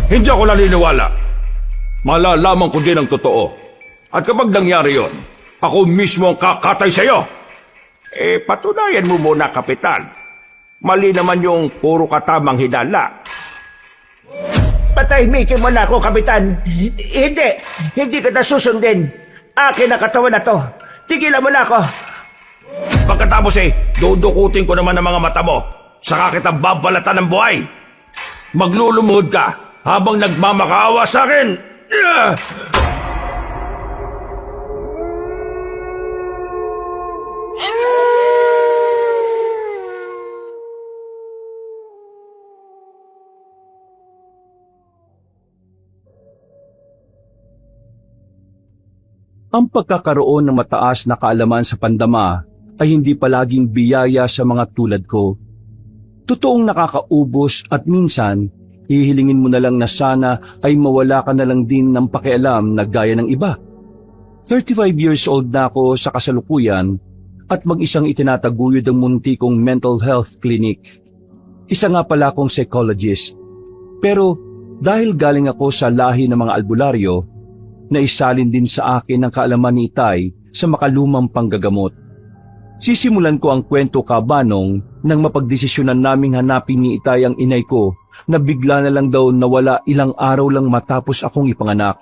Hindi ako naniniwala. Malalaman ko din ang totoo. At kapag nangyari yon, ako mismo ang kakatay sa'yo. Patunayan mo muna, Kapitan. Mali naman yung puro katamang hinala. Patahimikin mo na ako, Kapitan. Hindi kita susundin. Akin na katawan na to. Tigilan mo na ako. Pagkatapos dudukutin ko naman ang mga mata mo. Saka kita babalatan ng buhay. Maglulumuhod ka habang nagmamakaawa sa akin. Ang pagkakaroon ng mataas na kaalaman sa pandama ay hindi palaging biyaya sa mga tulad ko. Totoong nakakaubos at minsan, hihilingin mo na lang na sana ay mawala ka na lang din ng pakialam na gaya ng iba. 35 years old na ako sa kasalukuyan at mag-isang itinataguyod ang munti kong mental health clinic. Isa nga pala akong psychologist. Pero dahil galing ako sa lahi ng mga albularyo, naisalin din sa akin ang kaalaman ni Itay sa makalumang panggagamot. Sisimulan ko ang kwento, Kabanong, nang mapagdesisyonan naming hanapin ni Itay ang inay ko na bigla na lang daw nawala ilang araw lang matapos akong ipanganak.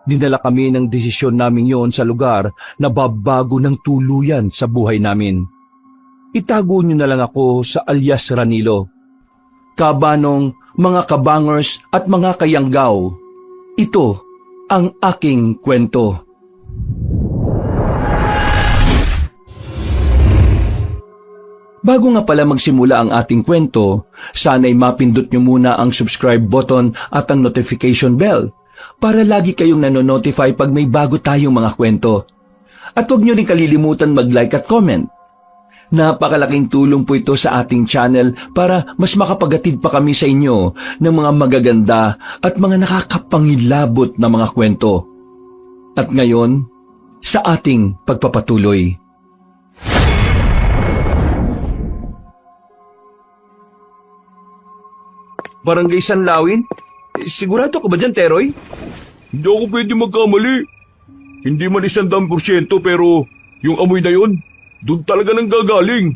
Dinala kami ng desisyon namin yon sa lugar na babago ng tuluyan sa buhay namin. Itago niyo na lang ako sa alias Ranilo. Kabanong, mga kabangers at mga kayanggaw, ito ang aking kwento. Bago nga pala magsimula ang ating kwento, sana'y mapindot nyo muna ang subscribe button at ang notification bell para lagi kayong nanonotify pag may bago tayong mga kwento. At huwag nyo rin kalilimutan mag-like at comment. Napakalaking tulong po ito sa ating channel para mas makapagatid pa kami sa inyo ng mga magaganda at mga nakakapangilabot na mga kwento. At ngayon, sa ating pagpapatuloy. Barangay Sanlawin? Sigurado ka ba dyan, Teroy? Hindi ako pwede magkamali. Hindi man 100% pero yung amoy na yun, doon talaga nang gagaling.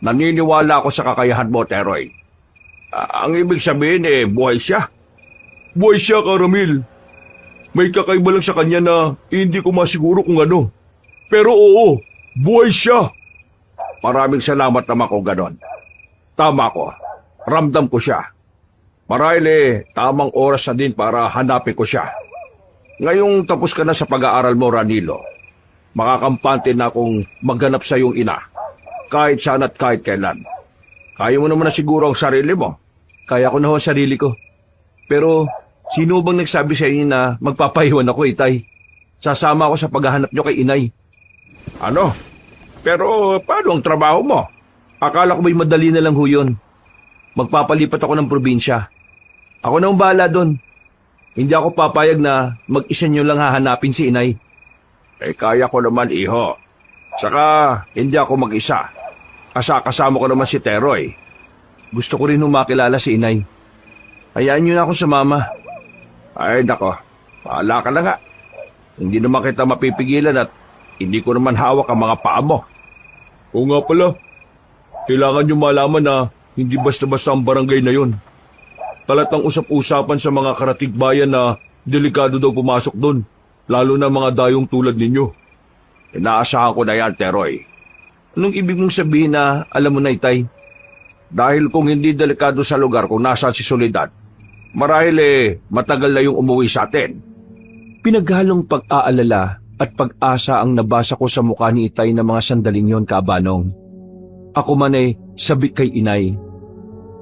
Naniniwala ako sa kakayahan mo, Teroy. Ang ibig sabihin buhay siya. Buhay siya, Karamil. May kakaiba lang sa kanya na hindi ko masiguro kung ano. Pero oo, buhay siya. Maraming salamat naman kung ganon. Tama ko. Ramdam ko siya. Marahil tamang oras na din para hanapin ko siya. Ngayong tapos ka na sa pag-aaral mo, Ranilo, makakampante na akong maghanap sa iyong ina. Kahit saan at kahit kailan. Kaya mo naman na siguro ang sarili mo. Kaya ko na ho ang sarili ko. Pero sino bang nagsabi sa inyo na magpapahiwan ako, Itay? Sasama ako sa paghahanap nyo kay inay. Ano? Pero paano ang trabaho mo? Akala ko may madali na lang ho yun. Magpapalipat ako ng probinsya. Ako na ang bahala doon. Hindi ako papayag na mag-isa nyo lang hahanapin si inay. Kaya ko naman, iho. Saka, hindi ako mag-isa. Kasama ko naman si Teroy. Gusto ko rin makilala si inay. Hayaan nyo na ako sa mama. Ay, nako. Pahala ka na nga. Hindi naman kita mapipigilan at hindi ko naman hawak ang mga paa mo. Oo nga pala. Kailangan nyo malaman na hindi basta-basta ang barangay na yun. Talatang usap-usapan sa mga karatig bayan na delikado daw pumasok doon. Lalo na mga dayong tulad ninyo. Inaasahan ko na yan, Teroy. Anong ibig mong sabihin na alam mo na, Itay? Dahil kung hindi delikado sa lugar kung nasaan si Soledad, marahil matagal na yung umuwi sa atin. Pinaghalong pag-aalala at pag-asa ang nabasa ko sa mukha ni Itay na mga sandaling yon, Kabanong. Ako man sabik kay inay.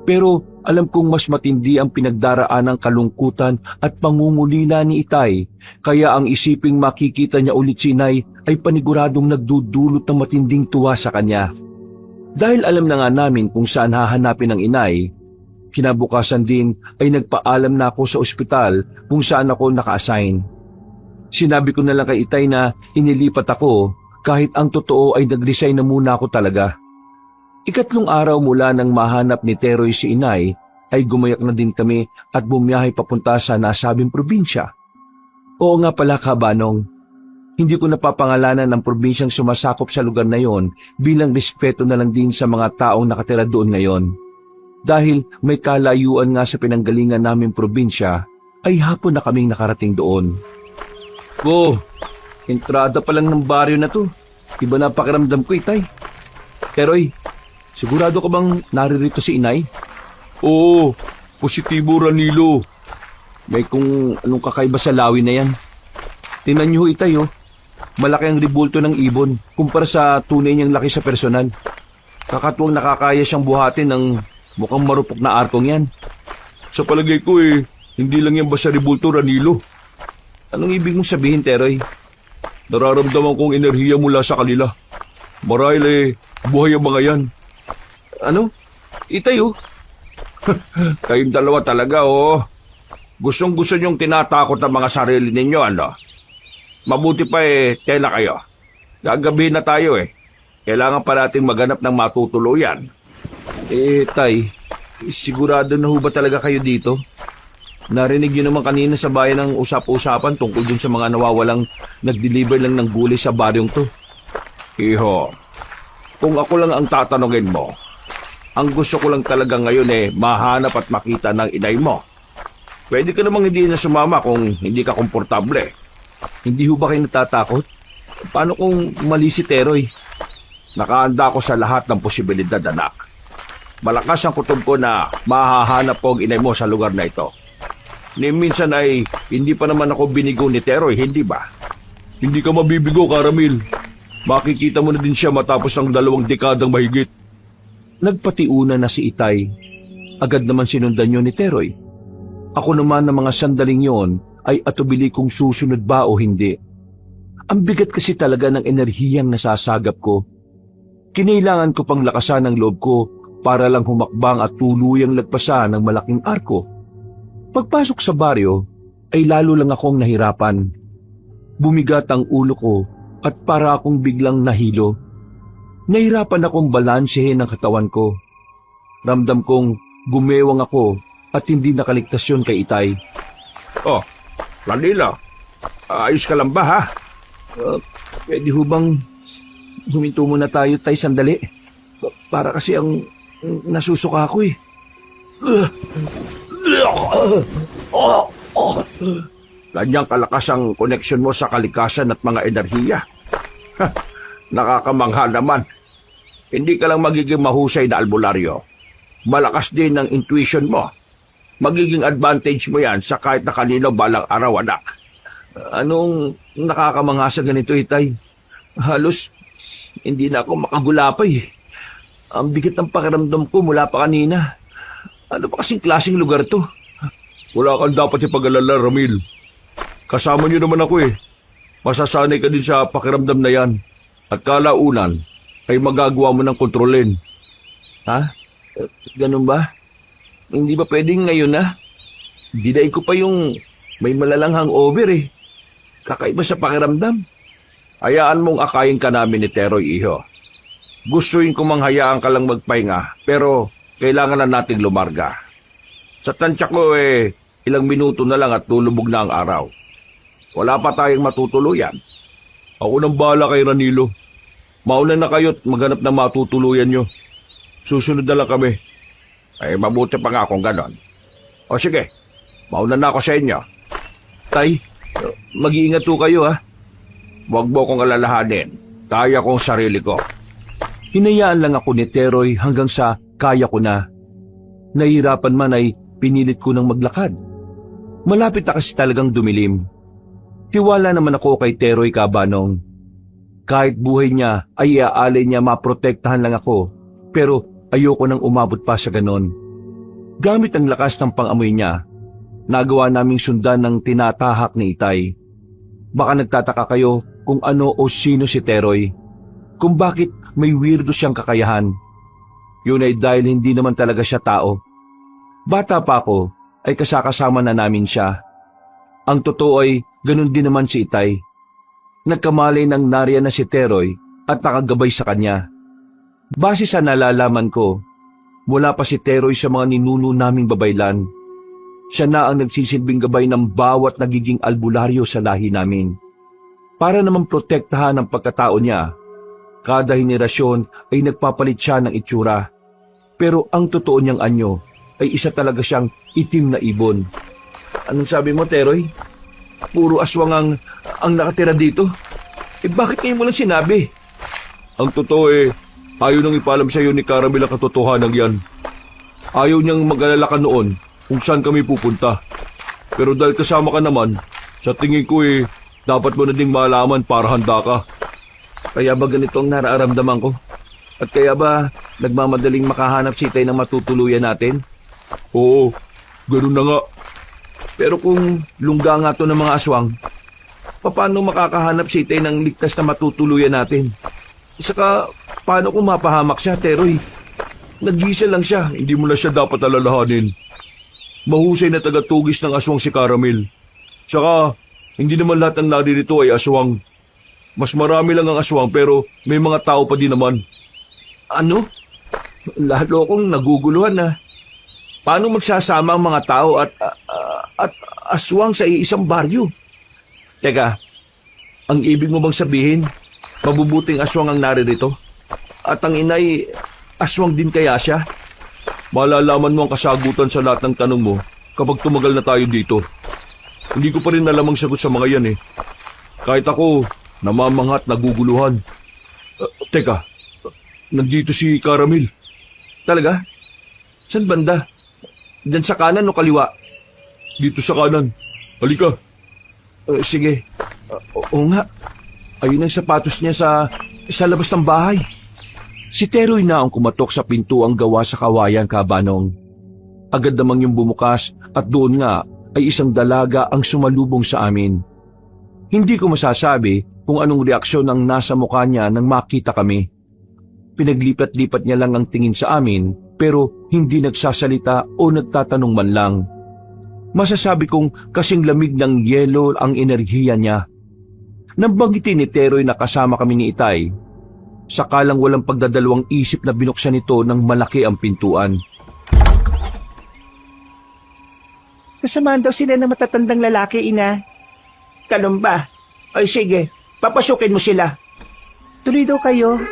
Pero alam kong mas matindi ang pinagdaraan ng kalungkutan at pangungulila ni Itay, kaya ang isiping makikita niya ulit si inay ay paniguradong nagdudulot ng matinding tuwa sa kanya. Dahil alam na nga namin kung saan hahanapin ang inay, kinabukasan din ay nagpaalam na ako sa ospital kung saan ako naka-assign. Sinabi ko na lang kay Itay na inilipat ako kahit ang totoo ay nag-resign na muna ako talaga. 3 araw mula nang mahanap ni Teroy si inay ay gumayak na din kami at bumiyahe papunta sa nasabing probinsya. Oo nga pala Kabanong, hindi ko napapangalanan ng probinsyang sumasakop sa lugar na yon bilang respeto na lang din sa mga taong nakatira doon ngayon. Dahil may kalayuan nga sa pinanggalingan naming probinsya, ay hapon na kaming nakarating doon. Entrada pa lang ng baryo na to. Iba na pakiramdam ko, Itay. Teroy, sigurado ka bang naririto si Inay? Oo, positibo Ranilo. May kung anong kakaiba sa lawi na yan. Tingnan niyo, Itay, oh. Malaki ang ribulto ng ibon kumpara sa tunay niyang laki sa personal. Kakatuwang nakakaya siyang buhatin ng mukhang marupok na arkong yan. Sa palagay ko hindi lang yan basta ribulto Ranilo. Anong ibig mong sabihin, Teroy? Nararamdaman kong enerhiya mula sa kanila. Marahil buhay ang mga yan. Ano? Itay, oh. Kayong dalawa talaga, Gustong-gusto niyong tinatakot ang mga sarili ninyo, ano? Mabuti pa tela kayo. Gagabihin na tayo Kailangan pa nating maganap ng matutuluyan. Tay, sigurado na ho ba talaga kayo dito? Narinig niyo naman kanina sa bayan ng usap-usapan tungkol dun sa mga nawawalang nag-deliver lang ng gulay sa baryong to. Iho, kung ako lang ang tatanungin mo, ang gusto ko lang talaga ngayon mahanap at makita ng inay mo. Pwede ka namang hindi na sumama kung hindi ka komportable. Hindi ho ba kayo natatakot? Paano kung mali si Teroy? Nakahanda ko sa lahat ng posibilidad, anak. Malakas ang kutob ko na mahahanap ko ang inay mo sa lugar na ito. Ni minsan ay hindi pa naman ako binigo ni Teroy, hindi ba? Hindi ka mabibigo, Karamil. Makikita mo na din siya matapos ang 2 dekadang mahigit. Nagpatiuna na si Itay. Agad naman sinundan yun ni Teroy. Ako naman ng mga sandaling yon ay atubili kung susunod ba o hindi. Ang bigat kasi talaga ng enerhiyang nasasagap ko. Kinailangan ko pang lakasan ang loob ko para lang humakbang at tuluyang lagpasan ng malaking arko. Pagpasok sa baryo ay lalo lang akong nahirapan. Bumigat ang ulo ko at para akong biglang nahilo. Nahirapan akong balansehin ang katawan ko. Ramdam kong gumewang ako at hindi nakaligtas yun kay Itay. Ranilo, ayos ka lang ba, ha? Pwede ho bang huminto muna tayo, Tay, sandali? Para kasi ang nasusuka ako Ganyang kalakas ang koneksyon mo sa kalikasan at mga enerhiya. Nakakamangha naman. Hindi ka lang magiging mahusay na albularyo. Malakas din ang intuition mo. Magiging advantage mo yan sa kahit na kanino balang araw, anak. Anong nakakamangha sa ganito, Itay? Halos hindi na ako makagulapay. Ang bigat ng pakiramdam ko mula pa kanina. Ano ba kasing klaseng lugar to? Wala kang dapat ipag-alala, Ramil. Kasama niyo naman ako Masasanay ka din sa pakiramdam na yan. At kalaunan ay magagawa mo ng kontrolin. Ha? Ganun ba? Hindi ba pwedeng ngayon na? Diday ko pa yung may malalang hangover Kakaiba sa pakiramdam. Hayaan mong akayin ka namin ni Teroy, iho. Gustuin ko manghayaan ka lang magpahinga, pero kailangan na nating lumarga. Sa tansya ko ilang minuto na lang at lulubog na ang araw. Wala pa tayong matutuluyan. Ako nang bahala kay Ranilo. Mauna na kayo't maghanap ng matutuluyan nyo. Susunod na lang kami. Ay mabuti pa nga kung ganon. O sige, mauna na ako sa inyo. Tay, mag-iingat po kayo ha. Huwag mo kong alalahanin. Kaya kong sarili ko. Hinayaan lang ako ni Teroy hanggang sa kaya ko na. Nahihirapan man ay pinilit ko ng maglakad. Malapit na kasi talagang dumilim. Tiwala naman ako kay Teroy, Kabanong. Kahit buhay niya ay iaalay niya maprotektahan lang ako, pero ayoko nang umabot pa sa ganon. Gamit ang lakas ng pangamoy niya, nagawa naming sundan ng tinatahak ni Itay. Baka nagtataka kayo kung ano o sino si Teroy, kung bakit may weirdo siyang kakayahan. Yun ay dahil hindi naman talaga siya tao. Bata pa ako ay kasakasama na namin siya. Ang totoo ay ganun din naman si Itay. Nagkamalay ng nariyan na si Teroy at nakagabay sa kanya. Base sa nalalaman ko, Mula pa si Teroy sa mga ninuno naming babaylan. Siya na ang nagsisilbing gabay ng bawat nagiging albularyo sa lahi namin. Para naman protektahan ang pagkatao niya, kada henerasyon ay nagpapalit siya ng itsura. Pero ang totoo niyang anyo ay isa talaga siyang itim na ibon. Anong sabi mo, Teroy? Puro aswang ang nakatira dito? Bakit ngayon mo lang sinabi? Ang totoo ayaw nang ipalam sa iyo ni Caramel ang katotohanan yan. Ayaw niyang mag-alala ka noon kung saan kami pupunta. Pero dahil kasama ka naman, sa tingin ko dapat mo na ding malaman para handa ka. Kaya ba ganito ang nararamdaman ko? At kaya ba nagmamadaling makahanap si Tay ng matutuluyan natin? Oo, ganun na nga. Pero kung lungga nga to ng mga aswang, paano makakahanap si Tay ng ligtas na matutuluyan natin? Saka, paano kung mapahamak siya, Teroy? Nag-isa lang siya. Hindi mo na siya dapat alalahanin. Mahusay na tagatugis ng aswang si Caramel. Saka, hindi naman lahat ng naririto ay aswang. Mas marami lang ang aswang pero may mga tao pa din naman. Ano? Lalo akong naguguluhan na. Paano magsasama ang mga tao at aswang sa isang baryo? Teka, ang ibig mo bang sabihin, mabubuting aswang ang naririto? At ang inay, aswang din kaya siya? Malalaman mo ang kasagutan sa lahat ng tanong mo kapag tumagal na tayo dito. Hindi ko pa rin alam ang sagot sa mga yan Kahit ako, namamangha at naguguluhan. Teka, nandito si Caramel. Talaga? Saan banda? Diyan sa kanan o kaliwa? Dito sa kanan. Halika. Sige. Oo nga. Ayun ang sapatos niya sa labas ng bahay. Si Teroy na ang kumatok sa pintuang gawa sa kawayan, Kabanong. Agad namang yung bumukas at doon nga ay isang dalaga ang sumalubong sa amin. Hindi ko masasabi kung anong reaksyon ang nasa mukha niya nang makita kami. Pinaglipat-lipat niya lang ang tingin sa amin pero hindi nagsasalita o nagtatanong man lang. Masasabi kong kasing lamig ng yelo ang enerhiya niya. Nang banggitin ni Teroy na kasama kami ni Itay, sakalang walang pagdadalawang isip na binuksan ito ng malaki ang pintuan. Kasamaan daw sila ng matatandang lalaki, ina. Ganun ba? Ay sige, papasukin mo sila. Tuloy daw kayo.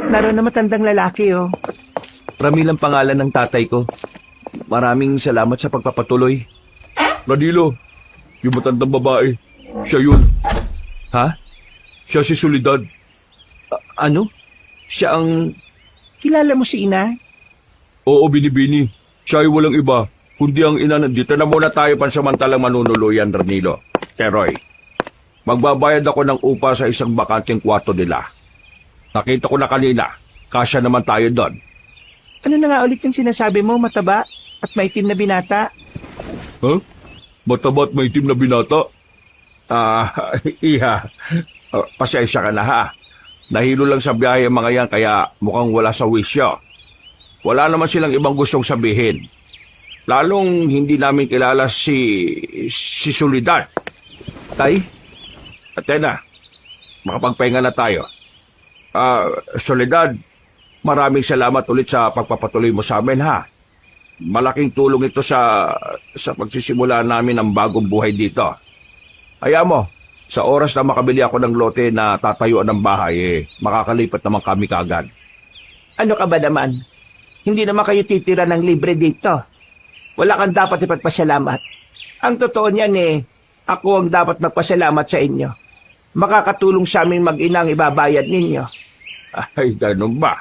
Naroon na matandang lalaki, oh. Ramil ang pangalan ng tatay ko. Maraming salamat sa pagpapatuloy. Radilo, yung matandang babae. Siya yun. Ha? Siya si Soledad. Ano? Siya ang... Kilala mo si ina? Oo, Binibini. Siya ay walang iba, kundi ang ina ng... Dito na muna tayo pansamantalang manunuluyan, Ranilo. Teroy, magbabayad ako ng upa sa isang bakanting kwarto nila. Nakita ko na kanina, kasya naman tayo doon. Ano na nga ulit yung sinasabi mo, mataba at maitim na binata? Huh? Mataba at maitim na binata? Iha, pasensya ka na ha. Nahilo lang sa biyahe ang mga yan kaya mukhang wala sa wisyo. Wala naman silang ibang gustong sabihin. Lalong hindi namin kilala si Soledad. Tay? Atena, makapagpahinga na tayo. Soledad, maraming salamat ulit sa pagpapatuloy mo sa amin ha. Malaking tulong ito sa pagsisimula namin ng bagong buhay dito. Hayaan mo, sa oras na makabili ako ng lote na tatayuan ng bahay, makakalipat naman kami kaagad. Ano ka ba naman? Hindi naman kayo titira ng libre dito. Wala kang dapat ipagpasalamat. Ang totoo niyan ako ang dapat magpasalamat sa inyo. Makakatulong sa aming mag-inang ibabayad ninyo. Ay, ganun ba?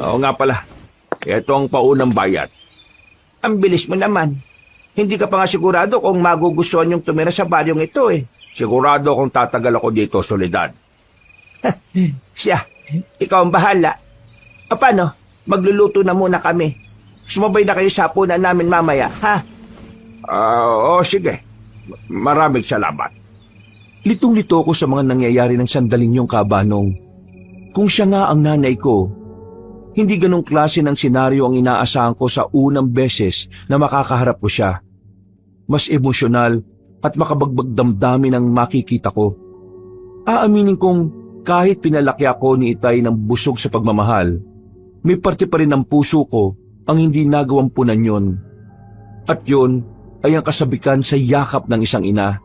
Oo nga pala. Ito ang paunang bayad. Ang bilis mo naman. Hindi ka pa nga sigurado kung magugustuhan yung tumira sa baryong ito Sigurado kung tatagal ako dito, Soledad. Siya, ikaw ang bahala. Paano? Magluluto na muna kami. Sumabay na kayo sa hapunan namin mamaya, ha? Oo, sige. Maraming salamat. Litong-lito ko sa mga nangyayari ng sandaling yung, Kabanong. Kung siya nga ang nanay ko, hindi ganong klase ng senaryo ang inaasahan ko sa unang beses na makakaharap ko siya. Mas emosyonal at makabagbag damdamin ang makikita ko. Aaminin kong kahit pinalaki ako ni Itay ng busog sa pagmamahal, may parte pa rin ng puso ko ang hindi nagawang punan yon. At yon ay ang kasabikan sa yakap ng isang ina.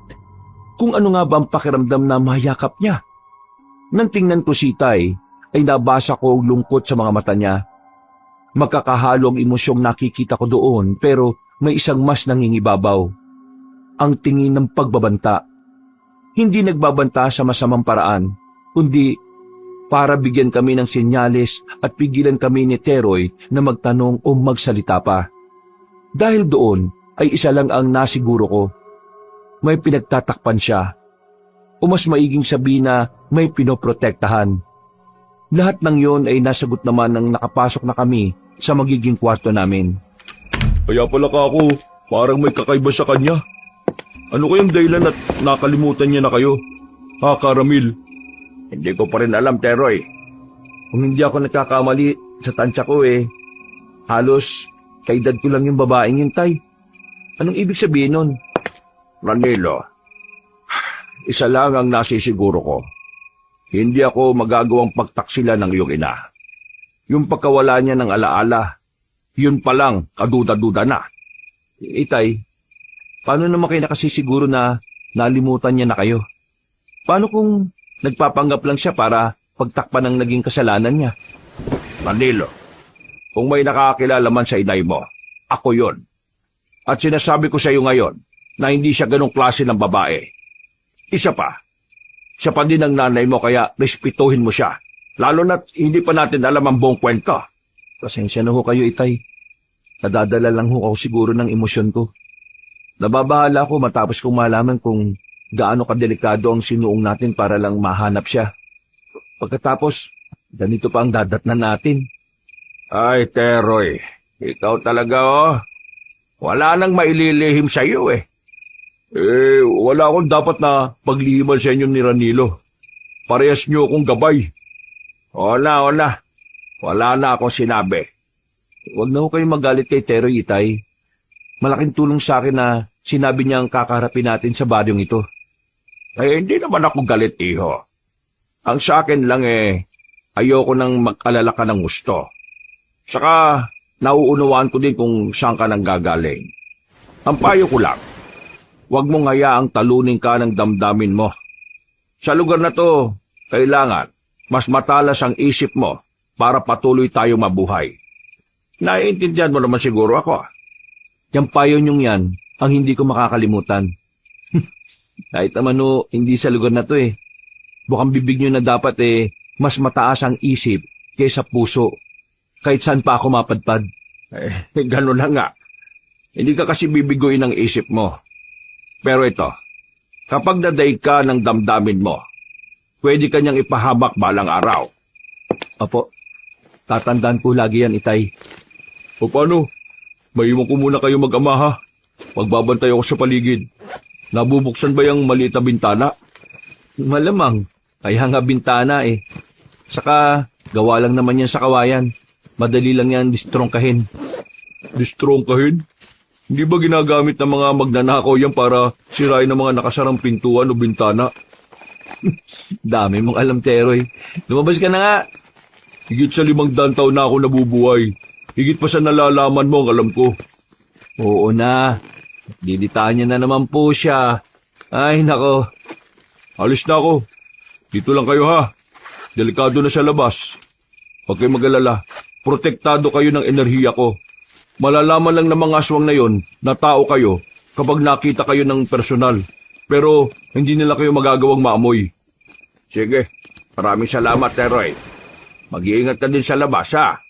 Kung ano nga ba ang pakiramdam na mayakap niya? Nang tingnan ko si Itay, ay nabasa ko ang lungkot sa mga mata niya. Magkakahalong emosyong nakikita ko doon pero may isang mas nangingibabaw. Ang tingin ng pagbabanta. Hindi nagbabanta sa masamang paraan, kundi para bigyan kami ng senyales at pigilan kami ni Teroy na magtanong o magsalita pa. Dahil doon ay isa lang ang nasiguro ko. May pinagtatakpan siya. O mas maiging sabihin na may pinoprotektahan. Lahat ng yon ay nasagot naman nang nakapasok na kami sa magiging kwarto namin. Kaya pala ako, parang may kakaiba sa kanya. Ano kayang dahilan at nakalimutan niya na kayo? Ha, Caramil? Hindi ko pa rin alam, Teroy. Kung hindi ako nagkakamali sa tansya ko halos kaedad ko lang yung babaeng yun, Tay. Anong ibig sabihin nun? Ranilo, isa lang ang nasisiguro ko. Hindi ako magagawang pagtaksila ng iyong ina. Yung pagkawala niya ng alaala, yun pa lang kaduda-duda na. Itay, paano naman kayo nakasisiguro na nalimutan niya na kayo? Paano kung nagpapanggap lang siya para pagtakpan ng naging kasalanan niya? Ranilo, kung may nakakilala man sa inay mo, ako yon. At sinasabi ko sa iyo ngayon na hindi siya ganong klase ng babae. Isa pa, siya pa din ang nanay mo kaya respetuhin mo siya. Lalo na't hindi pa natin alam ang buong kwento. Pasensya na ho kayo, Itay. Nadadala lang ho ako siguro ng emosyon ko. Nababahala ko matapos kong malaman kung gaano kadelikado ang sinuong natin para lang mahanap siya. Pagkatapos, ganito pa ang dadatnan natin. Ay, Teroy, ikaw talaga Wala nang maililihim sa iyo wala akong dapat na paglihiman sa inyo ni Ranilo. Parehas niyo akong gabay. Wala na akong sinabi. Huwag na ho kayong magalit kay Teroy, Itay. Malaking tulong sa akin na sinabi niya ang kakaharapin natin sa baryong ito. Hindi naman ako galit, iho. Ang sa akin lang ayoko nang mag-alala ka ng gusto. Saka, nauunawaan ko din kung saan ka nang gagaling. Ang payo ko lang, huwag mong hayaang talunin ka ng damdamin mo. Sa lugar na to, kailangan mas matalas ang isip mo para patuloy tayo mabuhay. Naiintindihan mo naman siguro ako. Yung payo niyong yan ang hindi ko makakalimutan. Kahit naman hindi sa lugar na to Bukang bibig niyo na dapat mas mataas ang isip kaysa puso. Kahit saan pa ako mapadpad. Gano'n na nga. Hindi ka kasi bibiguin ang isip mo. Pero ito, kapag nadaig ka ng damdamin mo, pwede ka niyang ipahamak balang araw. Opo, tatandaan ko lagi yan, Itay. O paano? Maiwan ko muna kayo mag-ama ha. Magbabantay ako sa paligid. Nabubuksan ba yung maliit na bintana? Malamang, kaya nga bintana Saka, gawa lang naman yan sa kawayan. Madali lang yan distrongkahin. Distrongkahin? Hindi ba ginagamit ng mga magnanakaw yan para sirain ng mga nakasarang pintuan o bintana? Dami mong alam, Teroy. Lumabas ka na nga. Higit sa 500 taon na ako nabubuhay. Higit pa sa nalalaman mo ang alam ko. Oo na. Dilitaan niya na naman po siya. Ay, nako. Alis na ako. Dito lang kayo ha. Delikado na sa labas. Huwag kayo mag-alala. Protektado kayo ng enerhiya ko. Malalaman lang ng mga aswang na yon na tao kayo kapag nakita kayo ng personal. Pero hindi nila kayo magagawang maamoy. Sige, maraming salamat, Teroy. Mag-iingat ka din sa labas, ha?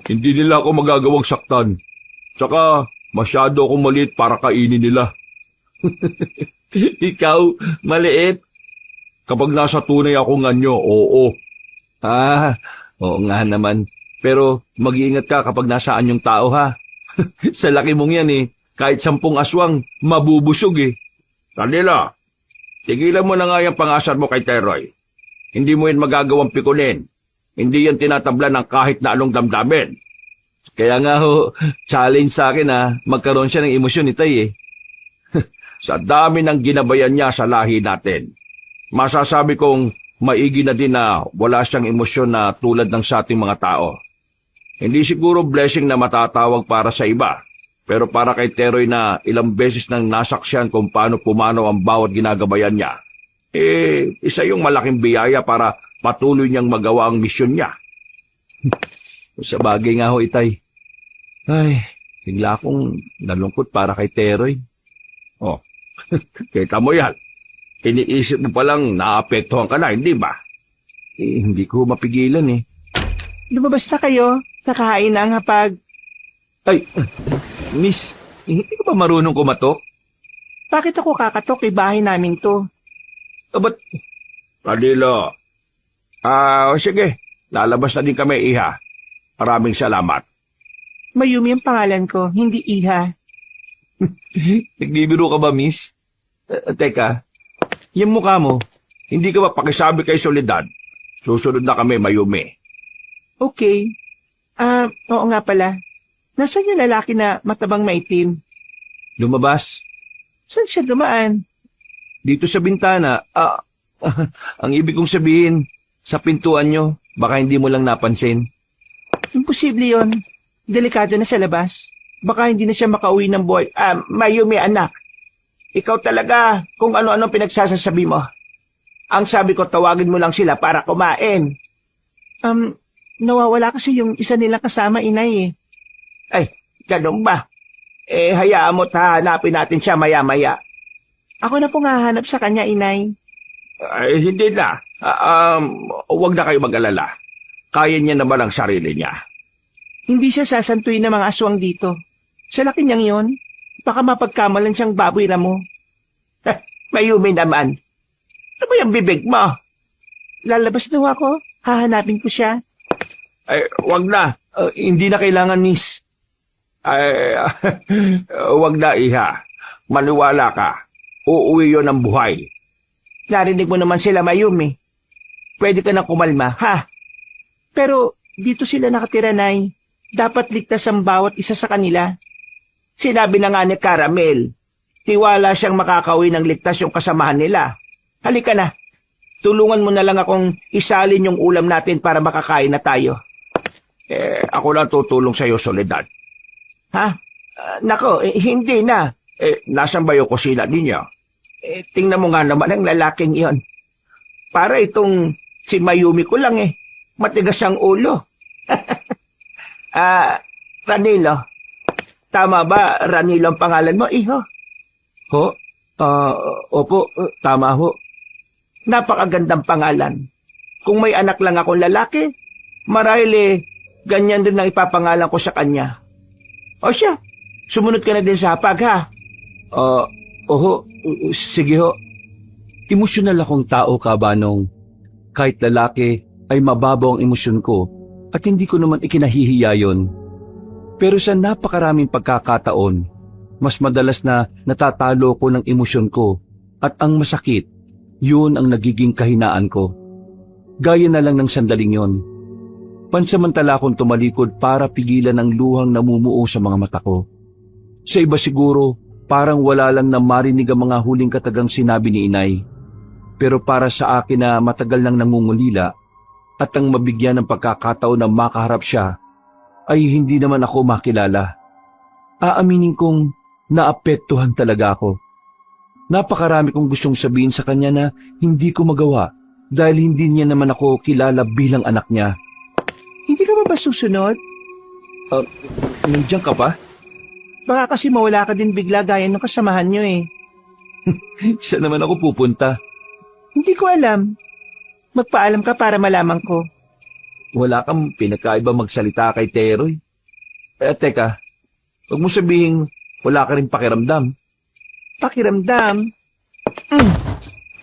Hindi nila ako magagawang saktan. Tsaka, masyado akong maliit para kainin nila. Ikaw, maliit? Kapag nasa tunay akong anyo, oo. Oo nga naman. Pero mag-iingat ka kapag nasaan yung tao, ha? Sa laki mong yan kahit 10 aswang, mabubusog Ranilo, tigilan mo na nga yung pangasar mo kay Teroy. Hindi mo yan magagawang pikunin. Hindi yan tinatabla ng kahit na anong damdamin. Kaya nga challenge sa akin magkaroon siya ng emosyon Itay Sa dami ng ginabayan niya sa lahi natin, masasabi kong maigi na din na wala siyang emosyon na tulad ng sa ating mga tao. Hindi siguro blessing na matatawag para sa iba, pero para kay Teroy na ilang beses nang nasaksyan kung paano pumanaw ang bawat ginagabayan niya, isa yung malaking biyaya para patuloy niyang magawa ang misyon niya. Sa bagay nga ho, Itay. Ay, bigla akong nalungkot para kay Teroy. Oh, kita mo yan. Iniisip mo palang naapektuhan ka na, hindi ba? Hindi ko mapigilan eh. Lumabas na kayo. Nakahain na ang hapag. Ay, Miss, hindi ko ba marunong kumatok? Bakit ako kakatok? Bahay namin to. Ba't Radilo. Sige. Lalabas na din kami, Iha. Maraming salamat. Mayumi ang pangalan ko, hindi Iha. nagbibiro ka ba, Miss? Teka, yung mukha mo, Hindi ka ba pakisabi kay Soledad? Susunod na kami, Mayumi. Okay. Oo nga pala. Nasaan yung lalaki na matabang maitim? lumabas. Saan siya dumaan? Dito sa bintana, ang ibig kong sabihin, sa pintuan nyo, baka hindi mo lang napansin. Imposible yon. Delikado na sa labas. Baka hindi na siya makauwi ng buhay. Mayumi anak. Ikaw talaga kung ano-ano pinagsasasabi mo. Ang sabi ko, tawagin mo lang sila para kumain. Nawawala kasi yung isa nilang kasama, inay eh. Ay, ganun ba? Hayaan mo hanapin natin siya maya-maya. Ako na pong hahanap sa kanya, inay. Ay, hindi na. Huwag na kayo mag-alala. Kaya niya naman ang sarili niya. Hindi siya sasantuin ng mga aswang dito. Sa laki niyang yon, baka mapagkamalan siyang baboy na mo. Mayumi naman. Ano ba yung bibig mo? Lalabas daw ako. Hahanapin ko siya. Ay, huwag na. Hindi na kailangan, Miss. Ay, huwag na, Iha. Maniwala ka. Uuwi yon ng buhay. Narinig mo naman sila, Mayumi. Pwede ka nang kumalma, ha? Pero dito sila nakatira, Nay. Dapat ligtas ang bawat isa sa kanila. Sinabi na nga ni Caramel, tiwala siyang makakauwi ng ligtas yung kasamahan nila. Halika na. Tulungan mo na lang akong isalin yung ulam natin para makakain na tayo. Ako lang tutulong sa'yo, Soledad. Ha? Nako, hindi na. Nasan ba yung kusina ninyo? Tingnan mo nga naman ang lalaking iyon. Para itong si Mayumi ko lang eh. Matigas ang ulo. Ranilo. Tama ba, Ranilo ang pangalan mo, iho? Ho? Opo, tama ho. Napakagandang pangalan. Kung may anak lang akong lalaki, marahil ganyan din ang ipapangalan ko sa kanya. O siya, sumunod ka na din sa hapag, ha? Oho, sige ho. Emosyonal akong tao, Kabanong. Kahit lalaki, ay mababaw ang emosyon ko at hindi ko naman ikinahihiya yon. Pero sa napakaraming pagkakataon, mas madalas na natatalo ko ng emosyon ko at ang masakit, yun ang nagiging kahinaan ko. Gaya na lang ng sandaling yon. Pansamantala akong tumalikod para pigilan ang luhang namumuo sa mga mata ko. Sa iba siguro, parang wala lang na marinig ang mga huling katagang sinabi ni inay. Pero para sa akin na matagal nang nangungulila at ang mabigyan ng pagkakataon na makaharap siya, ay hindi naman ako makilala. Aaminin kong naapektuhan talaga ako. Napakarami kong gustong sabihin sa kanya na hindi ko magawa dahil hindi niya naman ako kilala bilang anak niya. Hindi ka ba susunod? Nandiyan ka pa? Baka kasi mawala ka din bigla gaya ng kasamahan nyo eh. Saan naman ako pupunta? Hindi ko alam. Magpaalam ka para malaman ko. Wala kang pinakaiba magsalita kay Teroy. Teka, huwag mo sabihin wala ka rin pakiramdam. Pakiramdam?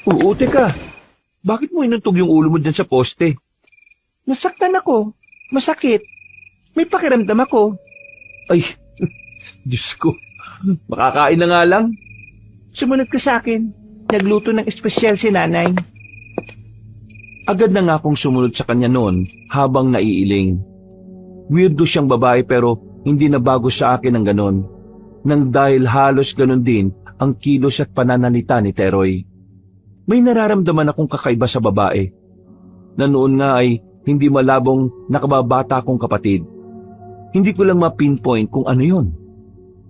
Oo, teka. Bakit mo inuntog yung ulo mo dyan sa poste? Nasaktan ako. Masakit. May pakiramdam ako. Ay, Diyos ko. Makakain na nga lang. Sumunod ka sa akin. Nagluto ng espesyal si nanay. Agad na nga akong sumunod sa kanya noon habang naiiling. Weirdo siyang babae pero hindi na bago sa akin ang ganon. Nang dahil halos ganon din ang kilos at pananalita ni Teroy. May nararamdaman akong kakaiba sa babae. Na noon nga ay hindi malabong nakababata akong kapatid. Hindi ko lang ma-pinpoint kung ano yon.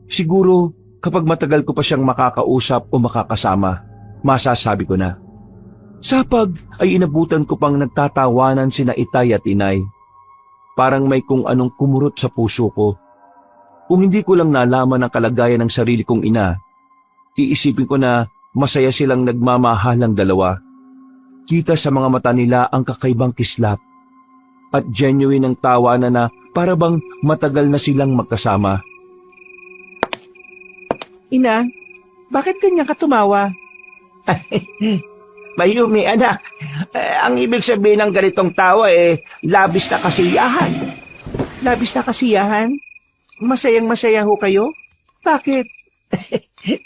Siguro kapag matagal ko pa siyang makakausap o makakasama, masasabi ko na. Sapag ay inabutan ko pang nagtatawanan sina Itay at Inay. Parang may kung anong kumurot sa puso ko. Kung hindi ko lang nalaman ang kalagayan ng sarili kong ina, iisipin ko na masaya silang nagmamahalang dalawa. Kita sa mga mata nila ang kakaibang kislap at genuine ang tawanan na para bang matagal na silang magkasama. Ina, bakit ganyan ka tumawa? Mayumi, anak. Ang ibig sabihin ng ganitong tawa labis na kasiyahan. Labis na kasiyahan? Masayang-masaya ho kayo? Bakit?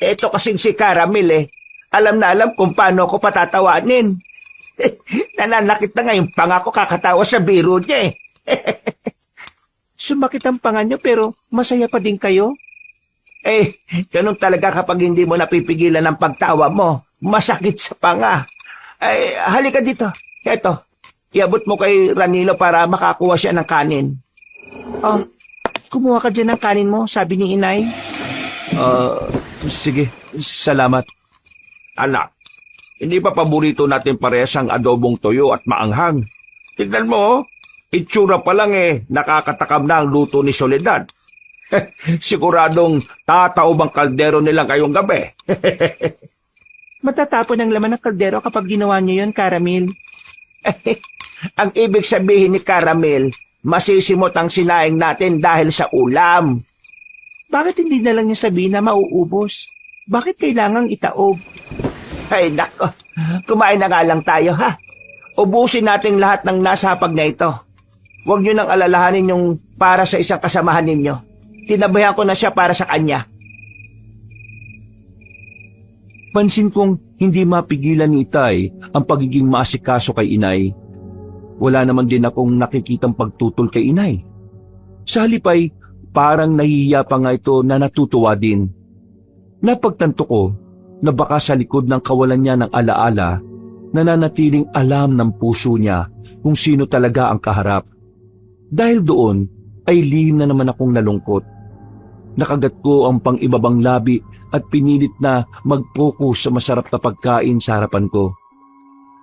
Eto kasing si Caramel Alam na alam kung paano ako patatawanin. Nananakit na nga yung panga ko kakatawa sa biro niya Sumakit ang panga niyo pero masaya pa din kayo? Ganun talaga kapag hindi mo napipigilan ang pagtawa mo. Masakit sa panga. Halika dito. Eto, iabot mo kay Ranilo para makakuha siya ng kanin. Oh, kumuha ka dyan ng kanin mo, sabi ni Inay. Sige, salamat. Anak, hindi ba paborito natin parehas ang adobong toyo at maanghang? Tignan mo, itsura pa lang nakakatakam na ang luto ni Soledad. Siguradong tataob ang kaldero nilang ngayong gabi. Matatapon ang laman ng kaldero kapag ginawa niyo yun, Caramel. Ang ibig sabihin ni Caramel, masisimot ang sinaing natin dahil sa ulam. Bakit hindi na lang niya sabihin na mauubos? Bakit kailangang itaob? Ay nako, kumain na nga lang tayo ha. Ubusin natin lahat ng nasa hapag na ito. Huwag niyo nang alalahanin yung para sa isang kasamahan ninyo. Tinabayan ko na siya para sa kanya. Pansin kong hindi mapigilan ni Itay ang pagiging maasikaso kay Inay. Wala naman din akong nakikitang pagtutol kay Inay. Sa halip ay parang nahihiya pa nga ito na natutuwa din. Napagtanto ko na baka sa likod ng kawalan niya ng alaala, nananatiling alam ng puso niya kung sino talaga ang kaharap. Dahil doon ay lihim na naman akong nalungkot. Nakagat ko ang pang-ibabang labi at pinilit na mag-focus sa masarap na pagkain sa harapan ko.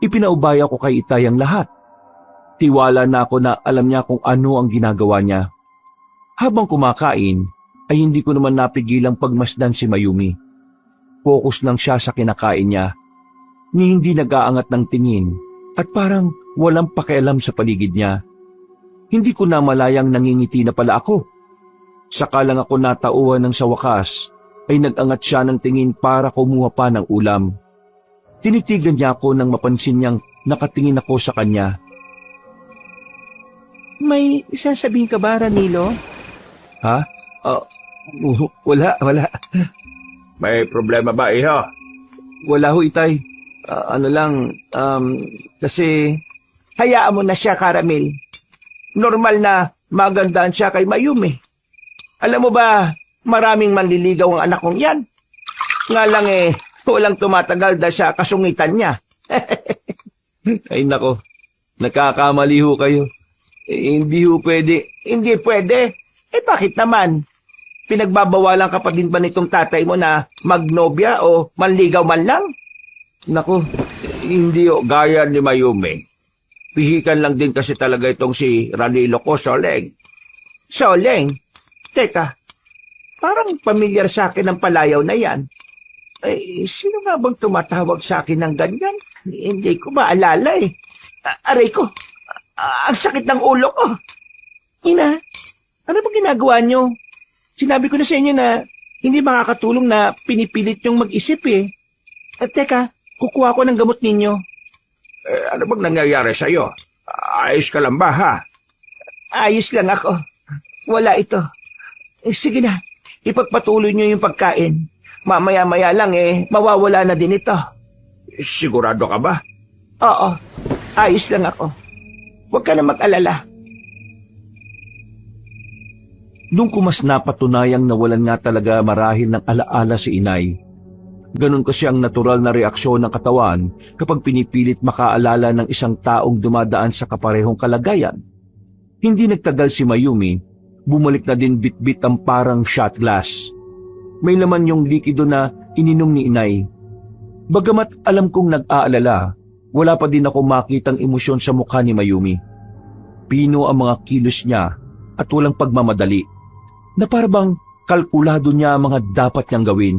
Ipinaubaya ko kay Itay ang lahat. Tiwala na ako na alam niya kung ano ang ginagawa niya. Habang kumakain, ay hindi ko naman napigilang pagmasdan si Mayumi. Focus lang siya sa kinakain niya, ni hindi nag-aangat ng tingin at parang walang pakialam sa paligid niya. Hindi ko na malayang nangingiti na pala ako. Saka lang ako natauhan ng sa wakas ay nag-angat siya ng tingin para kumuha pa ng ulam. Tinitigan niya ako nang mapansin niyang nakatingin ako sa kanya. May isasabihin ka ba, Ranilo? Ha? Wala. May problema ba, iho? Wala ho, Itay. Kasi... Hayaan mo na siya, Caramel. Normal na magandaan siya kay Mayumi. Alam mo ba, maraming manliligaw ang anak kong yan. Nga lang walang tumatagal dahil sa kasungitan niya. Ay nako, nakakakamali ho kayo. Hindi ho pwede. Hindi pwede? Bakit naman? Pinagbabawalan ka pa din ba nitong tatay mo na magnobya o manligaw man lang? Nako, Hindi gaya ni Mayumi. Pihikan lang din kasi talaga itong si Ranilo ko, Soleng. Soleng? Teka, parang pamilyar sa akin ang palayaw na yan. Sino nga bang tumatawag sa akin ng ganyan? Hindi ko maalala Aray ko, ang sakit ng ulo ko. Ina, ano ba ginagawa nyo? Sinabi ko na sa inyo na hindi makakatulong na pinipilit yung mag-isip Teka, kukuha ko ng gamot ninyo. Ano bang nangyayari sa'yo? Ayos ka lang ba, ha? Ayos lang ako. Wala ito. Sige na, ipagpatuloy nyo yung pagkain. Mamaya-maya lang mawawala na din ito. Sigurado ka ba? Oo, ayos lang ako. Huwag ka na mag-alala. Nung ko mas napatunayang nawalan nga talaga marahil ng alaala si Inay. Ganun kasi ang natural na reaksyon ng katawan kapag pinipilit makaalala ng isang taong dumadaan sa kaparehong kalagayan. Hindi nagtagal si Mayumi bumalik na din bitbit ang parang shot glass. May laman yung likido na ininom ni inay. Bagamat alam kong nag-aalala, wala pa din ako makitang emosyon sa mukha ni Mayumi. Pino ang mga kilos niya at walang pagmamadali, na parabang kalkulado niya ang mga dapat niyang gawin.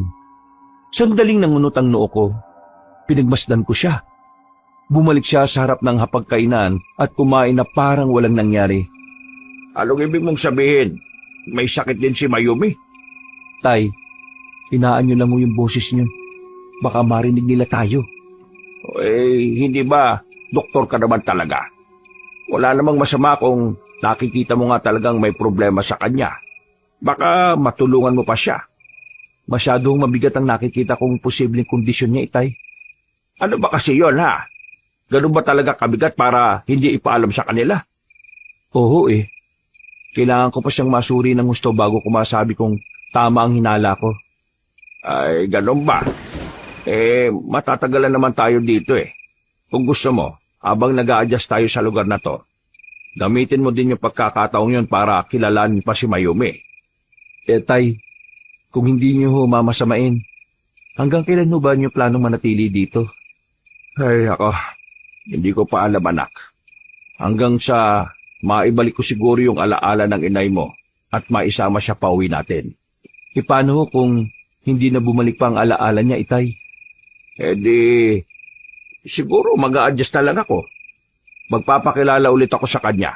Sandaling nangunot ang noo ko. Pinagmasdan ko siya. Bumalik siya sa harap ng hapagkainan at kumain na parang walang nangyari. Anong ibig mong sabihin? May sakit din si Mayumi? Tay, hinaan niyo lang mo yung boses niyo. Baka marinig nila tayo. Hindi ba? Doktor ka naman talaga. Wala namang masama kung nakikita mo nga talagang may problema sa kanya. Baka matulungan mo pa siya. Masyadong mabigat ang nakikita kong posibleng kondisyon niya, Itay. Ano ba kasi yon, ha? Ganun ba talaga kabigat para hindi ipaalam sa kanila? Oo eh. Kailangan ko pa siyang masuri ng gusto bago ko masabi kung tama ang hinala ko. Ay, ganun ba? Matatagalan naman tayo dito eh. Kung gusto mo, habang nag-a-adjust tayo sa lugar na to, gamitin mo din yung pagkakataong yun para kilalanin pa si Mayumi. Tay, kung hindi niyo ho mamasamain, hanggang kailan ho ba niyo planong manatili dito? Ay, ako, hindi ko pa alam, anak. Hanggang sa maibalik ko siguro yung alaala ng inay mo at maisama siya pa uwi natin. Paano ho kung hindi na bumalik pa ang alaala niya, Itay? Siguro mag-a-adjust na lang ako. Magpapakilala ulit ako sa kanya.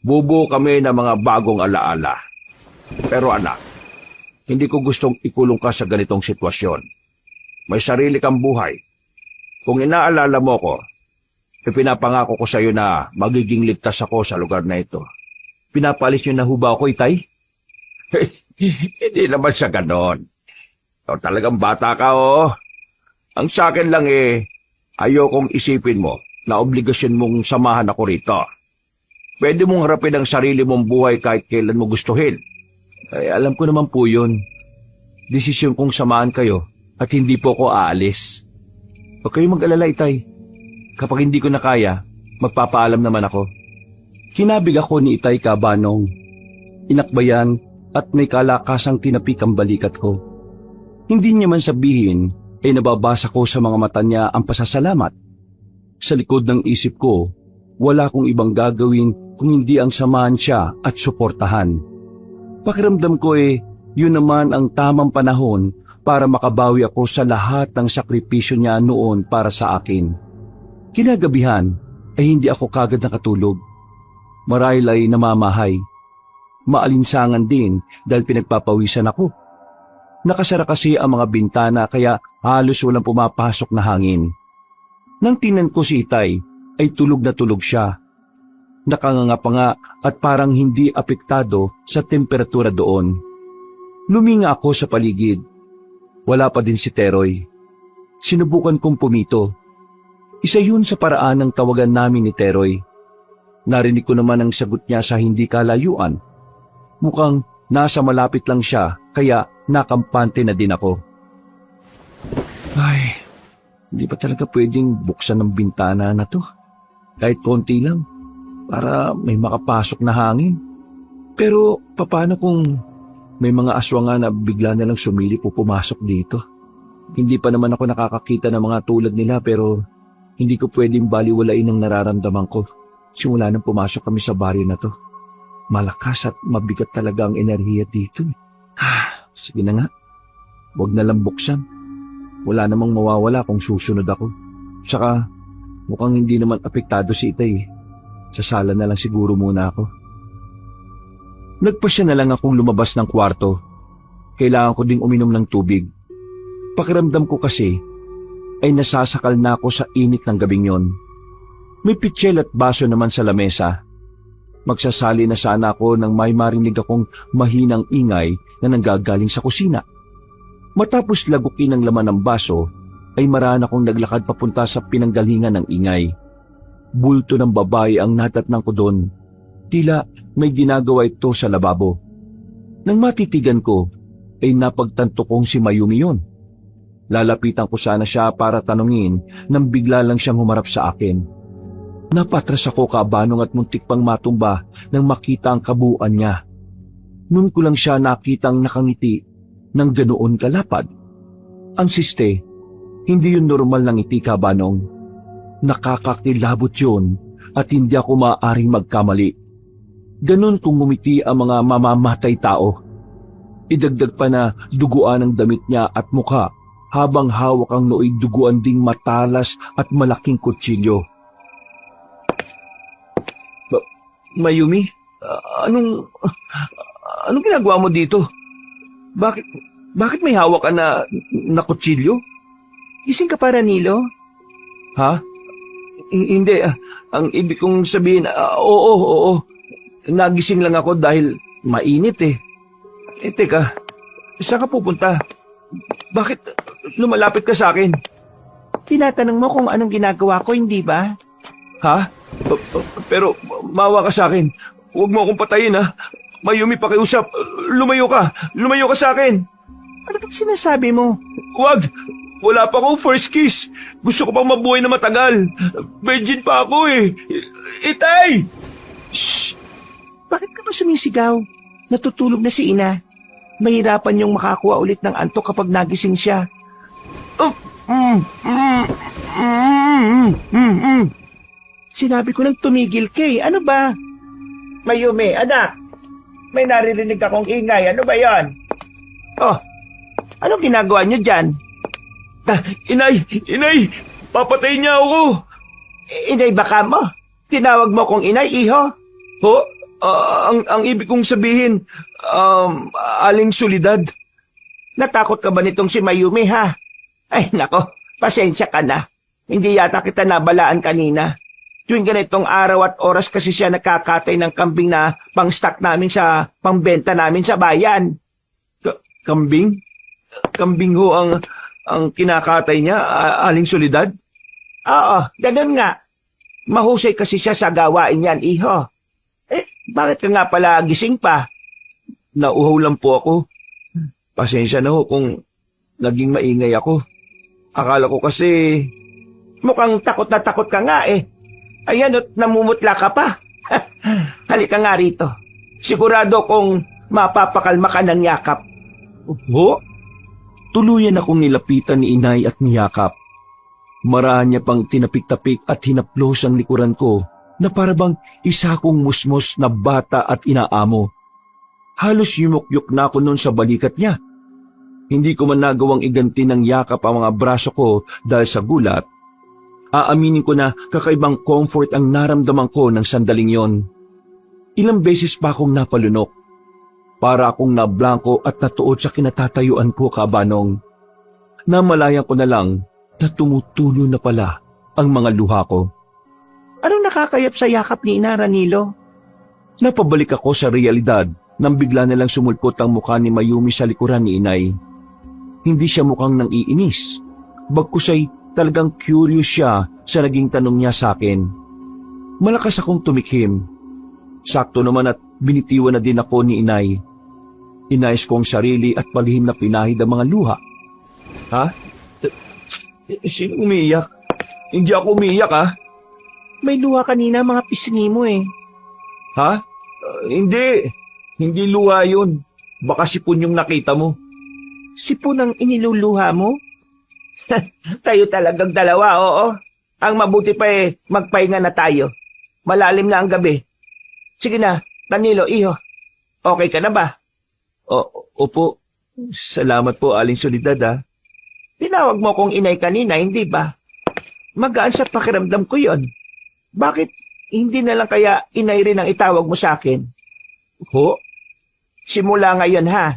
Bubuo kami ng mga bagong alaala. Pero anak, hindi ko gustong ikulong ka sa ganitong sitwasyon. May sarili kang buhay. Kung inaalala mo ko, ipinapangako ko sa iyo na magiging ligtas ako sa lugar na ito. Pinapalis niyo na ho ba ako, Itay? Hindi naman sa ganon. O, talagang bata ka, oh. Ang sa akin lang ayokong isipin mo na obligasyon mong samahan ako rito. Pwede mong harapin ang sarili mong buhay kahit kailan mo gustuhin. Ay, alam ko naman po yun. Desisyon kong samahan kayo at hindi po ako aalis. Huwag kayong mag-alala, Itay. Kapag hindi ko na kaya, magpapaalam naman ako. Kinabig ako ni Itay Kabanong. Inakbayan at may kalakasang tinapik ang balikat ko. Hindi niya man sabihin, ay nababasa ko sa mga mata niya ang pasasalamat. Sa likod ng isip ko, wala kong ibang gagawin kung hindi ang samahan siya at suportahan. Pakiramdam ko yun naman ang tamang panahon para makabawi ako sa lahat ng sakripisyo niya noon para sa akin. Kinagabihan ay hindi ako kagad nakatulog. Marahil ay namamahay. Maalinsangan din dahil pinagpapawisan ako. Nakasara kasi ang mga bintana kaya halos walang pumapasok na hangin. Nang tingnan ko si Itay, ay tulog na tulog siya. Nakanganga pa nga at parang hindi apektado sa temperatura doon. Luminga ako sa paligid. Wala pa din si Teroy. Sinubukan kong pumito. Isa yun sa paraan ng tawagan namin ni Teroy. Narinig ko naman ang sagot niya sa hindi kalayuan. Mukhang nasa malapit lang siya kaya nakampante na din ako. Ay, hindi pa talaga pwedeng buksan ng bintana na to. Kahit konti lang, para may makapasok na hangin. Pero paano kung may mga aswang na bigla na lang sumilip o pumasok dito? Hindi pa naman ako nakakakita ng mga tulad nila pero hindi ko pwedeng baliwalain ang nararamdaman ko. Simula nang pumasok kami sa baryo na to. Malakas at mabigat talaga ang enerhiya dito. Sige na nga, huwag na lang buksan. Wala namang mawawala kung susunod ako. Saka mukhang hindi naman apektado si Itay. Sa sala na lang siguro muna ako. Nagpasya na lang akong lumabas ng kwarto. Kailangan ko ding uminom ng tubig. Pakiramdam ko kasi ay nasasakal na ako sa init ng gabing yon. May pitsil at baso naman sa lamesa. Magsasali na sana ako nang may marinig akong mahinang ingay na nanggagaling sa kusina. Matapos lagukin ang laman ng baso, ay maraan akong naglakad papunta sa pinanggalingan ng ingay. Bulto ng babae ang natatnang ko doon. Tila may ginagawa ito sa lababo. Nang matitigan ko, ay napagtanto kong si Mayumi yun. Lalapitan ko sana siya para tanungin nang bigla lang siyang humarap sa akin. Napatras ako kabanong at muntik pang matumba nang makita ang kabuuan niya. Noon ko lang siya nakitang nakangiti ng ganoon kalapad. Ang siste, hindi yun normal na ngiti, Kabanong. Nakakakilabot yun at hindi ako maaaring magkamali. Ganon kung ngumiti ang mga mamamatay tao. Idagdag pa na duguan ang damit niya at mukha habang hawak ang nooy duguan ding matalas at malaking kutsilyo. Mayumi, anong ginagawa mo dito? Bakit may hawak ka na kutsilyo? Gising ka pa, Ranilo? Ha? Hindi, ang ibig kong sabihin, oo. Nagising lang ako dahil mainit eh. Teka, saan ka pupunta? Bakit lumalapit ka sa akin? Tinatanong mo kung anong ginagawa ko, hindi ba? Ha? Pero maawa ka sa akin. Huwag mo akong patayin ha. Mayumi, pakiusap. Lumayo ka sa akin. Ano bang sinasabi mo? Huwag! Wala pa akong first kiss. Gusto ko pang mabuhay na matagal. Virgin pa ako eh. Itay! Shh! Bakit ka ba sumisigaw? Natutulog na si Ina. Mahirapan yung makakuha ulit ng antok kapag nagising siya. Sinabi ko lang tumigil kay. Ano ba? Mayumi, anak. May naririnig akong ingay. Ano ba yon? Oh, anong ginagawa niyo dyan? Inay! Papatayin niya ako! Inay baka mo? Tinawag mo kong inay, iho? Ho? Ang ibig kong sabihin, Aling Solidad. Natakot ka ba nitong si Mayumi, ha? Ay, nako, pasensya ka na. Hindi yata kita nabalaan kanina. Tuwing ganitong araw at oras kasi siya nakakatay ng kambing na pang-stock namin sa pangbenta namin sa bayan. Kambing? Kambing ho ang kinakatay niya, Aling Solidad? Oo, ganun nga. Mahusay kasi siya sa gawain yan, iho. Bakit ka nga pala gising pa? Nauhaw lang po ako. Pasensya na ho kung naging maingay ako. Akala ko kasi... Mukhang takot na takot ka nga eh. Ayan at namumutla ka pa. Halika nga rito. Sigurado kung mapapakalma ka ng yakap. Ho? Tuluyan akong nilapitan ni inay at niyakap. Marahan niya pang tinapik-tapik at hinaplos ang likuran ko na parabang isa kong musmos na bata at inaamo. Halos yumukyuk na ako noon sa balikat niya. Hindi ko man nagawang iganti ng yakap ang mga braso ko dahil sa gulat. Aaminin ko na kakaibang comfort ang naramdaman ko ng sandaling yon. Ilang beses pa akong napalunok. Para akong nablangko at natuod sa kinatatayuan ko, Kabanong. Namalayan ko na lang na tumutulo na pala ang mga luha ko. Anong nakakayap sa yakap ni Ina, Ranilo? Napabalik ako sa realidad nang bigla na lang sumulpot ang mukha ni Mayumi sa likuran ni inay. Hindi siya mukhang nang iinis. Bagkus ay talagang curious siya sa naging tanong niya sa akin. Malakas akong tumikhim. Sakto naman at binitiwan na din ako ni inay. Inayos ko ang sarili at palihim na pinahid ang mga luha. Ha? Sino umiiyak? Hindi ako umiiyak, ha? May luha kanina mga pisngi mo eh. Ha? Hindi. Hindi luha yun. Baka sipon yung nakita mo. Sipon ang iniluluha mo? Tayo talagang dalawa, oo. Ang mabuti pa eh, magpahinga na tayo. Malalim na ang gabi. Sige na, Danilo, iho. Okay ka na ba? Opo. Salamat po, Aling Solidad, ha? Tinawag mo kong inay kanina, hindi ba? Magaan sa pakiramdam ko yon. Bakit hindi na lang kaya inay rin ang itawag mo sa akin? Ho? Simula ngayon ha,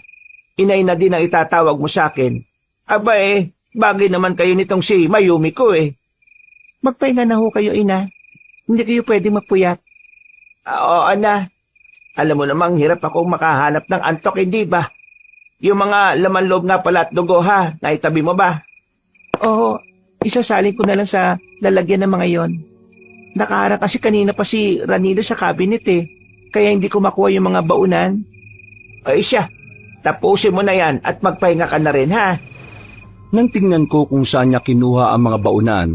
inay na din ang itatawag mo sa akin. Aba eh, bagay naman kayo nitong si Mayumi ko eh. Magpahinga na ho kayo, ina. Hindi kayo pwede magpuyat. Oo, ana. Alam mo namang hirap akong makahanap ng antok, hindi ba? Yung mga laman loob nga pala at dugo ha, naitabi mo ba? Oo, isasalin ko na lang sa lalagyan ng mga yon. Nakaharang kasi kanina pa si Ranilo sa cabinet eh, kaya hindi ko makuha yung mga baunan. Ay siya, tapusin mo na yan at magpahinga ka na rin ha. Nang tingnan ko kung saan niya kinuha ang mga baunan,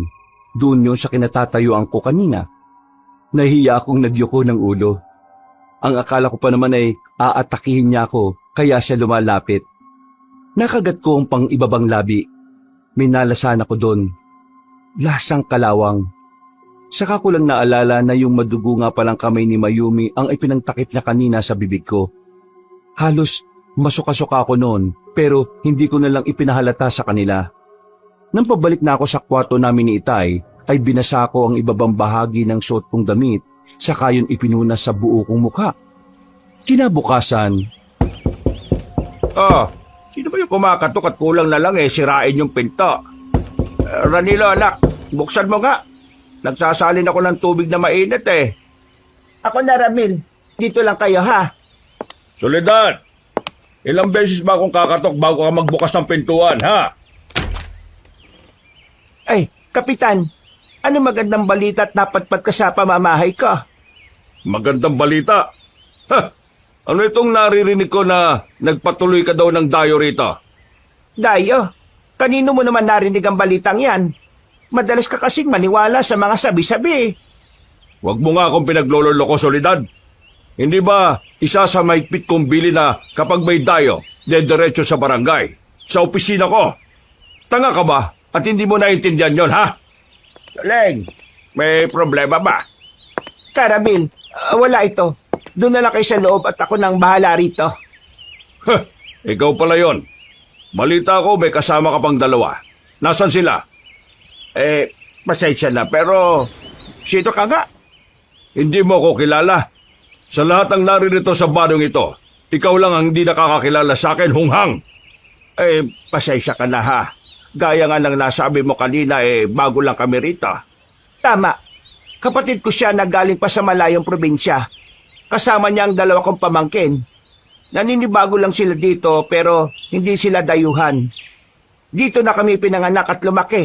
doon yun sa kinatatayuan ko kanina. Nahiya akong nagyuko ng ulo. Ang akala ko pa naman ay aatakihin niya ako, kaya siya lumalapit. Nakagat ko ang pang-ibabang labi. Minalasan ako doon. Lasang kalawang. Saka ko lang naalala na yung madugo nga palang kamay ni Mayumi ang ipinangtakip niya kanina sa bibig ko. Halos masuka-suka ako noon, pero hindi ko na lang ipinahalata sa kanila. Nang pabalik na ako sa kwarto namin ni Itay, ay binasa ko ang ibabang bahagi ng suot kong damit, saka yun ipinunas sa buo kong mukha. Kinabukasan, Sino ba yung kumakatok at kulang na lang sirain yung pinto? Ranilo anak, buksan mo nga. Nagsasalin ako ng tubig na mainit Ako na Ramil, dito lang kayo ha. Soledad, ilang beses ba akong kakatok bago ka magbukas ng pintuan, ha? Ay, Kapitan, ano magandang balita at napatpat ka sa pamamahay ko? Magandang balita. Ano itong naririnig ko na nagpatuloy ka daw ng dayo rito? Dayo, kanino mo naman narinig ang balitang yan? Madalas ka kasing maniwala sa mga sabi-sabi. Huwag mo nga akong pinaglololoko, Soledad. Hindi ba isa sa maigpit kong bili na kapag may dayo, dediretso sa barangay, sa opisina ko? Tanga ka ba at hindi mo naintindihan yon, ha? Leng, May problema ba? Karamil, wala ito. Doon na lang kayo sa loob at ako nang bahala rito. Ikaw pala yon. Balita ko may kasama ka pang dalawa. Nasaan sila? Pasensya na pero sino ka nga? Hindi mo ako kilala. Sa lahat ng naririto sa barong ito, ikaw lang ang hindi nakakakilala sa akin, Hunghang. Pasensya ka na ha. Gaya nga ng nasabi mo kanina bago lang kami rito. Tama. Kapatid ko siya na galing pa sa malayong probinsya. Kasama niya ang dalawa kong pamangkin. Naninibago lang sila dito pero hindi sila dayuhan. Dito na kami pinanganak at lumaki.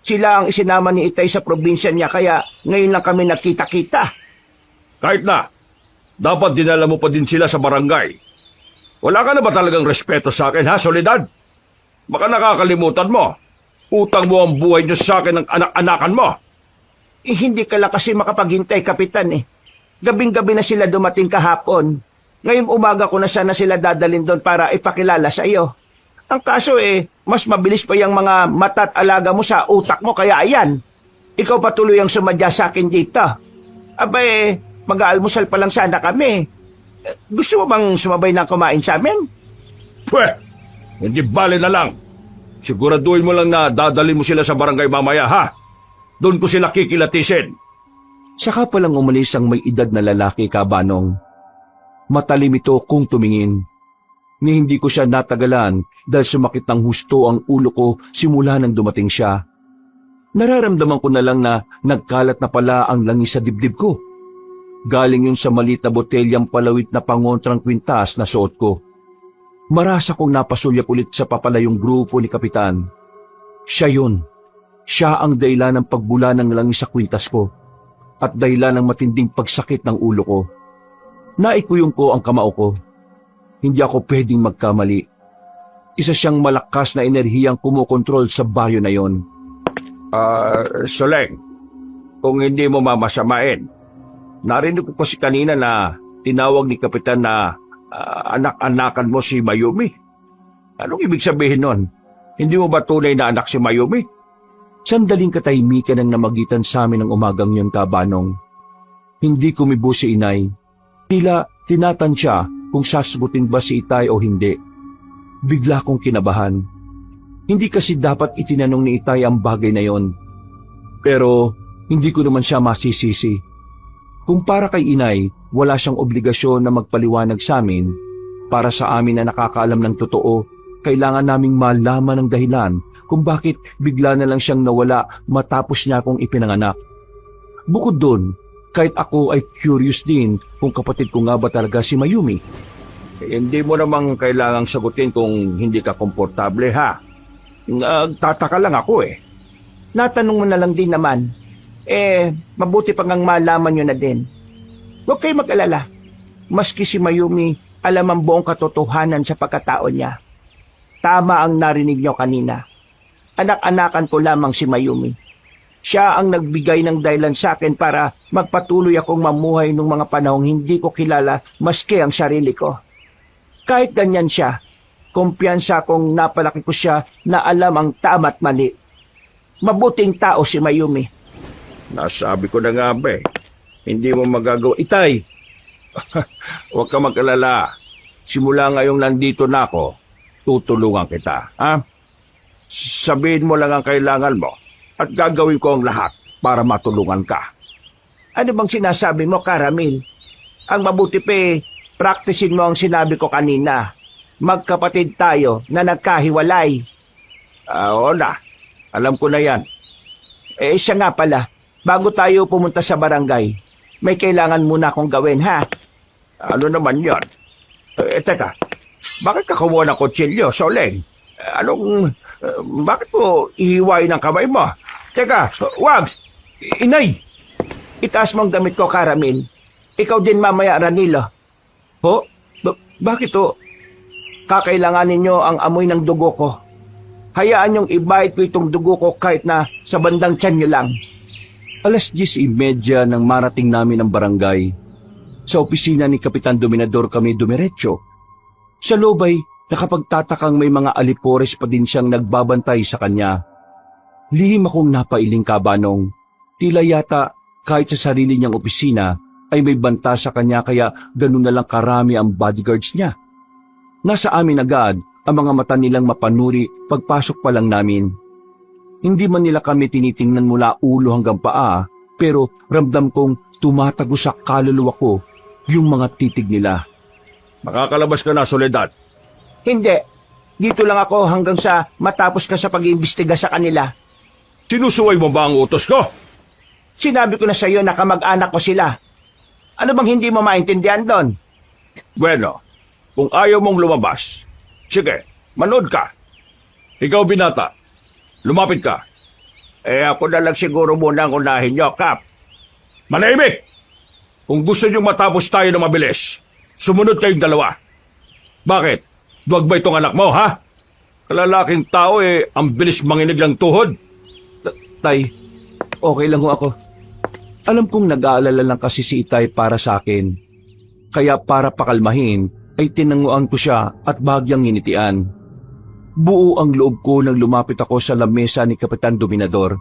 Sila ang isinama ni Itay sa probinsya niya kaya ngayon lang kami nagkita-kita. Kahit na, dapat dinala mo pa din sila sa barangay. Wala ka na ba talagang respeto sa akin, ha, Soledad? Baka nakakalimutan mo. Utang mo ang buhay niyo sa akin ng anak-anakan mo. Hindi ka lang kasi makapaghintay, Kapitan Gabing-gabi na sila dumating kahapon. Ngayong umaga ko na sana sila dadalhin doon para ipakilala sa iyo. Ang kaso mas mabilis pa yung mga mata at alaga mo sa utak mo kaya ayan. Ikaw patuloy ang sumadya sa akin dito. Mag-aalmusal pa lang sana kami. Gusto mo bang sumabay na kumain sa amin? Pweh, hindi bale na lang. Siguraduhin mo lang na dadalhin mo sila sa barangay mamaya, ha? Doon ko sila kikilatisin. saka palang umalis ang may edad na lalaki, Kabanong. Matalim ito kung tumingin. Ni hindi ko siya natagalan dahil sumakit ng husto ang ulo ko simula nang dumating siya. Nararamdaman ko na lang na nagkalat na pala ang langis sa dibdib ko. Galing yun sa maliit na botelyang palawit na pangontrang kwintas na suot ko. Marasa kong napasulyap ulit sa papalayong grupo ni Kapitan. Siya yun. Siya ang dahilan ng pagbula ng langis sa kwintas ko at dahilan ng matinding pagsakit ng ulo ko. Naikuyong ko ang kamao ko. Hindi ako pwedeng magkamali. Isa siyang malakas na enerhiyang kumokontrol sa baryo na yon. Soleng, kung hindi mo mamasamain, narinig ko kasi kanina na tinawag ni Kapitan na anak-anakan mo si Mayumi. Anong ibig sabihin nun? Hindi mo ba tunay na anak si Mayumi? Sandaling katahimikan ang namagitan sa amin ng umagang yun, Kabanong. Hindi kumibo si Inay. Tila tinatansya kung sasagutin ba si Itay o hindi. Bigla kong kinabahan. Hindi kasi dapat itinanong ni Itay ang bagay na yon. Pero hindi ko naman siya masisisi. Kung para kay Inay, wala siyang obligasyon na magpaliwanag sa amin, para sa amin na nakakaalam ng totoo, kailangan naming malaman ng dahilan kung bakit bigla na lang siyang nawala matapos niya akong ipinanganak. Bukod doon, kahit ako ay curious din kung kapatid ko nga ba talaga si Mayumi. Hindi mo namang kailangang sagutin kung hindi ka komportable, ha? Nagtataka lang ako Natanong mo na lang din naman. Mabuti pang ang malaman nyo na din. Huwag kayo mag-alala. Maski si Mayumi, alam ang buong katotohanan sa pagkatao niya. Tama ang narinig nyo kanina. Anak-anakan ko lamang si Mayumi. Siya ang nagbigay ng dahilan sa akin para magpatuloy akong mamuhay nung mga panahong hindi ko kilala maski ang sarili ko. Kahit ganyan siya, kumpiyansa akong napalaki ko siya na alam ang tama at mali. Mabuting tao si Mayumi. Nasabi ko na nga ba eh. Hindi mo magagawa. Itay! Huwag ka mag-alala. Simula ngayong nandito na ako, tutulungan kita. Ha? Sabihin mo lang ang kailangan mo at gagawin ko ang lahat para matulungan ka. Ano bang sinasabi mo, Karamil? Ang mabuti pa practicein mo ang sinabi ko kanina. Magkapatid tayo na nagkahiwalay. Oo na. Alam ko na yan. Siya nga pala, bago tayo pumunta sa barangay, may kailangan muna akong gawin, ha? Ano naman yan? Teka. Bakit ka kumuha ng kutsilyo, Soleng? Bakit mo ihiwain ang kamay mo? Teka, Wag! Inay! itaas mo ang damit ko, Karamil. Ikaw din mamaya, Ranilo. Ho? Bakit ho? Kakailanganin nyo ang amoy ng dugo ko. Hayaan nyong ibahid ko itong dugo ko kahit na sa bandang tiyan nyo lang. 10:30 nang marating namin ang barangay. Sa opisina ni Kapitan Dominador kami dumiretso. Sa loob ay nakapagtatakang may mga alipores pa din siyang nagbabantay sa kanya. Lihim akong napailing, Kabanong. Tila yata kahit sa sarili niyang opisina ay may banta sa kanya kaya ganun na lang karami ang bodyguards niya. Nasa amin agad ang mga mata nilang mapanuri pagpasok pa lang namin. Hindi man nila kami tinitingnan mula ulo hanggang paa, pero ramdam kong tumatago sa kaluluwa ko yung mga titig nila. Makakalabas ka na, Soledad. Hindi. Dito lang ako hanggang sa matapos ka sa pag-iimbestiga sa kanila. Sinusuway mo ba ang utos ko? Sinabi ko na sa iyo na kamag-anak ko sila. Ano bang hindi mo maintindihan doon? Bueno, kung ayaw mong lumabas, sige, manood ka. Ikaw, binata, lumapit ka. Ako na lang siguro muna ang unahin nyo, Kap. Manahimik! Kung gusto nyo matapos tayo na mabilis, sumunod kayong dalawa. Bakit? Duwag ba itong anak mo, ha? Kalalaking tao ang bilis manginig ng tuhod. Tay, okay lang ho ako. Alam kong nag-aalala lang kasi si Itay para sa akin. Kaya para pakalmahin, ay tinanguan ko siya at bahagyang nginitian. Buo ang loob ko nang lumapit ako sa lamesa ni Kapitan Dominador.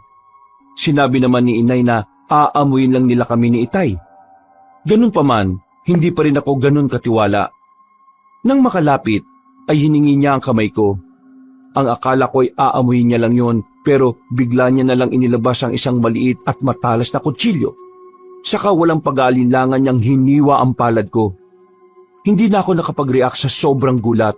Sinabi naman ni Inay na aamuin lang nila kami ni Itay. Ganun pa man, hindi pa rin ako ganun katiwala. Nang makalapit, ay hiningi niya ang kamay ko. Ang akala ko ay aamuin niya lang yun, pero bigla niya na lang inilabas ang isang maliit at matalas na kutsilyo. Saka walang pag-aalinlangan niyang hiniwa ang palad ko. Hindi na ako nakapag-react sa sobrang gulat.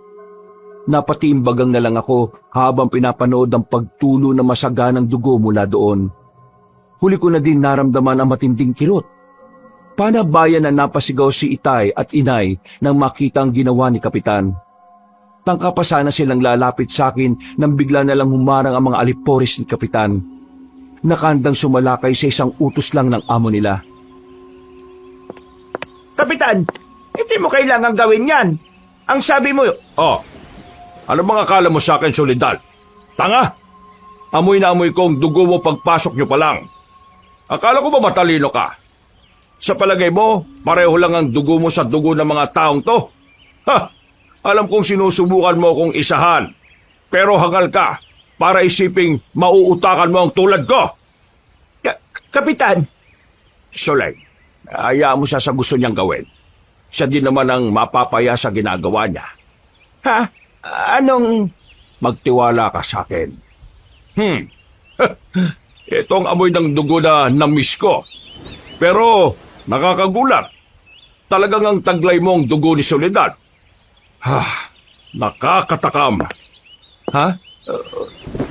Napatiimbagang na lang ako habang pinapanood ang pagtulo na masaganang dugo mula doon. Huli ko na din naramdaman ang matinding kirot. Panabayan na napasigaw si Itay at Inay nang makita ang ginawa ni Kapitan. Tangka pa sana silang lalapit sa akin nang bigla na lang humarang ang mga alipores ni Kapitan. Nakandang sumalakay sa isang utos lang ng amo nila. Kapitan, hindi mo kailangang gawin yan. Ang sabi mo... Oh, ano bang akala mo sa akin, Soledad? Tanga! Amoy na amoy ko ang dugo mo pagpasok nyo pa lang. Akala ko ba matalino ka? Sa palagay mo, pareho lang ang dugo mo sa dugo ng mga taong to? Ha! Alam kong sinusubukan mo kong isahan. Pero hangal ka para isiping mauutakan mo ang tulad ko. Kapitan! Soleng, hayaan mo siya sa gusto niyang gawin. Siya din naman ang mapapaya sa ginagawa niya. Ha? Anong... Magtiwala ka sa akin. Itong amoy ng dugo na namiss ko. Pero nakakagulat. Talagang ang taglay mong dugo ni Soledad. Nakakatakam. Ha?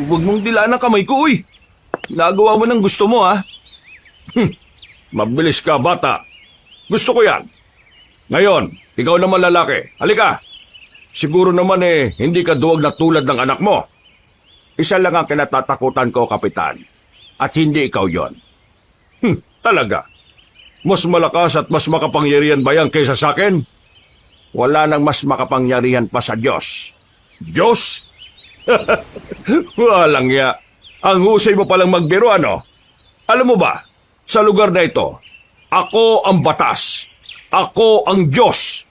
Huwag mong dilaan ang kamay ko, uy. Nagawa mo ng gusto mo, ha? Mabilis ka, bata. Gusto ko yan. Ngayon, ikaw naman lalaki. Halika. Siguro naman hindi ka duwag na tulad ng anak mo. Isa lang ang kinatatakutan ko, Kapitan. At hindi ikaw yon. Talaga. Mas malakas at mas makapangyarihan ba yan kaysa sa akin? Wala nang mas makapangyarihan pa sa Diyos. Diyos? Walang ya. Ang husay mo palang magbiro, ano? Alam mo ba, sa lugar na ito, ako ang batas. Ako ang Diyos.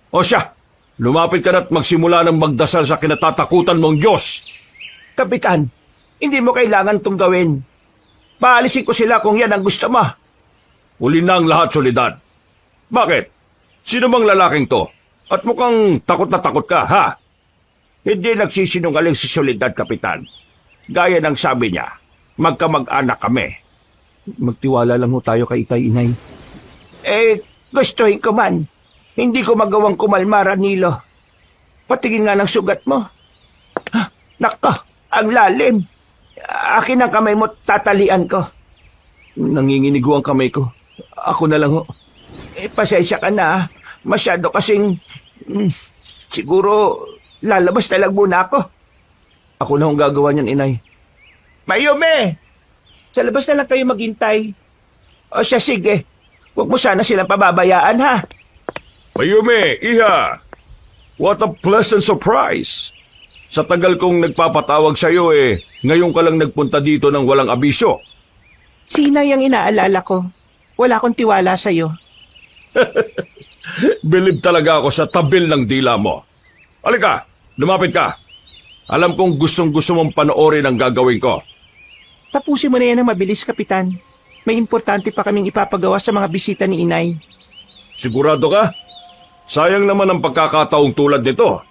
O siya, lumapit ka na't magsimula ng magdasal sa kinatatakutan mong Diyos. Kapitan, hindi mo kailangan tong gawin. Paalisin ko sila kung yan ang gusto mo. Uli na ang lahat, Soledad. Bakit? Sino bang lalaking to? At mukhang takot na takot ka, ha? Hindi nagsisinungaling si Soledad, Kapitan. Gaya ng sabi niya, magkamag-anak kami. Magtiwala lang ho tayo kay Itay, Inay. Gustuhin ko man. Hindi ko magawang kumalma, Ranilo. Patingin nga ng sugat mo. Nako, ang lalim. Akin ang kamay mo, tatalian ko. Nanginginig ho ang kamay ko. Ako na lang ho. Pasensya ka na. Masyado kasing... siguro, lalabas na lang muna ako. Ako na hong gagawa niyan, Inay. Mayumi! Sa labas na lang kayo maghintay. O siya, sige. Huwag mo sana silang pababayaan, ha? Mayumi, Iha! What a pleasant surprise! Sa tagal kong nagpapatawag sa iyo ngayon ka lang nagpunta dito ng walang abiso. Sina yung inaalala ko. Wala akong tiwala sa'yo. Bilib talaga ako sa tabil ng dila mo. Halika, lumapit ka. Alam kong gustong-gusto mong panoorin ang gagawin ko. Tapusin mo na yan ng mabilis, Kapitan. May importante pa kaming ipapagawa sa mga bisita ni Inay. Sigurado ka? Sayang naman ang pagkakataong tulad nito.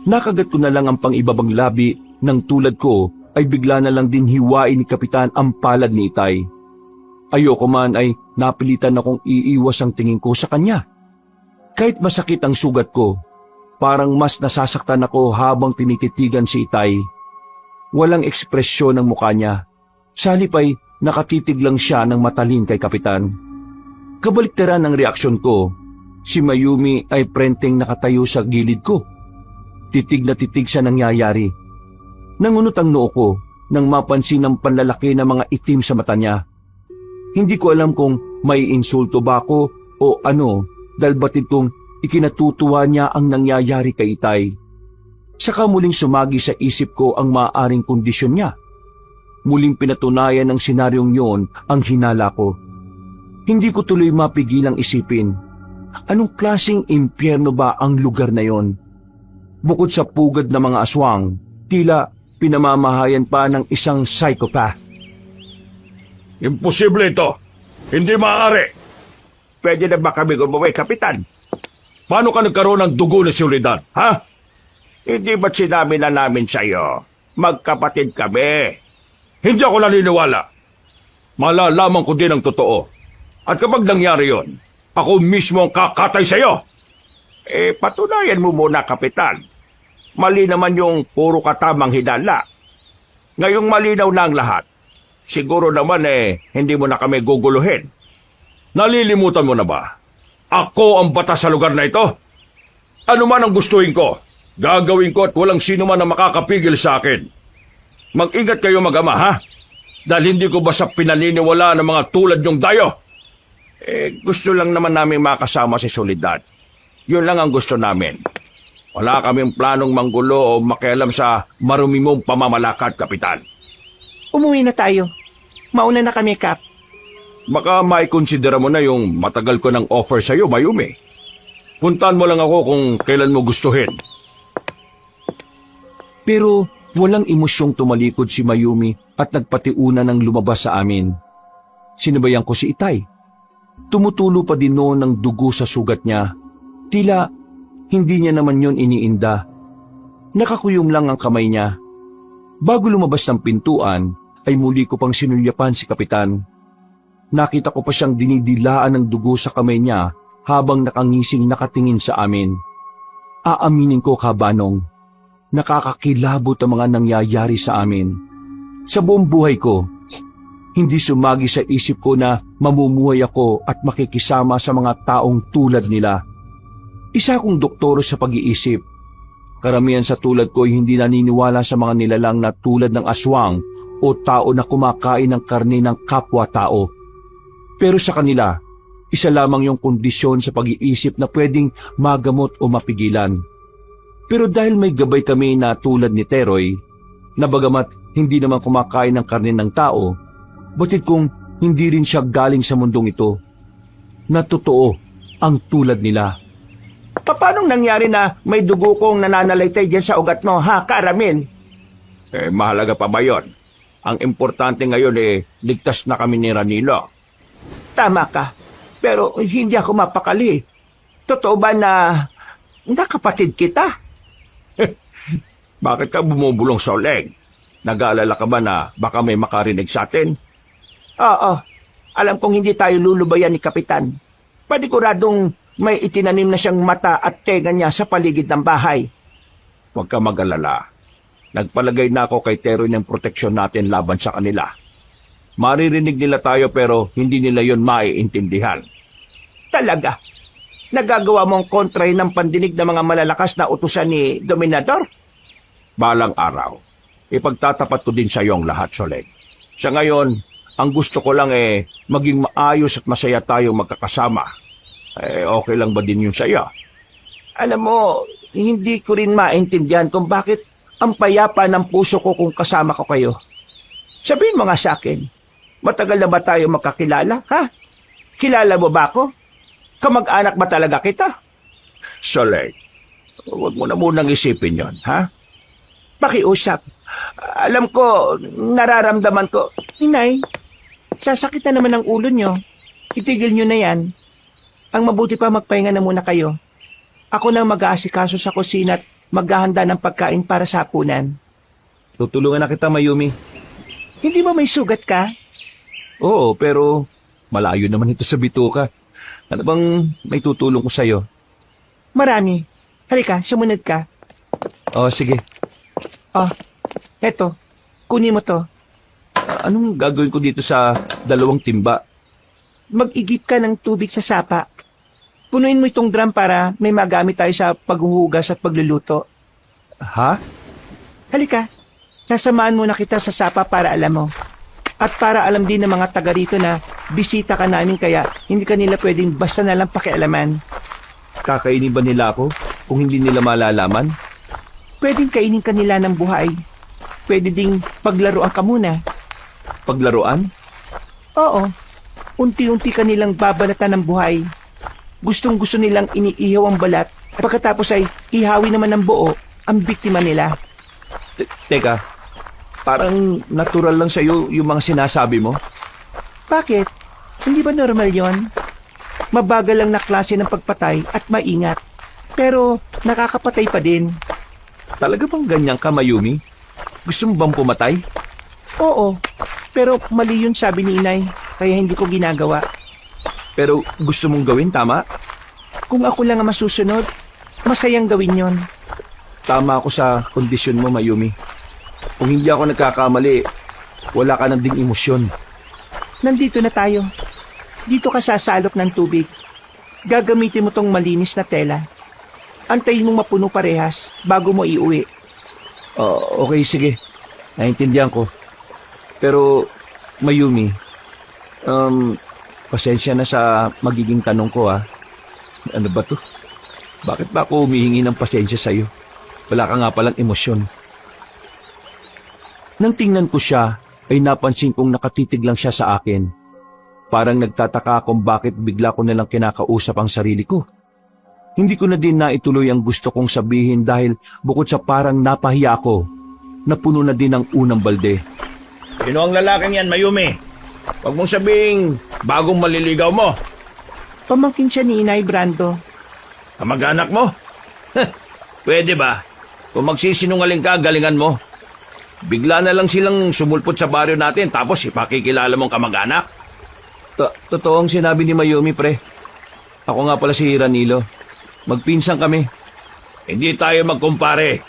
Nakagat ko na lang ang pang-ibabang labi ng tulad ko ay bigla na lang din hiwain ni Kapitan ang palad ni Itay. Ayoko man ay napilitan akong iiwas ang tingin ko sa kanya. Kahit masakit ang sugat ko, parang mas nasasaktan ako habang tinititigan si Itay. Walang ekspresyon ng mukha niya. Sa halip ay nakatitig lang siya ng matalim kay Kapitan. Kabaliktaran ng reaksyon ko, si Mayumi ay prenteng nakatayo sa gilid ko. Titig na titig sa nangyayari. Nangunot ang noo ko nang mapansin ang panlalaki ng mga itim sa mata niya. Hindi ko alam kung may insulto ba ako o ano dahil batid kong ikinatutuwa niya ang nangyayari kay Itay. Saka muling sumagi sa isip ko ang maaaring kondisyon niya. Muling pinatunayan ng senaryong yon ang hinala ko. Hindi ko tuloy mapigilang isipin. Anong klaseng impyerno ba ang lugar na yon? Bukod sa pugad na mga aswang, tila pinamamahayan pa ng isang psychopath. Imposible ito. Hindi maaari. Pwede na ba kami gumuwi, Kapitan? Paano ka nagkaroon ng dugo na Soledad, ha? Hindi ba't sinabi na namin sa'yo? Magkapatid kami. Hindi ako naniniwala. Malalaman ko din ang totoo. At kapag nangyari yon, ako mismo ang kakatay sa'yo. Patunayan mo muna, Kapitan. Mali naman yung puro katamang hinala. Ngayong malinaw na ang lahat. Siguro naman hindi mo na kami guguluhin. Nalilimutan mo na ba? Ako ang batas sa lugar na ito. Ano man ang gustuhin ko, gagawin ko at walang sino man ang makakapigil sa akin. Mag-ingat kayo mag-ama, ha? Dahil hindi ko basta pinaniniwala ng mga tulad nyong dayo. Gusto lang naman namin makasama si Soledad. Yun lang ang gusto namin. Wala kaming planong manggulo o makialam sa marumi mong pamamalakad, Kapitan. Umuwi na tayo. Mauna na kami, Kap. Baka maikonsidera mo na yung matagal ko ng offer sa'yo, Mayumi. Puntahan mo lang ako kung kailan mo gustuhin. Pero walang emosyong tumalikod si Mayumi at nagpatiuna ng lumabas sa amin. Sinabayan ko si Itay. Tumutulo pa din noon ng dugo sa sugat niya. Tila hindi niya naman yon iniinda. Nakakuyom lang ang kamay niya. Bago lumabas ng pintuan, ay muli ko pang sinulyapan si Kapitan. Nakita ko pa siyang dinidilaan ng dugo sa kamay niya habang nakangising nakatingin sa amin. Aaminin ko, Kabanong, nakakakilabot ang mga nangyayari sa amin. Sa buong buhay ko, hindi sumagi sa isip ko na mamumuhay ako at makikisama sa mga taong tulad nila. Isa akong doktoro sa pag-iisip. Karamihan sa tulad ko ay hindi naniniwala sa mga nilalang na tulad ng aswang o tao na kumakain ng karne ng kapwa-tao. Pero sa kanila, isa lamang yung kondisyon sa pag-iisip na pwedeng magamot o mapigilan. Pero dahil may gabay kami na tulad ni Teroy, na bagamat hindi naman kumakain ng karne ng tao, batid kong hindi rin siya galing sa mundong ito, na totoo ang tulad nila. Paano nangyari na may dugo kong nananalaytay dyan sa ugat mo, ha, Karamin? Mahalaga pa ba yon? Ang importante ngayon ligtas na kami ni Ranilo. Tama ka, pero hindi ako mapakali. Totoo ba na nakapatid kita? Bakit ka bumubulong sa uleg? Nag-aalala ka ba na baka may makarinig sa atin? Oo, alam kong hindi tayo lulubayan ni Kapitan. Paniguradong may itinanim na siyang mata at tenga niya sa paligid ng bahay. Huwag ka mag-alala. Nagpalagay na ako kay Teroy ng proteksyon natin laban sa kanila. Maririnig nila tayo pero hindi nila yon maiintindihan. Talaga? Nagagawa mong kontray ng pandinig ng mga malalakas na utusan ni Dominador? Balang araw, ipagtatapat ko din sa iyo ang lahat, Soleg. Sa ngayon, ang gusto ko lang maging maayos at masaya tayong magkakasama. Okay lang ba din yun sa iyo? Alam mo, hindi ko rin maintindihan kung bakit ang payapa ng puso ko kung kasama ko kayo. Sabihin mo nga sa akin, matagal na ba tayo magkakilala, ha? Kilala mo ba ako? Kamag-anak ba talaga kita? Soleg, huwag mo na munang isipin yon, ha? Pakiusap. Alam ko, nararamdaman ko. Inay, sasakit na naman ang ulo nyo. Itigil nyo na yan. Ang mabuti pa magpahinga na muna kayo. Ako nang mag-aasikaso sa kusina at maghahanda ng pagkain para sa hapunan. Tutulungan na kita, Mayumi. Hindi ba may sugat ka? Oo, pero malayo naman ito sa bituka. Ano bang may tutulong ko sa'yo? Marami. Halika, sumunod ka. Oh, sige. Oh, eto. Kunin mo to. Anong gagawin ko dito sa 2 timba? Mag-igip ka ng tubig sa sapa. Punuin mo itong drum para may magamit tayo sa paghuhugas at pagluluto. Ha? Halika, sasamahan muna kita sa sapa para alam mo. At para alam din ng mga taga rito na bisita ka namin kaya hindi ka nila pwedeng basta nalang pakialaman. Kakainin ba nila ako kung hindi nila malalaman? Pwedeng kainin ka nila ng buhay. Pwede ding paglaruan ka muna. Paglaruan? Oo, unti-unti ka nilang babalatan ng buhay. Gustong-gusto nilang iniihaw ang balat at pagkatapos ay ihawi naman ng buo ang biktima nila. Teka, parang natural lang sa'yo yung mga sinasabi mo. Bakit? Hindi ba normal yon? Mabagal lang na klase ng pagpatay at maingat. Pero nakakapatay pa din. Talaga bang ganyan ka, Mayumi? Gusto mo bang pumatay? Oo, pero mali yun sabi ni Inay, kaya hindi ko ginagawa. Pero gusto mong gawin, tama? Kung ako lang ang masusunod, masayang gawin yon. Tama ako sa kondisyon mo, Mayumi. Kung hindi ako nagkakamali, wala ka nang ding emosyon. Nandito na tayo. Dito ka sasalok ng tubig. Gagamitin mo tong malinis na tela. Antayin mong mapuno parehas bago mo iuwi. Okay, sige. Naintindihan ko. Pero, Mayumi, pasensya na sa magiging tanong ko, ha. Ano ba to? Bakit ba ako humihingi ng pasensya sa'yo? Wala ka nga palang emosyon. Nang tingnan ko siya, ay napansin kong nakatitig lang siya sa akin. Parang nagtataka kung bakit bigla ko nalang kinakausap ang sarili ko. Hindi ko na din naituloy ang gusto kong sabihin dahil bukod sa parang napahiya ako, napuno na din ang unang balde. Sino ang lalaking yan, Mayumi? Huwag mong sabing bagong maliligaw mo. Pamangkin siya ni Inay Brando. Kamag-anak mo? Pwede ba? Kung magsisinungaling ka, galingan mo. Bigla na lang silang sumulpot sa baryo natin tapos ipakikilala mong kamag-anak. Totoo ang sinabi ni Mayumi, pre. Ako nga pala si Ranilo. Magpinsan kami. Hindi tayo magkumpare.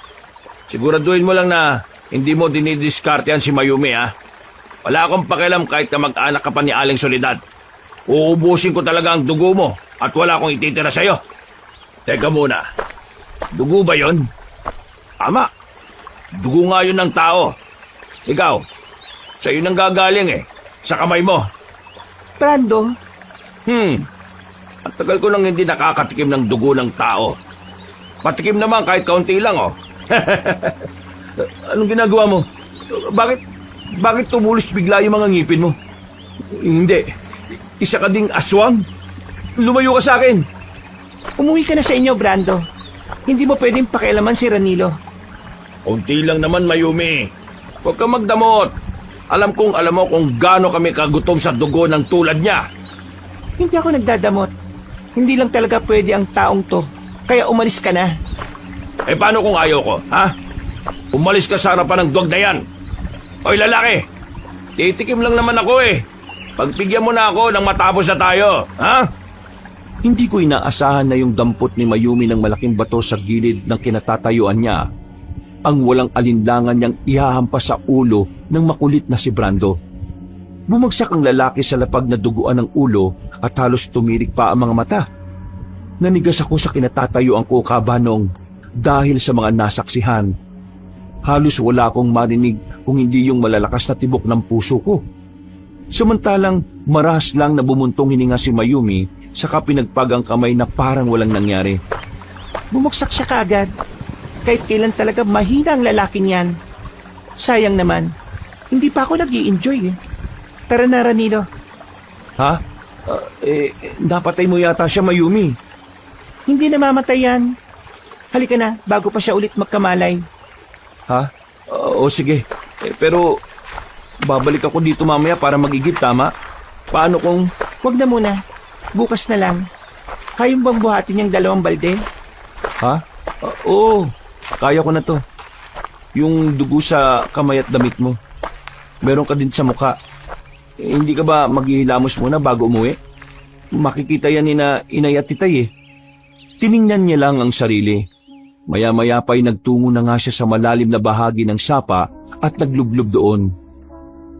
Siguraduhin mo lang na hindi mo dinidiskartehan si Mayumi, ha? Wala akong pakialam kahit kamag-anak ka pa ni Aling Soledad. Uubusin ko talaga ang dugo mo at wala akong ititira sa'yo. Teka muna. Dugo ba yon? Tama. Dugo nga yun ng tao. Ikaw, sa'yo nang gagaling sa kamay mo. Brando, Ang tagal ko nang hindi nakakatikim ng dugo ng tao. Patikim naman kahit kaunti lang, oh. Anong ginagawa mo? Bakit tumulos bigla yung mga ngipin mo? Hindi. Isa ka ding aswang. Lumayo ka sa akin. Umuwi ka na sa inyo, Brando. Hindi mo pwedeng pakialaman si Ranilo. Kunti lang naman, Mayumi. Huwag kang magdamot. Alam mo kung gaano kami kagutom sa dugo ng tulad niya. Hindi ako nagdadamot. Hindi lang talaga pwede ang taong to. Kaya umalis ka na. Eh paano kung ayaw ko, ha? Umalis ka sa harapan ng dog na yan. Hoy lalaki, titikim lang naman ako eh. Pagpigyan mo na ako nang matapos na tayo, ha? Hindi ko inaasahan na yung dampot ni Mayumi ng malaking bato sa gilid ng kinatatayuan niya ang walang alinlangan niyang ihahampas sa ulo ng makulit na si Brando. Bumagsak ang lalaki sa lapag na duguan ng ulo at halos tumirik pa ang mga mata. Nanigas ako sa kinatatayuan ko, Kabanong, dahil sa mga nasaksihan. Halos wala akong marinig kung hindi yung malalakas na tibok ng puso ko. Samantalang maras lang na bumuntong hininga si Mayumi saka pinagpag ang kamay na parang walang nangyari. Bumagsak siya kaagad. Kahit kailan talaga mahina ang lalaking yan. Sayang naman, hindi pa ako nag-i-enjoy eh. Tara na, Ranilo. Ha? Napatay mo yata siya, Mayumi. Hindi namamatay yan. Halika na, bago pa siya ulit magkamalay. Ha? O sige. Pero babalik ako dito mamaya para magigib, tama? Paano kung... Huwag na muna. Bukas na lang. Kayong bang buhatin yung 2 balde? Ha? Oo. Kaya ko na to. Yung dugo sa kamay at damit mo. Meron ka din sa mukha. Hindi ka ba maghihilamos muna bago umuwi? Makikita yan ni na inay at titay eh. Tiningnan niya lang ang sarili. Maya-maya pa'y nagtungo na nga siya sa malalim na bahagi ng sapa at naglublob doon.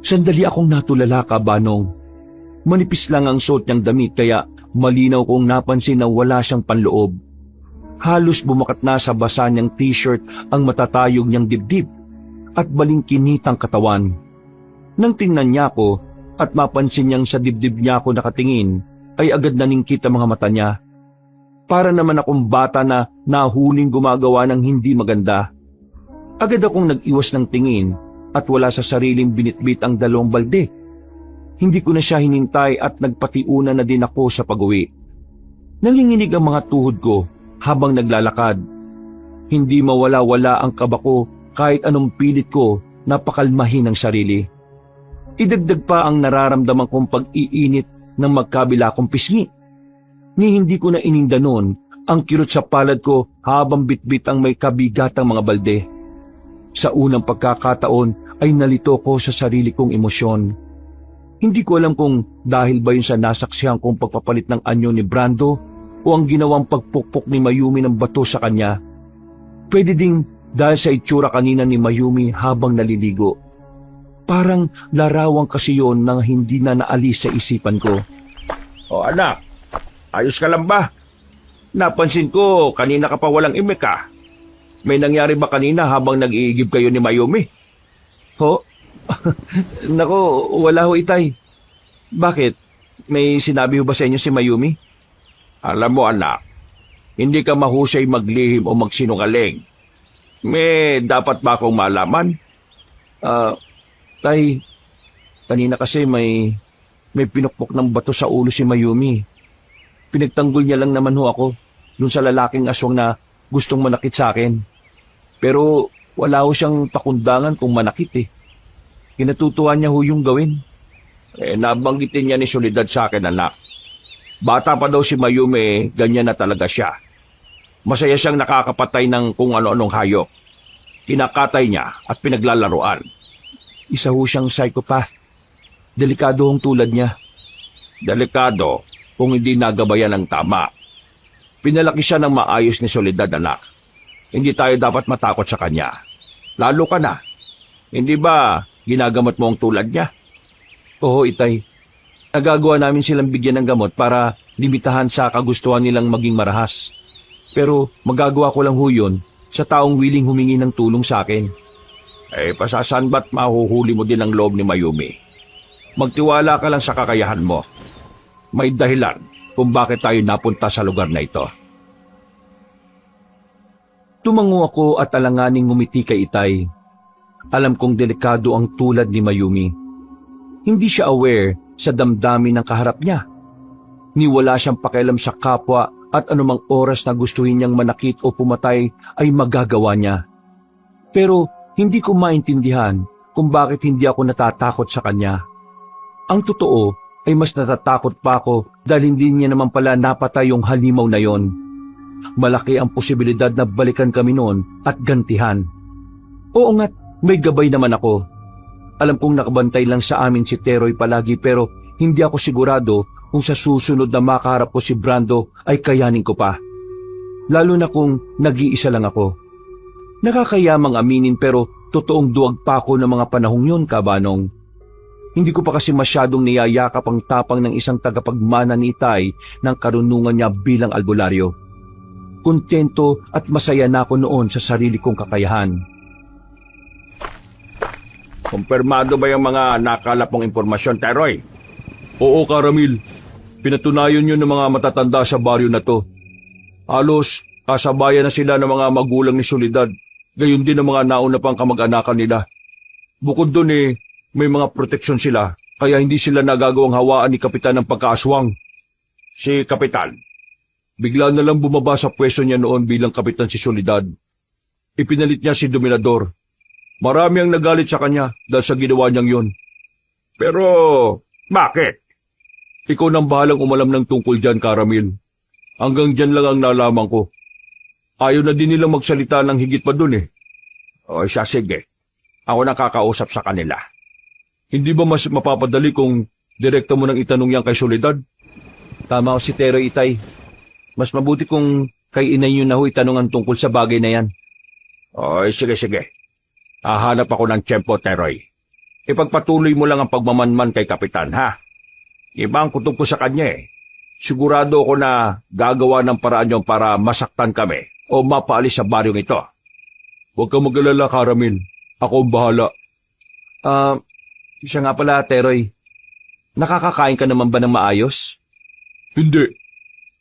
Sandali akong natulala, Kabanong. Manipis lang ang suot niyang damit kaya malinaw kong napansin na wala siyang panloob. Halos bumakat na sa basa niyang t-shirt ang matatayog niyang dibdib at balingkinitang katawan. Nang tingnan niya ako at mapansin niyang sa dibdib niya ako nakatingin, ay agad naningkit ang mga mata niya. Para naman akong bata na nahuling gumagawa ng hindi maganda. Agad akong nag-iwas ng tingin at wala sa sariling binitbit ang 2 balde. Hindi ko na siya hinintay at nagpatiuna na din ako sa pag-uwi. Nanginginig ang mga tuhod ko habang naglalakad. Hindi mawala-wala ang kaba ko kahit anong pilit ko na pakalmahin ang sarili. Idagdag pa ang nararamdaman kong pag-iinit ng magkabila kong pisngi. Ni hindi ko na ininda noon ang kirot sa palad ko habang bitbit ang may kabigatang mga balde. Sa unang pagkakataon ay nalito ko sa sarili kong emosyon. Hindi ko alam kung dahil ba yun sa nasaksihan kong pagpapalit ng anyo ni Brando o ang ginawang pagpukpok ni Mayumi ng bato sa kanya. Pwede ding dahil sa itsura kanina ni Mayumi habang naliligo. Parang larawan kasi yon na hindi na naalis sa isipan ko. O anak, ayos ka lang ba? Napansin ko, kanina ka pa walang imik ah. May nangyari ba kanina habang nag-iigib kayo ni Mayumi? Ho? Nako, wala ho, Itay. Bakit? May sinabi ho ba sa inyo si Mayumi? Alam mo anak, hindi ka mahusay maglihim o magsinungaling. May dapat ba akong malaman? Tay, kanina kasi may pinukpok ng bato sa ulo si Mayumi. Pinagtanggol niya lang naman ho ako dun sa lalaking aswang na gustong manakit sa akin. Pero wala ho siyang pakundangan kung manakit eh. Kinatutuwa niya ho yung gawin. Nabanggitin niya ni Soledad sa akin anak. Bata pa daw si Mayumi, ganyan na talaga siya. Masaya siyang nakakapatay ng kung ano-anong hayop. Kinakatay niya at pinaglalaruan. Isa ho siyang psychopath. Delikado hong tulad niya. Delikado kung hindi nagabayan ng tama. Pinalaki siya ng maayos ni Soledad anak. Hindi tayo dapat matakot sa kanya. Lalo ka na. Hindi ba ginagamot mo ang tulad niya? Oo, Itay. Nagagawa namin silang bigyan ng gamot para limitahan sa kagustuhan nilang maging marahas. Pero magagawa ko lang ho yun sa taong willing humingi ng tulong sa akin. Pasasan ba't mahuhuli mo din ang loob ni Mayumi? Magtiwala ka lang sa kakayahan mo. May dahilan kung bakit tayo napunta sa lugar na ito. Tumango ako at alanganing ngumiti kay Itay. alam kong delikado ang tulad ni Mayumi. Hindi siya aware sa damdamin ng kaharap niya. Niwala siyang pakialam sa kapwa at anumang oras na gustuhin niyang manakit o pumatay ay magagawa niya. Pero hindi ko maintindihan kung bakit hindi ako natatakot sa kanya. Ang totoo ay mas natatakot pa ako dahil hindi niya naman pala napatay yung halimaw na yon. Malaki ang posibilidad na balikan kami noon at gantihan. Oo nga't may gabay naman ako. Alam kong nakabantay lang sa amin si Teroy palagi pero hindi ako sigurado kung sa susunod na makaharap ko si Brando ay kayanin ko pa. Lalo na kung nag-iisa lang ako. Nakakayamang aminin pero totoong duwag pa ako ng mga panahong yun, Kabanong. Hindi ko pa kasi masyadong niyayakap ang tapang ng isang tagapagmana ni Itay ng karunungan niya bilang albularyo. Kontento at masaya na ako noon sa sarili kong kakayahan. Kumpirmado ba yung mga nakalap mong impormasyon, Teroy? Oo, Karamil. Pinatunayan yun ng mga matatanda sa baryo na to. Halos kasabayan na sila ng mga magulang ni Soledad. Gayon din ang mga nauna pang kamag-anakan nila. Bukod doon may mga proteksyon sila, kaya hindi sila nagagawang hawaan ni Kapitan ng pagkaaswang. Si Kapitan, Bigla na lang bumaba sa pwesto niya noon bilang kapitan si Soledad. Ipinalit niya si Dominador. Marami ang nagalit sa kanya dahil sa ginawa niyang yun. pero bakit? Ikaw nang bahalang umalam ng tungkol dyan, Karamil. Hanggang dyan lang ang nalaman ko. Ayaw na din nilang magsalita ng higit pa dun O siya, sige. Ako nakakausap sa kanila. Hindi ba mas mapapadali kung direkta mo nang itanong yan kay Soledad? Tama ko si Teroy, Itay. Mas mabuti kung kay inay nyo na ho itanong ang tungkol sa bagay na yan. O sige. Hahanap ako ng tiyempo, Teroy. Ipagpatuloy mo lang ang pagmamanman kay Kapitan, ha? Iba ang kutob ko sa kanya Sigurado ako na gagawa ng paraan niyo para masaktan kami o mapaalis sa baryong ito. Huwag kang mag-alala, Karamil. Ako ang bahala. Siya nga pala, Teroy. Nakakakain ka naman ba ng maayos? Hindi.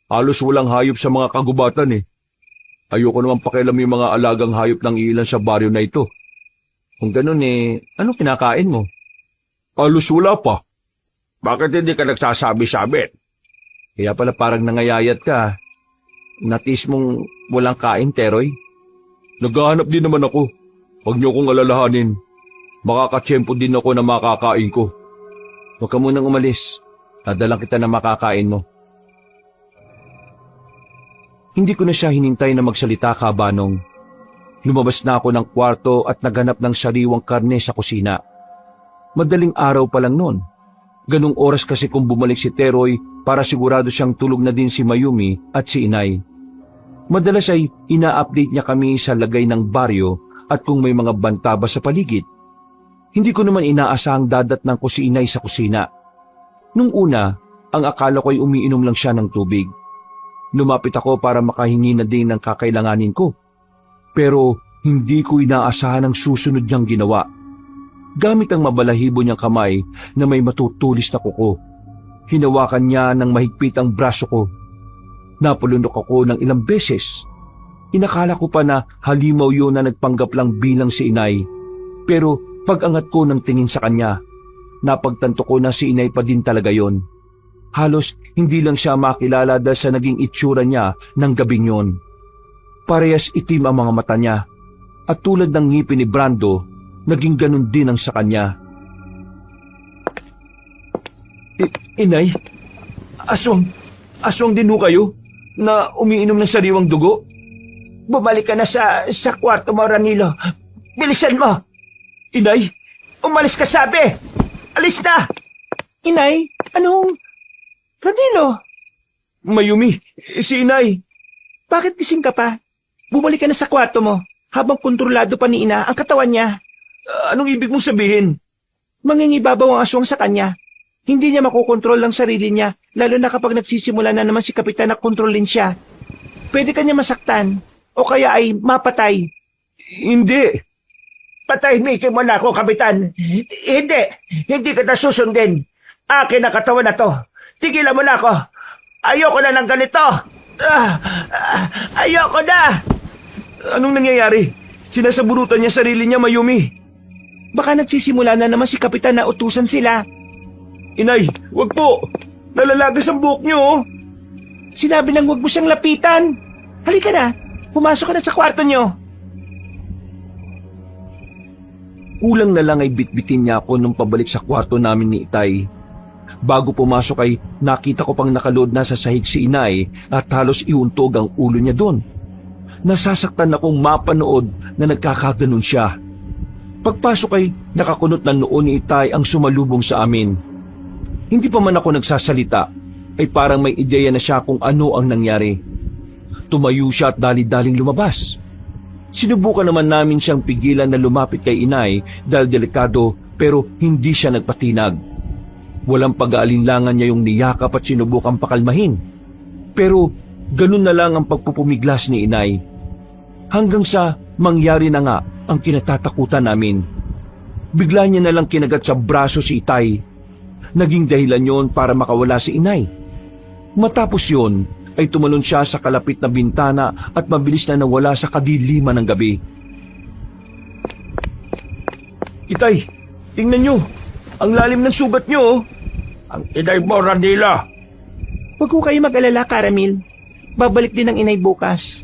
Halos walang hayop sa mga kagubatan Ayoko naman pakialam yung mga alagang hayop ng ilan sa baryo na ito. Kung ganun anong kinakain mo? Halos wala pa. Bakit hindi ka nagsasabi-sabi? Kaya pala parang nangayayat ka. Natis mong walang kain, Teroy? Naghahanap din naman ako. Huwag niyo kong alalahanin. Makakatsyempo din ako na makakain ko. Huwag ka munang umalis. Dadalang kita na makakain mo. Hindi ko na siya hinintay na magsalita, Kabanong. Lumabas na ako ng kwarto at naghanap ng sariwang karne sa kusina. Madaling araw pa lang noon. Ganong oras kasi kung bumalik si Teroy para sigurado siyang tulog na din si Mayumi at si Inay. Madalas ay ina-update niya kami sa lagay ng baryo at kung may mga banta ba sa paligid. Hindi ko naman inaasahang dadatnan ko si Inay sa kusina. Nung una, ang akala ko ay umiinom lang siya ng tubig. Lumapit ako para makahingi na din ng kakailanganin ko. Pero hindi ko inaasahan ang susunod niyang ginawa. Gamit ang mabalahibo niyang kamay na may matutulis na kuko. Hinawakan niya ng mahigpit ang braso ko. Napulunok ako ng ilang beses. Inakala ko pa na halimaw yun na nagpanggap lang bilang si Inay. Pero pag-angat ko ng tingin sa kanya, napagtanto ko na si Inay pa din talaga yon. Halos hindi lang siya makilala dahil sa naging itsura niya ng gabing yon. Parehas itim ang mga mata niya. At tulad ng ngipin ni Brando, naging ganun din ang sa kanya. Inay, aswang din ho kayo na umiinom ng sariwang dugo? Bumalik ka na sa kwarto mo, Ranilo. Bilisan mo! Inay, Umalis ka, sabi! Alis na! Inay, anong... Ranilo, Mayumi, si Inay. bakit gising ka pa? Bumalik ka na sa kwarto mo habang kontrolado pa ni Ina ang katawan niya. Anong ibig mong sabihin? Mangingibabaw ang aswang sa kanya. Hindi niya makokontrol ang sarili niya, lalo na kapag nagsisimula na naman si Kapitan na kontrolin siya. Pwede ka niya masaktan o kaya ay mapatay. Hindi. Patahimikin mo na ako, Kapitan. Hindi ka na susundin. Akin ang katawan na to. Tigilan mo na ako. Ayoko na ng ganito. Ayoko na. Anong nangyayari? Sinasabunutan niya sarili niya, Mayumi. Baka nagsisimula na naman si Kapitan na utusan sila. Inay, wag po! Nalalagas ang buhok niyo, oh! Sinabi lang huwag mo siyang lapitan. Halika na, pumasok ka na sa kwarto niyo. Kulang na lang ay bitbitin niya ako nung pabalik sa kwarto namin ni Itay. Bago pumasok ay nakita ko pang nakalood na sa sahig si Inay at halos iuntog ang ulo niya doon. Nasasaktan akong mapanood na nagkakaganon siya. Pagpasok ay nakakunot na noo ni Itay ang sumalubong sa amin. Hindi pa man ako nagsasalita ay parang may ideya na siya kung ano ang nangyari. Tumayo siya at dali-daling lumabas. Sinubukan naman namin siyang pigilan na lumapit kay Inay dahil delikado pero hindi siya nagpatinag. Walang pag-aalinlangan niya yung niyakap at sinubukang pakalmahin. Pero ganun na lang ang pagpupumiglas ni Inay. Hanggang sa mangyari na nga ang kinatatakutan namin. Bigla niya na lang kinagat sa braso si Itay. Naging dahilan yon para makawala si Inay. Matapos yon ay tumalon siya sa kalapit na bintana at mabilis na nawala sa kadiliman ng gabi. Itay, tingnan niyo! Ang lalim ng sugat niyo, oh! Ang inay mo, Ranila! Huwag ko kayo mag-alala, Caramel. Babalik din ang Inay bukas.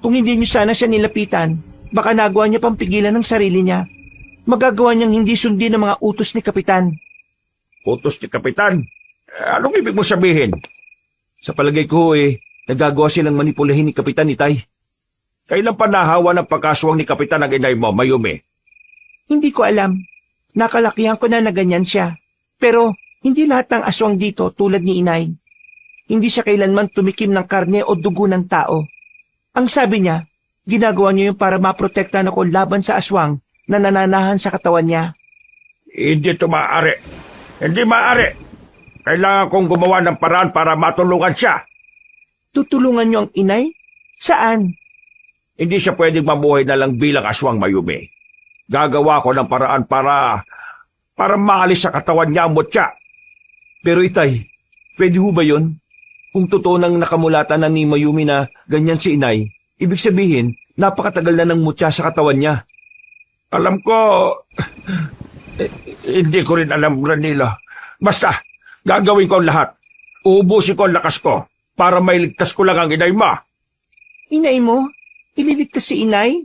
Kung hindi niyo sana siya nilapitan, baka nagawa niya pang pigilan ng sarili niya. Magagawa niyang hindi sundin ang mga utos ni Kapitan. Utos ni Kapitan? Anong ibig mo sabihin? Sa palagay ko nagagawa silang manipulahin ni Kapitan Itay. Kailan pa nahawa ng pagkaswang ni Kapitan ang inay mo, Mayumi? Hindi ko alam. Nakalakihan ko na ganyan siya. Pero hindi lahat ng aswang dito tulad ni Inay. Hindi siya kailanman tumikim ng karne o dugo ng tao. Ang sabi niya, ginagawa niya yung para maprotektahan ako laban sa aswang na nananahan sa katawan niya. Hindi ito maaari. Hindi maaari. Kailangan kong gumawa ng paraan para matulungan siya. Tutulungan niyo ang Inay? Saan? Hindi siya pwedeng mabuhay na lang bilang aswang, Mayumi. Gagawa ko ng paraan para maalis sa katawan niya ang mutya. Pero Itay, pwede ho ba yun? Kung totoo nang nakamulatan na ni Mayumi na ganyan si Inay, ibig sabihin, napakatagal na ng mutya sa katawan niya. Alam ko, hindi ko rin alam, Ranila. Basta, gagawin ko ang lahat. Uubusin ko ang lakas ko para mailigtas ko lang ang inay mo. Inay mo? Ililigtas si Inay?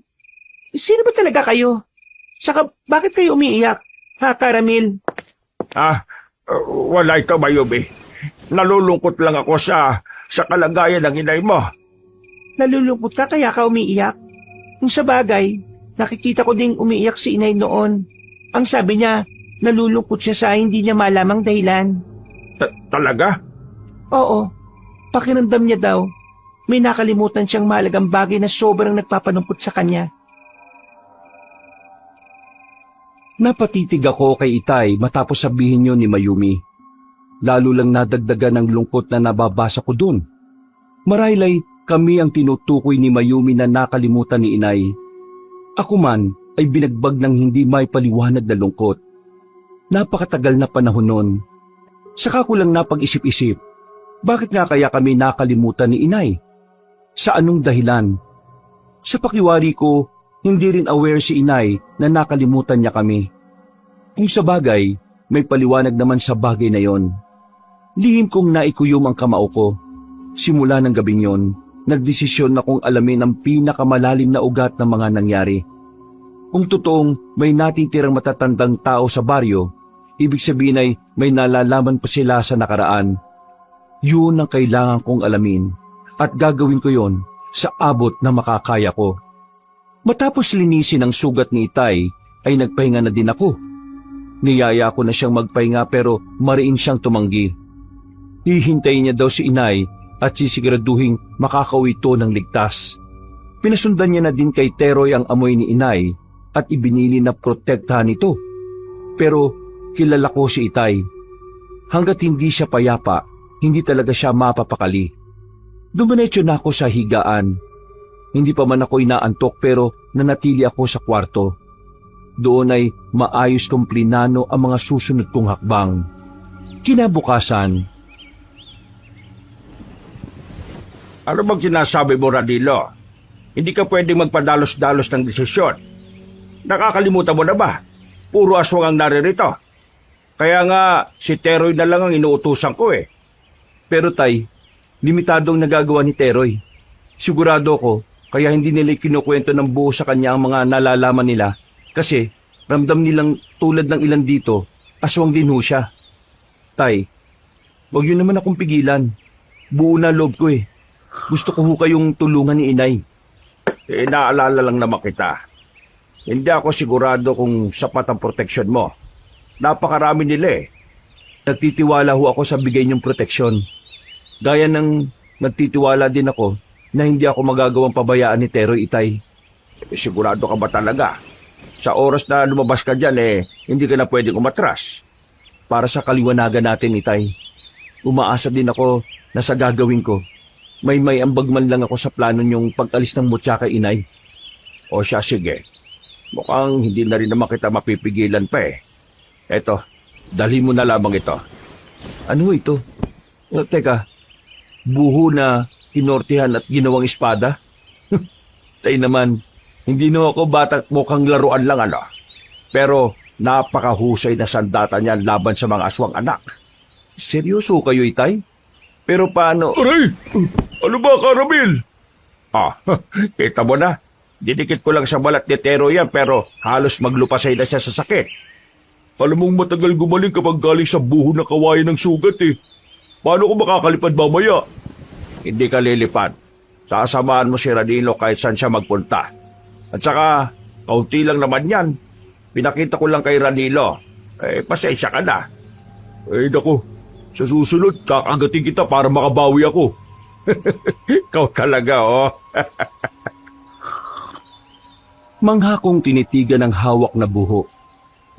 Sino ba talaga kayo? Saka bakit kayo umiiyak? Ha, Caramel? Wala ito, Mayumi. Nalulungkot lang ako sa kalagayan ng inay mo. Nalulungkot ka kaya ka umiiyak? Kung sa bagay, nakikita ko ding umiiyak si Inay noon. Ang sabi niya, nalulungkot siya sa hindi niya malamang dahilan. Talaga? Oo, pakiramdam niya daw. May nakalimutan siyang mahalagang bagay na sobrang nagpapanumpot sa kanya. Napatitig ako kay Itay matapos sabihin yun ni Mayumi. Lalo lang nadagdagan ng lungkot na nababasa ko dun. Marahil ay kami ang tinutukoy ni Mayumi na nakalimutan ni Inay. Ako man ay binagbag ng hindi may paliwanag na lungkot. Napakatagal na panahon nun. Saka ko lang napag-isip-isip, bakit nga kaya kami nakalimutan ni Inay? Sa anong dahilan? Sa pakiwari ko, hindi rin aware si Inay na nakalimutan niya kami. Kung sa bagay, may paliwanag naman sa bagay na yon. Lihim kong naikuyom ang kamao ko. Simula ng gabing yon, nagdesisyon na kong alamin ang pinakamalalim na ugat ng mga nangyari. Kung totoong may natitirang matatandang tao sa baryo, ibig sabihin ay may nalalaman pa sila sa nakaraan. Yun ang kailangan kong alamin at gagawin ko yon sa abot na makakaya ko. Matapos linisin ang sugat ni Itay, ay nagpahinga na din ako. Niyaya ko na siyang magpahinga pero mariin siyang tumanggi. Hihintayin niya daw si Inay at sisiguraduhin makakauwi ito ng ligtas. Pinasundan niya na din kay Teroy ang amoy ni Inay at ibinili na protektahan ito. Pero kilala ko si Itay. Hanggat hindi siya payapa, hindi talaga siya mapapakali. Dumiretso na ako sa higaan. Hindi pa man ako inaantok pero nanatili ako sa kwarto. Doon ay maayos kong plinano ang mga susunod kong hakbang. Kinabukasan, Ano bang sinasabi mo, Radilo? Hindi ka pwedeng magpadalos-dalos ng desisyon. Nakakalimutan mo na ba? puro aswang ang naririto. Kaya nga, si Teroy na lang ang inuutusan ko eh. Pero tay, limitadong nagagawa ni Teroy. Sigurado ko, kaya hindi nila kinukwento ng buo sa kanya ang mga nalalaman nila. Kasi, ramdam nilang tulad ng ilan dito, aswang din ho siya. Tay, wag yun naman akong pigilan. Buo na loob ko eh. Gusto ko ho kayong tulungan ni inay. Naalala lang naman kita. Hindi ako sigurado kung sapat ang proteksyon mo. Napakarami nila eh. Nagtitiwala ho ako sa bigay niyong proteksyon. Gaya ng nagtitiwala din ako na hindi ako magagawang pabayaan ni Teroy, itay. Sigurado ka ba talaga? Sa oras na lumabas ka dyan hindi ka na pwedeng umatras. Para sa kaliwanagan natin, itay. Umaasa din ako na sa gagawin ko, may ambag man lang ako sa plano niyong pag-alis ng mutya kay inay. O siya, sige. Mukhang hindi na rin naman kita mapipigilan pa eh. Eto, dalhin mo na lamang ito. Ano ito? Teka, buho na kinortihan at ginawang espada? Tay naman, hindi na ako bata't mukhang laruan lang Pero napakahusay na sandata niyan laban sa mga aswang anak. Seryoso kayo, itay? Pero paano? Aray! Ano ba, Caramel? Kita mo na. Didikit ko lang sa balat ni Tero yan pero halos maglupasay na siya sa sakit. Alam mong matagal gumaling kapag galing sa buho na kawayan ng sugat eh. Paano ko makakalipad mamaya? Hindi ka lilipad. Sasamahan mo si Ranilo kahit saan siya magpunta. At saka, kaunti lang naman yan. Pinakita ko lang kay Ranilo. Pasensya ka na. Naku, sa susunod, kakagatin kita para makabawi ako. Ikaw talaga, Mangha kong tinitigan ng hawak na buho.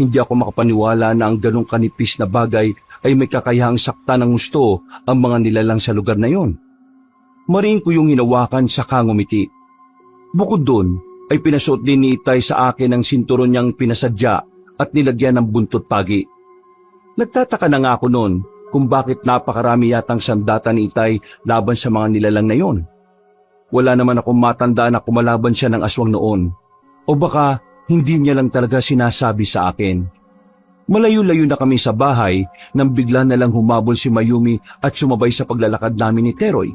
Hindi ako makapaniwala na ang ganong kanipis na bagay ay may kakayahang sakta ng gusto ang mga nilalang sa lugar na yon. Mariin ko yung hinawakan sa kangumiti. Bukod doon, ay pinasuot din ni Itay sa akin ang sinturon niyang pinasadya at nilagyan ng buntot pagi. Nagtataka na nga ako noon kung bakit napakarami yatang sandata ni Itay laban sa mga nilalang na yon. Wala naman akong matanda na kumalaban siya ng aswang noon. O baka hindi niya lang talaga sinasabi sa akin. Malayo-layo na kami sa bahay nang bigla na lang humabol si Mayumi at sumabay sa paglalakad namin ni Teroy.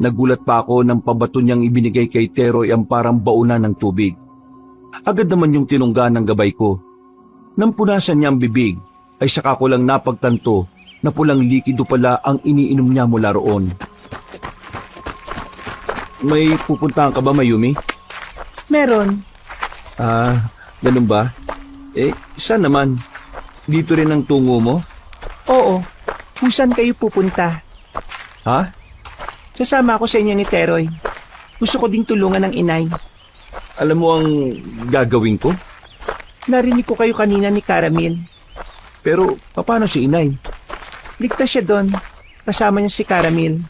Nagulat pa ako nang pabato niyang ibinigay kay Teroy ang parang baunan ng tubig. Agad naman yung tinungga ng gabay ko. Nang punasan niya ang bibig, ay saka ko lang napagtanto na pulang likido pala ang iniinom niya mula roon. May pupuntahan ka ba, Mayumi? Meron. Ganun ba? Saan naman? Dito rin ang tungo mo? Oo. Kung saan kayo pupunta? Ha? Sasama ako sa inyo ni Teroy. Gusto ko ding tulungan ng inay. Alam mo ang gagawin ko? Narinig ko kayo kanina ni Caramel. Pero paano si inay? Ligtas siya doon. Kasama niya si Caramel.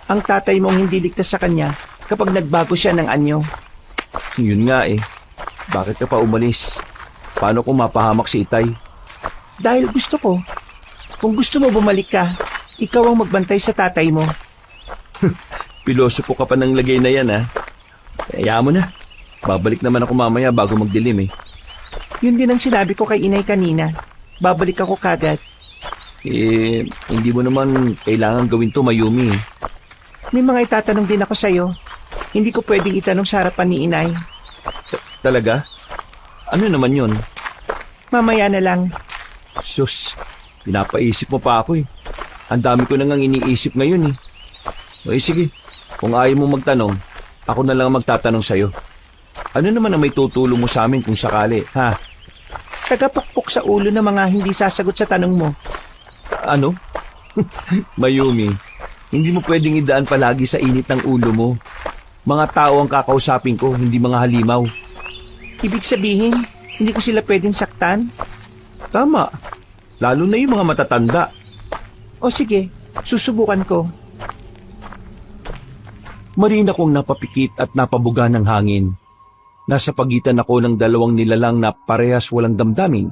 Ang tatay mong hindi ligtas sa kanya kapag nagbago siya ng anyo. Yun nga eh. Bakit ka pa umalis? Paano kung mapahamak si Itay? Dahil gusto ko. Kung gusto mo bumalik ka, ikaw ang magbantay sa tatay mo. Pilosopo ka pa ng lagay na yan, ha? Kaya mo na. Babalik naman ako mamaya bago magdilim, eh. Yun din ang sinabi ko kay inay kanina. Babalik ako kagad. Hindi mo naman kailangan gawin to, Mayumi. May mga itatanong din ako sa'yo. Hindi ko pwedeng itanong sa harapan ni inay. Talaga? Ano naman yun? Mamaya na lang. Sus, pinapaisip mo pa ako, eh. Ang dami ko nang iniisip ngayon, eh. Sige, kung ayaw mo magtanong, ako na lang magtatanong sa'yo. Ano naman ang may tutulong mo sa amin kung sakali, ha? Tagapukpok sa ulo ng mga hindi sasagot sa tanong mo. Ano? Mayumi, hindi mo pwedeng idaan palagi sa init ng ulo mo. Mga tao ang kakausapin ko, hindi mga halimaw. Ibig sabihin, hindi ko sila pwedeng saktan? Tama. Lalo na yung mga matatanda. O sige, susubukan ko. Marina kong napapikit at napabuga ng hangin. Nasa pagitan ako ng dalawang nilalang na parehas walang damdamin.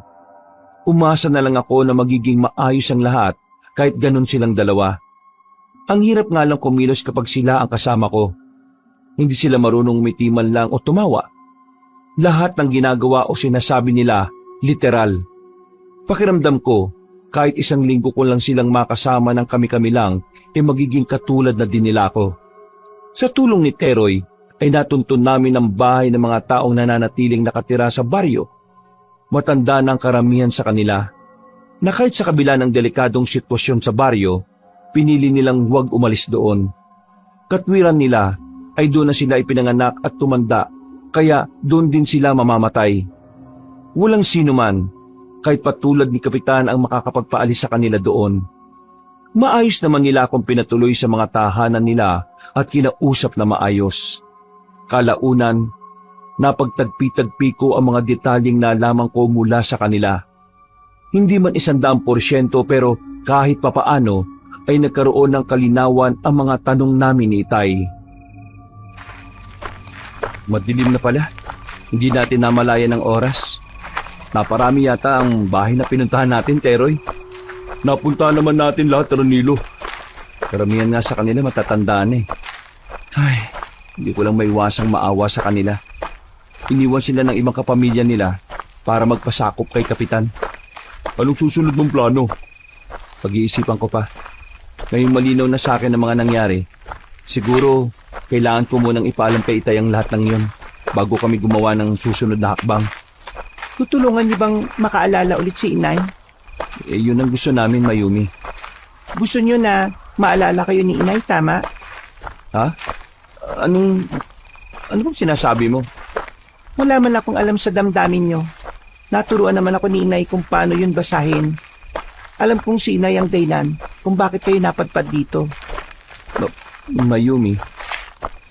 Umasa na lang ako na magiging maayos ang lahat kahit ganun silang dalawa. Ang hirap nga lang kumilos kapag sila ang kasama ko. Hindi sila marunong umiti man lang o tumawa. Lahat ng ginagawa o sinasabi nila, Literal. Pakiramdam ko, kahit isang linggo ko lang silang makasama ng kami-kami lang, magiging katulad na din nila ako. Sa tulong ni Teroy, ay natuntun namin ang bahay ng mga taong nananatiling nakatira sa baryo. Matanda ng karamihan sa kanila, na kahit sa kabila ng delikadong sitwasyon sa baryo, pinili nilang huwag umalis doon. Katwiran nila ay doon na sila ipinanganak at tumanda, kaya doon din sila mamamatay. Walang sino man, kahit patulad ni Kapitan ang makakapagpaalis sa kanila doon. Maayos naman nila akong pinatuloy sa mga tahanan nila at kinausap na maayos. Kalaunan, napagtagpi-tagpi ko ang mga detalyeng nalaman ko mula sa kanila. Hindi man 100% pero kahit papaano ay nagkaroon ng kalinawan ang mga tanong namin ni Itay. Madilim na pala. Hindi natin namalayan ng oras. Naparami yata ang bahay na pinuntahan natin, Teroy. Napunta naman natin lahat, Ranilo. Karamihan nga sa kanila matatandaan eh. Ay, hindi ko lang maiwasang maawa sa kanila. Iniwan sila ng ibang kapamilya nila para magpasakop kay Kapitan. Anong susunod mong plano? Pag-iisipan ko pa. Ngayong malinaw na sa akin ang mga nangyari, siguro kailangan ko munang ipaalam kay Itay ang lahat ng yun bago kami gumawa ng susunod na hakbang. Tutulungan niyo bang makaalala ulit si Inay? Yun ang gusto namin, Mayumi. Gusto niyo na maalala kayo ni Inay, tama? Ha? Ano bang sinasabi mo? Wala man akong alam sa damdamin niyo. Naturuan naman ako ni Inay kung paano yun basahin. Alam kong si Inay ang dahilan kung bakit kayo napadpad dito. Mayumi.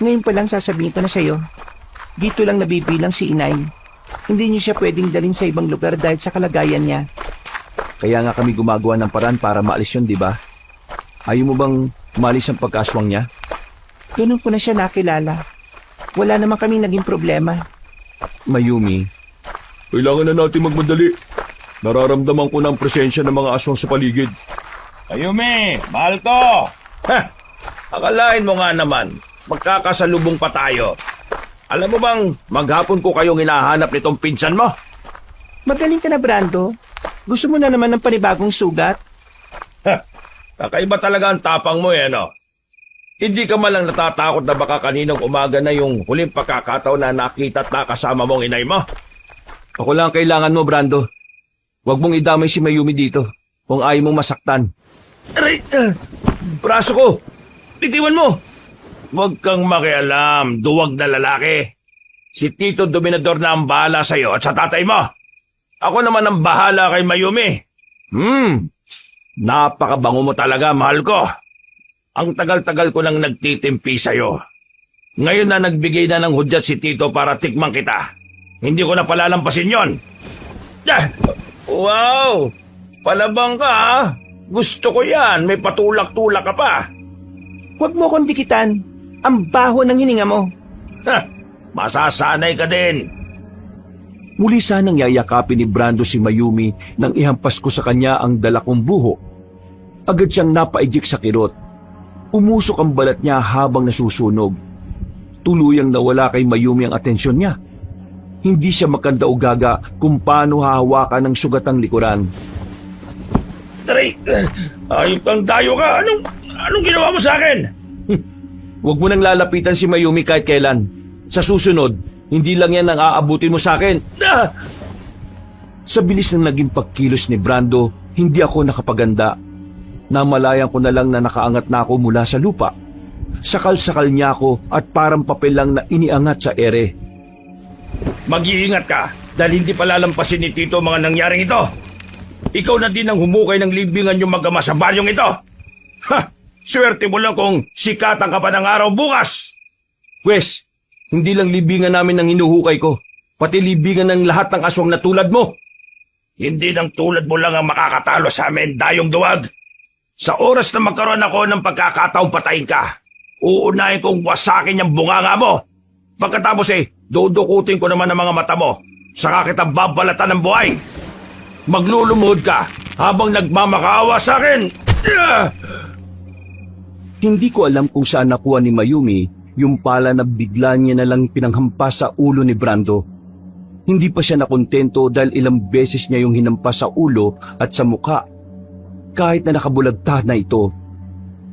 Ngayon pa lang sasabihin ko na sa'yo, dito lang nabibilang si Inay. Hindi niyo siya pwedeng dalhin sa ibang lugar dahil sa kalagayan niya. Kaya nga kami gumagawa ng paraan para maalis yun, di ba? Ayaw mo bang maalis ang pagkaswang niya? Ganun ko na siya nakilala. Wala naman kaming naging problema. Mayumi. Kailangan na natin magmadali. Nararamdaman ko ng presensya ng mga aswang sa paligid. Ayumi, mahal ko! Ha! Akalain mo nga naman, magkakasalubong pa tayo. Alam mo bang maghapon ko kayong hinahanap nitong pinsan mo? Magaling ka na, Brando. Gusto mo na naman ng panibagong sugat? Ha! Kakaiba talaga ang tapang mo no? Hindi ka malang natatakot na baka kaninang umaga na yung huling pagkakataon na nakita at nakasama mong inay mo? Ako lang ang kailangan mo, Brando. Huwag mong idamay si Mayumi dito kung ayaw mong masaktan. Aray! Braso ko! Bitiwan mo! Huwag kang makialam, duwag na lalaki. Si Tito Dominador na ang bahala sa'yo at sa tatay mo. Ako naman ang bahala kay Mayumi. Napakabango mo talaga, mahal ko. Ang tagal-tagal ko nang nagtitimpi sa'yo. Ngayon na nagbigay na ng hudyat si Tito para tikman kita. Hindi ko na palalampasin yon. Wow! Palabang ka, ha? Gusto ko yan. May patulak-tulak ka pa. Huwag mo akong dikitan. Ang baho ng hininga mo. Ha! Masasanay ka din. Muli sanang yayakapin ni Brando si Mayumi nang ihampas ko sa kanya ang dala kong buho. Agad siyang napaigik sa kirot. Umusok ang balat niya habang nasusunog. Tuluyang nawala kay Mayumi ang atensyon niya. Hindi siya makandaugaga kung paano hahawakan ng sugatang likuran. Taray! Ayop kang dayo ka. Anong ginawa mo sa akin? Huwag mo nang lalapitan si Mayumi kahit kailan. Sa susunod, hindi lang yan ang aabutin mo sa akin. Sa bilis ng naging pagkilos ni Brando, hindi ako nakapaganda. Namalayan ko na lang na nakaangat na ako mula sa lupa. Sakal-sakal niya ako at parang papel lang na iniangat sa ere. Mag-iingat ka dahil hindi palalampasin ni Tito mga nangyaring ito. Ikaw na din ang humukay ng libingan yung mag-ama sa baryong ito. Ha! Swerte mo lang kung sikatan ka pa ng araw bukas. Pwes, hindi lang libingan namin ang hinuhukay ko, pati libingan ng lahat ng aswang na tulad mo. Hindi nang tulad mo lang ang makakatalo sa amin, dayong duwag. Sa oras na magkaroon ako ng pagkakataong patayin ka, uunahin kong wasakin yung bunganga mo. Pagkatapos dudukutin ko naman ang mga mata mo, saka kita babalatan ng buhay. Maglulumuhod ka habang nagmamakaawa sa akin. Hindi ko alam kung saan nakuha ni Mayumi yung pala na bigla niya na lang pinanghampas sa ulo ni Brando. Hindi pa siya nakontento dahil ilang beses niya yung hinampas sa ulo at sa mukha. Kahit na nakabulagta na ito.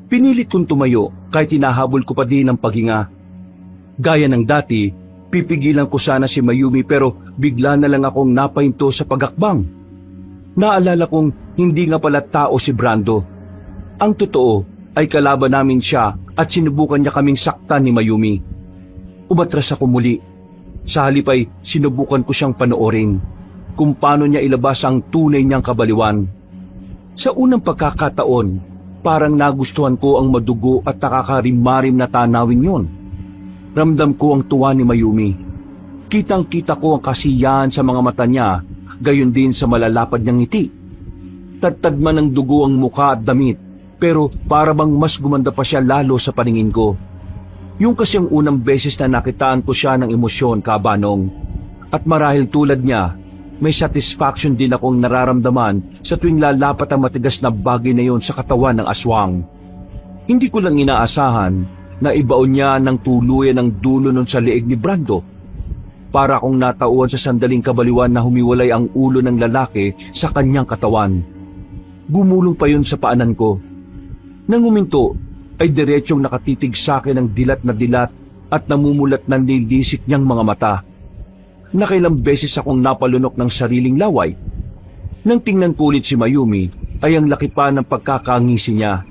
Pinilit kong tumayo kahit hinahabol ko pa din ang paghinga. Gaya ng dati, pipigilan ko sana si Mayumi pero bigla na lang akong napahinto sa pagakbang. Naalala kong hindi nga pala tao si Brando. Ang totoo ay kalaban namin siya at sinubukan niya kaming saktan ni Mayumi. Umatras ako muli. Sa halip ay sinubukan ko siyang panoorin kung paano niya ilabas ang tunay niyang kabaliwan. Sa unang pagkakataon, parang nagustuhan ko ang madugo at nakakarimarim na tanawin yon. Ramdam ko ang tuwa ni Mayumi. Kitang-kita ko ang kasiyahan sa mga mata niya, gayon din sa malalapad niyang ngiti. Tadtad man ng dugo ang mukha at damit, pero para bang mas gumanda pa siya lalo sa paningin ko. Yung kasing unang beses na nakitaan ko siya ng emosyon, kabanong. At marahil tulad niya, may satisfaction din akong nararamdaman sa tuwing lalapat ang matigas na bagay na yon sa katawan ng aswang. Hindi ko lang inaasahan na ibaon niya ng tuluyan ang dulo nun sa leeg ni Brando. Para akong natauhan sa sandaling kabaliwan na humiwalay ang ulo ng lalaki sa kanyang katawan. Gumulong pa yun sa paanan ko. Nang huminto, ay diretsyong nakatitig sa akin ang dilat na dilat at namumulat ng nilisik niyang mga mata. Nakailang beses akong napalunok ng sariling laway. Nang tingnan ko ulit si Mayumi, ay ang laki pa ng pagkakangisi niya.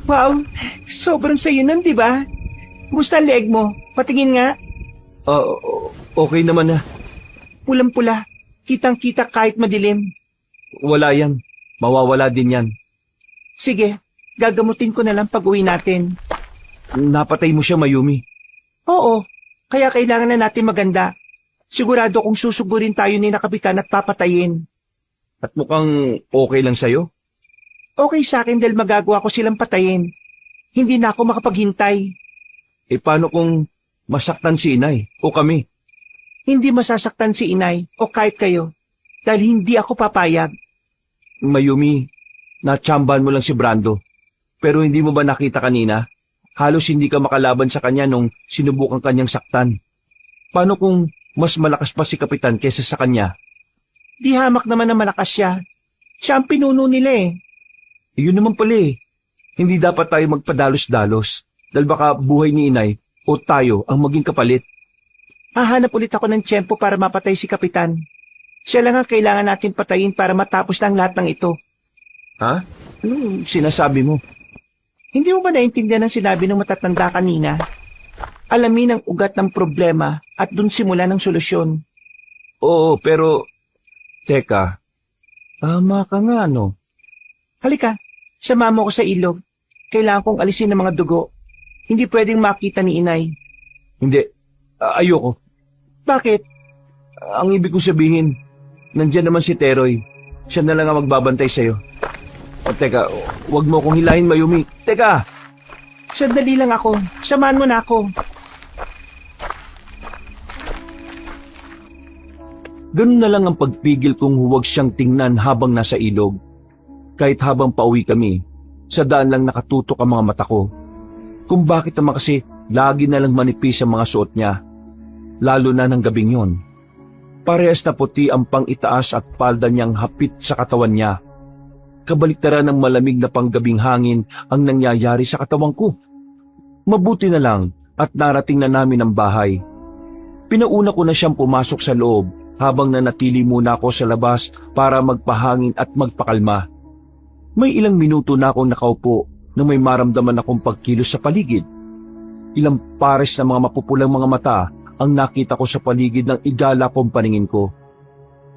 Wow, sobrang sayo nun, di ba? Kumusta ang leeg mo? Patingin nga. Okay naman na. Pulang-pula. Kitang-kita kahit madilim. Wala yan. Mawawala din yan. Sige, gagamutin ko na lang pag-uwi natin. Napatay mo siya, Mayumi. Oo, kaya kailangan na natin maganda. Sigurado kung susugurin tayo ni Kapitan at papatayin. At mukhang okay lang sa'yo? Okay sa akin dahil magagawa ko silang patayin. Hindi na ako makapaghintay. Paano kung masaktan si inay o kami? Hindi masasaktan si inay o kahit kayo dahil hindi ako papayag. Mayumi, natsambahan mo lang si Brando. Pero hindi mo ba nakita kanina? Halos hindi ka makalaban sa kanya nung sinubukan kanyang saktan. Paano kung mas malakas pa si Kapitan kaysa sa kanya? Di hamak naman na malakas siya. Siya ang pinuno nila eh. Yun naman pala eh. Hindi dapat tayo magpadalos-dalos dahil baka buhay ni inay o tayo ang maging kapalit. Hahanap ulit ako ng tiyempo para mapatay si Kapitan. Siya lang ang kailangan natin patayin para matapos na ang lahat ng ito. Ha? Anong sinasabi mo? Hindi mo ba naintindihan ang sinabi ng matatanda kanina? Alamin ang ugat ng problema at dun simula ng solusyon. Oo, pero... Teka, tama ka nga, no? Halika, sama mo ko sa ilog. Kailangan kong alisin ang mga dugo. Hindi pwedeng makita ni inay. Hindi, ayoko. Bakit? Ang ibig kong sabihin, nandyan naman si Teroy. Siya na lang ang magbabantay sa'yo. Teka, wag mo akong hilahin, Mayumi. Teka! Sandali lang ako. Samahan mo na ako. Ganun na lang ang pagpigil kong huwag siyang tingnan habang nasa ilog. Kahit habang pauwi kami, sa daan lang nakatutok ang mga mata ko. Kung bakit naman kasi lagi na lang manipis ang mga suot niya. Lalo na ng gabing yon. Parehas na puti ang pang-itaas at palda niyang hapit sa katawan niya. Kabaliktaran ng malamig na panggabing hangin ang nangyayari sa katawan ko. Mabuti na lang at narating na namin ang bahay. Pinauna ko na siyang pumasok sa loob habang nanatili muna ako sa labas para magpahangin at magpakalma. May ilang minuto na akong nakaupo nang may maramdaman akong pagkilos sa paligid. Ilang pares na mga mapupulang mga mata ang nakita ko sa paligid ng igala kong paningin ko.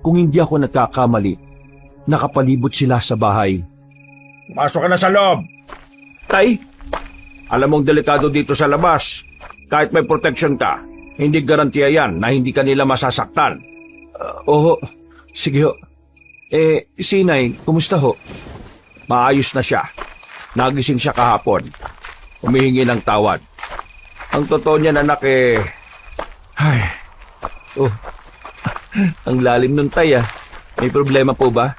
Kung hindi ako nagkakamali, nakapalibot sila sa bahay. Pasok ka na sa loob. Tay, alam mong delikado dito sa labas. Kahit may protection ka, hindi garantiya yan na hindi ka nila masasaktan. Oo, sige ho. Sinay, kumusta ho? Maayos na siya. Nagising siya kahapon. Humihingi ng tawad. Ang totoo niya, anak, Ay, ang lalim nun, tay, ah. May problema po ba?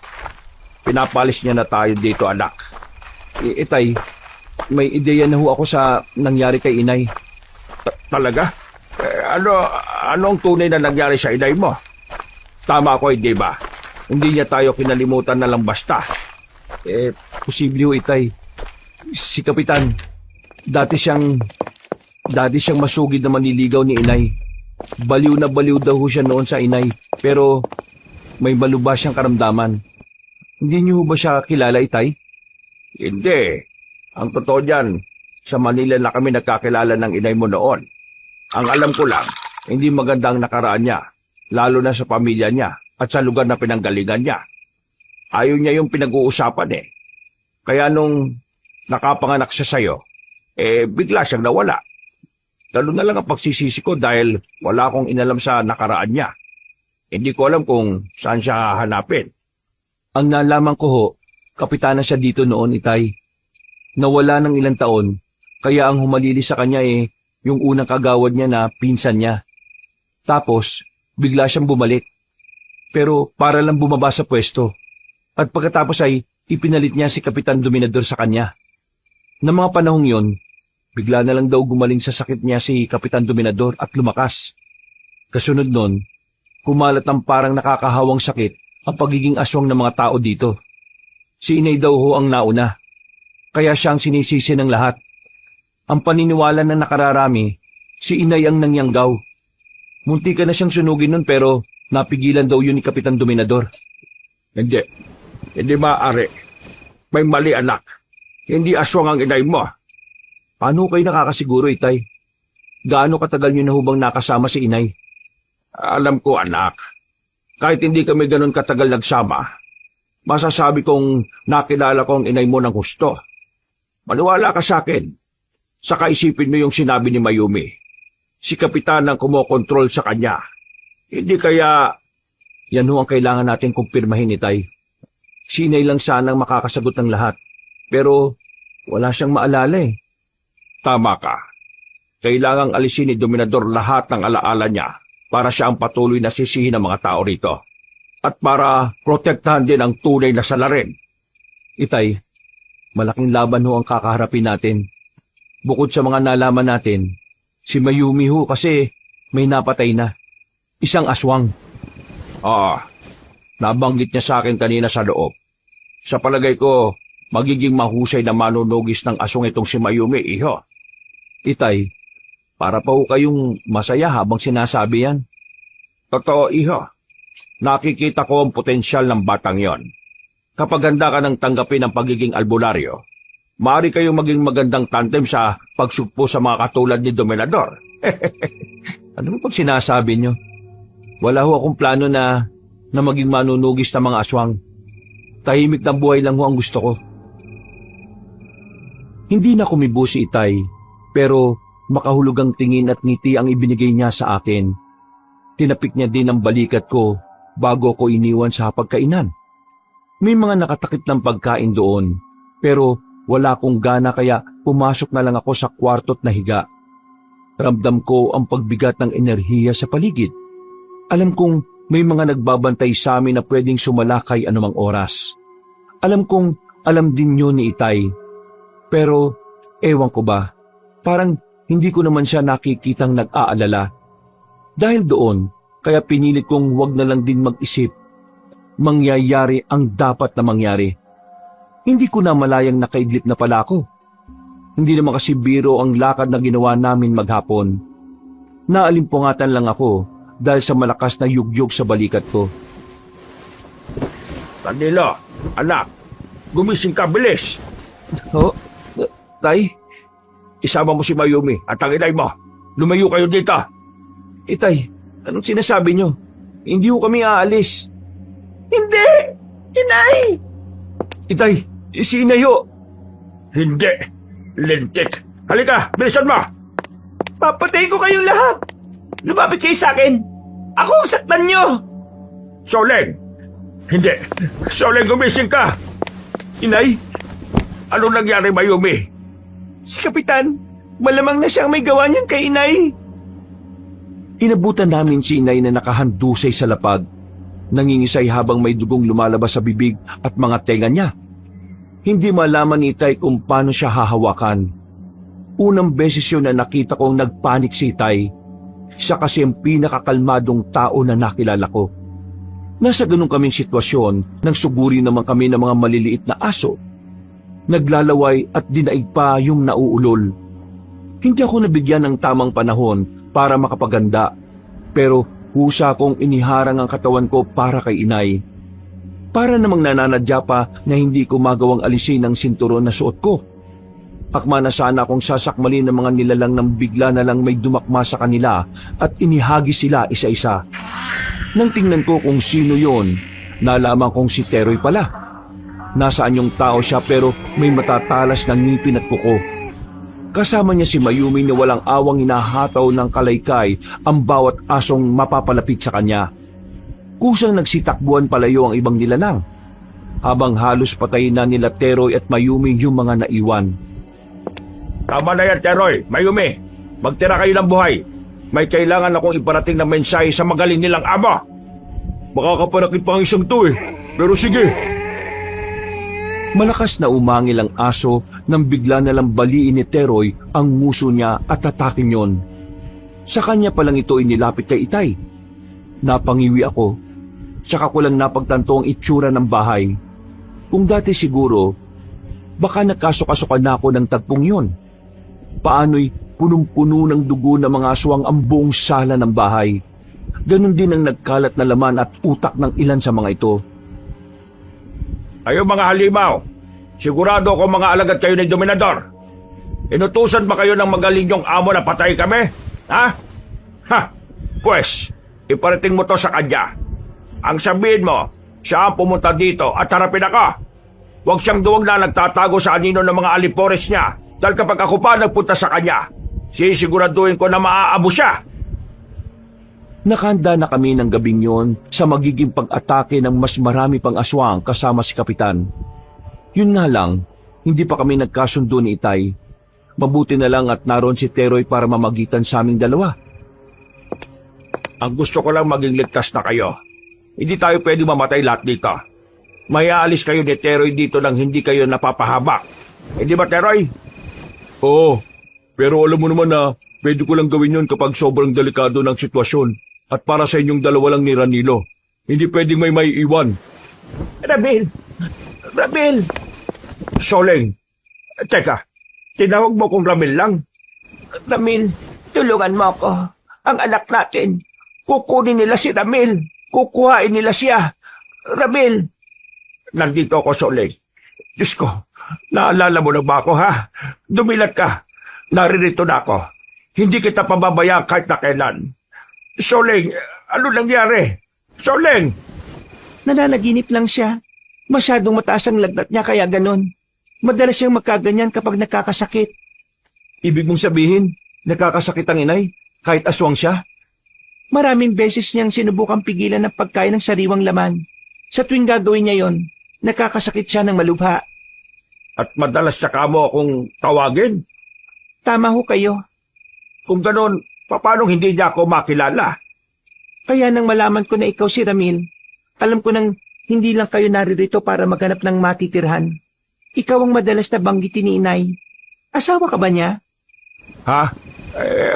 pinapalis niya na tayo dito, anak. Tay, may ideya na ho ako sa nangyari kay inay. Talaga? Ano ang tunay na nangyari sa inay mo? Tama ko, hindi ba? Hindi niya tayo kinalimutan na lang basta. Posible ho, Itay. Si Kapitan, dati siyang masugid na maniligaw ni Inay. Baliw na baliw daw ho siya noon sa Inay, pero may malubha siyang karamdaman. Hindi niyo ho ba siya kilala, Itay? Hindi. Ang totoo niyan, sa Manila na kami nagkakilala ng inay mo noon. Ang alam ko lang, hindi maganda ang nakaraan niya, lalo na sa pamilya niya at sa lugar na pinanggalingan niya. Ayaw niya yung pinag-uusapan eh. Kaya nung nakapanganak siya sa'yo, bigla siyang nawala. Lalo na lang ang pagsisisi ko dahil wala akong inalam sa nakaraan niya. Hindi ko alam kung saan siya hahanapin. Ang nalaman ko ho, kapitana siya dito noon, Itay. Nawala ng ilang taon, kaya ang humalili sa kanya yung unang kagawad niya na pinsan niya. Tapos, bigla siyang bumalik. Pero para lang bumaba sa pwesto. At pagkatapos ay ipinalit niya si Kapitan Dominador sa kanya. Na mga panahong yon, bigla na lang daw gumaling sa sakit niya si Kapitan Dominador at lumakas. Kasunod nun, kumalat ang parang nakakahawang sakit ang pagiging aswang ng mga tao dito. Si Inay daw ho ang nauna. Kaya siya ang sinisisi ng lahat. Ang paniniwala na nakararami, si Inay ang nangyanggaw. Munti ka na siyang sunugin nun pero napigilan daw yun ni Kapitan Dominador. Hindi maaari. May mali anak. Hindi aswang ang inay mo. Paano kayo nakakasiguro, Itay? Gaano katagal niyo na hubang nakasama si Inay? Alam ko anak. Kahit hindi kami ganun katagal nagsama, masasabi kong nakilala ko ang inay mo ng gusto. Maniwala ka sa akin. Saka isipin mo yung sinabi ni Mayumi. Si Kapitan ang kumokontrol sa kanya. Hindi kaya... Yan ho ang kailangan natin kumpirmahin, Itay. Si Inay lang sanang makakasagot ng lahat. Pero wala siyang maalala eh. Tama ka. Kailangang alisin ni Dominador lahat ng alaala niya para siya ang patuloy na sisihin ng mga tao rito. At para protektahan din ang tunay na salarin. Itay, malaking laban ho ang kakaharapin natin. Bukod sa mga nalaman natin, si Mayumi ho kasi may napatay na. Isang aswang. Nabanggit niya sa akin kanina sa loob. Sa palagay ko, magiging mahusay na manunugis ng aswang itong si Mayumi, iho. Itay, para pa ho kayong masaya habang sinasabi yan. Totoo, iho. Nakikita ko ang potensyal ng batang yon. Kapag handa ka ng tanggapin ang pagiging albularyo, maaari kayong maging magandang tandem sa pagsugpo sa mga katulad ni Dominador. Ano pag sinasabi nyo? Wala ho akong plano na maging manunugis ng mga aswang. Tahimik na buhay lang ho ang gusto ko. Hindi na kumibo si Itay, pero makahulugang tingin at ngiti ang ibinigay niya sa akin. Tinapik niya din ang balikat ko bago ko iniwan sa hapagkainan. May mga nakatakip ng pagkain doon, pero wala akong gana kaya pumasok na lang ako sa kwarto't nahiga. Ramdam ko ang pagbigat ng enerhiya sa paligid. Alam kong may mga nagbabantay sa amin na pwedeng sumalakay anumang oras. Alam kong alam din yun ni Itay. Pero ewan ko ba, parang hindi ko naman siya nakikitang nag-aalala. Dahil doon, kaya pinilit kong wag na lang din mag-isip. Mangyayari ang dapat na mangyari. Hindi ko na malayang nakaidlip na pala ako. Hindi naman kasi biro ang lakad na ginawa namin maghapon. Naalimpungatan lang ako dahil sa malakas na yugyog sa balikat ko. Danilo, anak, gumising ka, bilis. Tay? Isama mo si Mayumi at ang inay mo. Lumayo kayo dito. Itay, anong sinasabi nyo? Hindi ko kami aalis. Hindi! Inay! Itay, si Inay ho! Hindi. Lintik. Halika, bilisan mo. Papatay ko kayong lahat! Lumapit kayo sa akin! Ako ang saktan nyo! Soleng! Hindi. Soleng, gumising ka. Inay? Anong nangyari, Mayumi? Si Kapitan, malamang na siyang may gawa niyan kay Inay. Inabutan namin si Inay na nakahandusay sa lapag. Nangingisay habang may dugong lumalabas sa bibig at mga tenga niya. Hindi malaman ni Itay kung paano siya hahawakan. Unang beses yun na nakita kong nagpanik si Itay. Siya kasi ang pinakakalmadong tao na nakilala ko. Nasa ganun kaming sitwasyon nang suguri naman kami ng mga maliliit na aso. Naglalaway at dinaig pa yung nauulol. Hindi ako nabigyan ng tamang panahon para makapaganda, pero husa kong iniharang ang katawan ko para kay inay. Para namang nananadya pa na hindi ko magawang alisin ang sinturon na suot ko. Akma na sana akong sasakmalin ng mga nilalang nang bigla na lang may dumakma sa kanila at inihagi sila isa-isa. Nang tingnan ko kung sino yon, nalaman kong si Teroy pala. Nasaan yung tao siya pero may matatalas na ngipin at kuko. Kasama niya si Mayumi na walang awang hinahataw ng kalaykay ang bawat asong mapapalapit sa kanya. Kusang nagsitakbuhan palayo ang ibang nilalang, habang halos patay na nila Teroy at Mayumi yung mga naiwan. Tama na yan, Teroy, Mayumi. Magtira kayo ng buhay. May kailangan akong iparating na mensahe sa magaling nilang amo. Makakapanakit pa ang isang to pero sige. Malakas na umangil ang aso nang bigla na lang baliin ni Teroy ang muso niya at atakin yon. Sa kanya palang ito inilapit kay Itay. Napangiwi ako, tsaka ko lang napagtanto ang itsura ng bahay. Kung dati siguro, baka nagkasok-asokan na ako ng tagpong yon. Paano'y punong-puno ng dugo ng mga aswang ang buong sala ng bahay. Ganon din ang nagkalat na laman at utak ng ilan sa mga ito. Kayo mga halimaw, sigurado ko mga alagad kayo ni Dominador. Inutusan ba kayo ng magaling yung amo na patay kami? Ha? Ha? Pues, iparating mo to sa kanya. Ang sabihin mo, siya ang pumunta dito at harapin ako. Huwag siyang duwag na nagtatago sa anino ng mga alipores niya dahil kapag ako pa nagpunta sa kanya, sisiguraduhin ko na maaabo siya. Nakahanda na kami ng gabing yon sa magiging pag-atake ng mas marami pang aswang kasama si Kapitan. Yun nga lang, hindi pa kami nagkasundo ni Itay. Mabuti na lang at naroon si Teroy para mamagitan sa aming dalawa. Ang gusto ko lang maging ligtas na kayo. Hindi tayo pwede mamatay lahat dito. May aalis kayo ni Teroy dito nang hindi kayo napapahaba. Hindi ba, Teroy? Oo, pero alam mo naman na pwede ko lang gawin yun kapag sobrang delikado ng sitwasyon at para sa inyong dalawa lang ni Ranilo. Hindi pwedeng may maiiwan. Ramil! Ramil! Soleng, teka, tinawag mo kong Ramil lang? Ramil, tulungan mo ako. Ang anak natin. Kukunin nila si Ramil. Kukuhain nila siya. Ramil! Nandito ako, Soleng. Diyos ko, naalala mo na ba ako, ha? Dumilat ka. Naririto na ako. Hindi kita pababayaan kahit na kailan. Soleng, ano nangyari? Soleng! Nananaginip lang siya. Masyadong mataas ang lagnat niya kaya ganon. Madalas siyang magkaganyan kapag nakakasakit. Ibig mong sabihin, nakakasakit ang inay kahit aswang siya? Maraming beses niyang sinubukang pigilan ng pagkain ng sariwang laman. Sa tuwing gagawin niya yon, nakakasakit siya ng malubha. At madalas siya kamo akong tawagin. Tama ho kayo. Kung ganon, paano hindi niya ako makilala? Kaya nang malaman ko na ikaw si Ramil, alam ko nang hindi lang kayo naririto para maghanap ng matitirhan. Ikaw ang madalas na banggitin ni Inay. Asawa ka ba niya? Ha?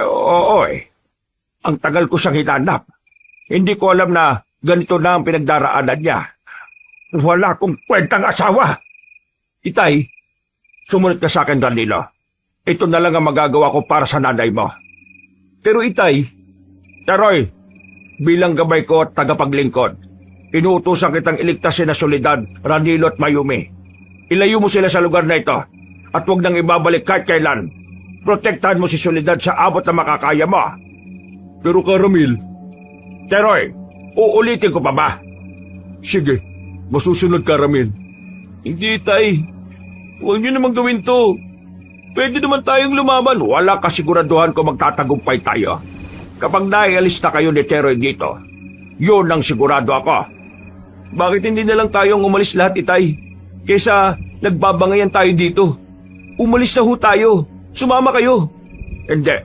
Oo eh. Ang tagal ko siyang hinanap. Hindi ko alam na ganito na ang pinagdaraanan niya. Wala akong kwentang asawa. Itay, Sumunod ka sa akin, Danilo. Ito na lang ang magagawa ko para sa nanay mo. pero Itay, Teroy, bilang gabay ko at tagapaglingkod, inuutusan kitang iligtas si na Soledad, Ranilo at Mayumi. Ilayo mo sila sa lugar na ito at huwag nang ibabalik kahit kailan. Protektahan mo si Soledad sa abot na makakaya mo. Pero Karamil, Teroy, uulitin ko pa ba? sige, masusunod Karamil. hindi Itay. Huwag niyo namang gawin to. Pwede naman tayong lumaban. Wala kasiguraduhan kung magtatagumpay tayo. Kapag naialis na kayo ni Teroy dito, yun ang sigurado ako. Bakit hindi na lang tayong umalis lahat, Itay? Kesa nagbabangayan tayo dito. Umalis na ho tayo. Sumama kayo. Hindi.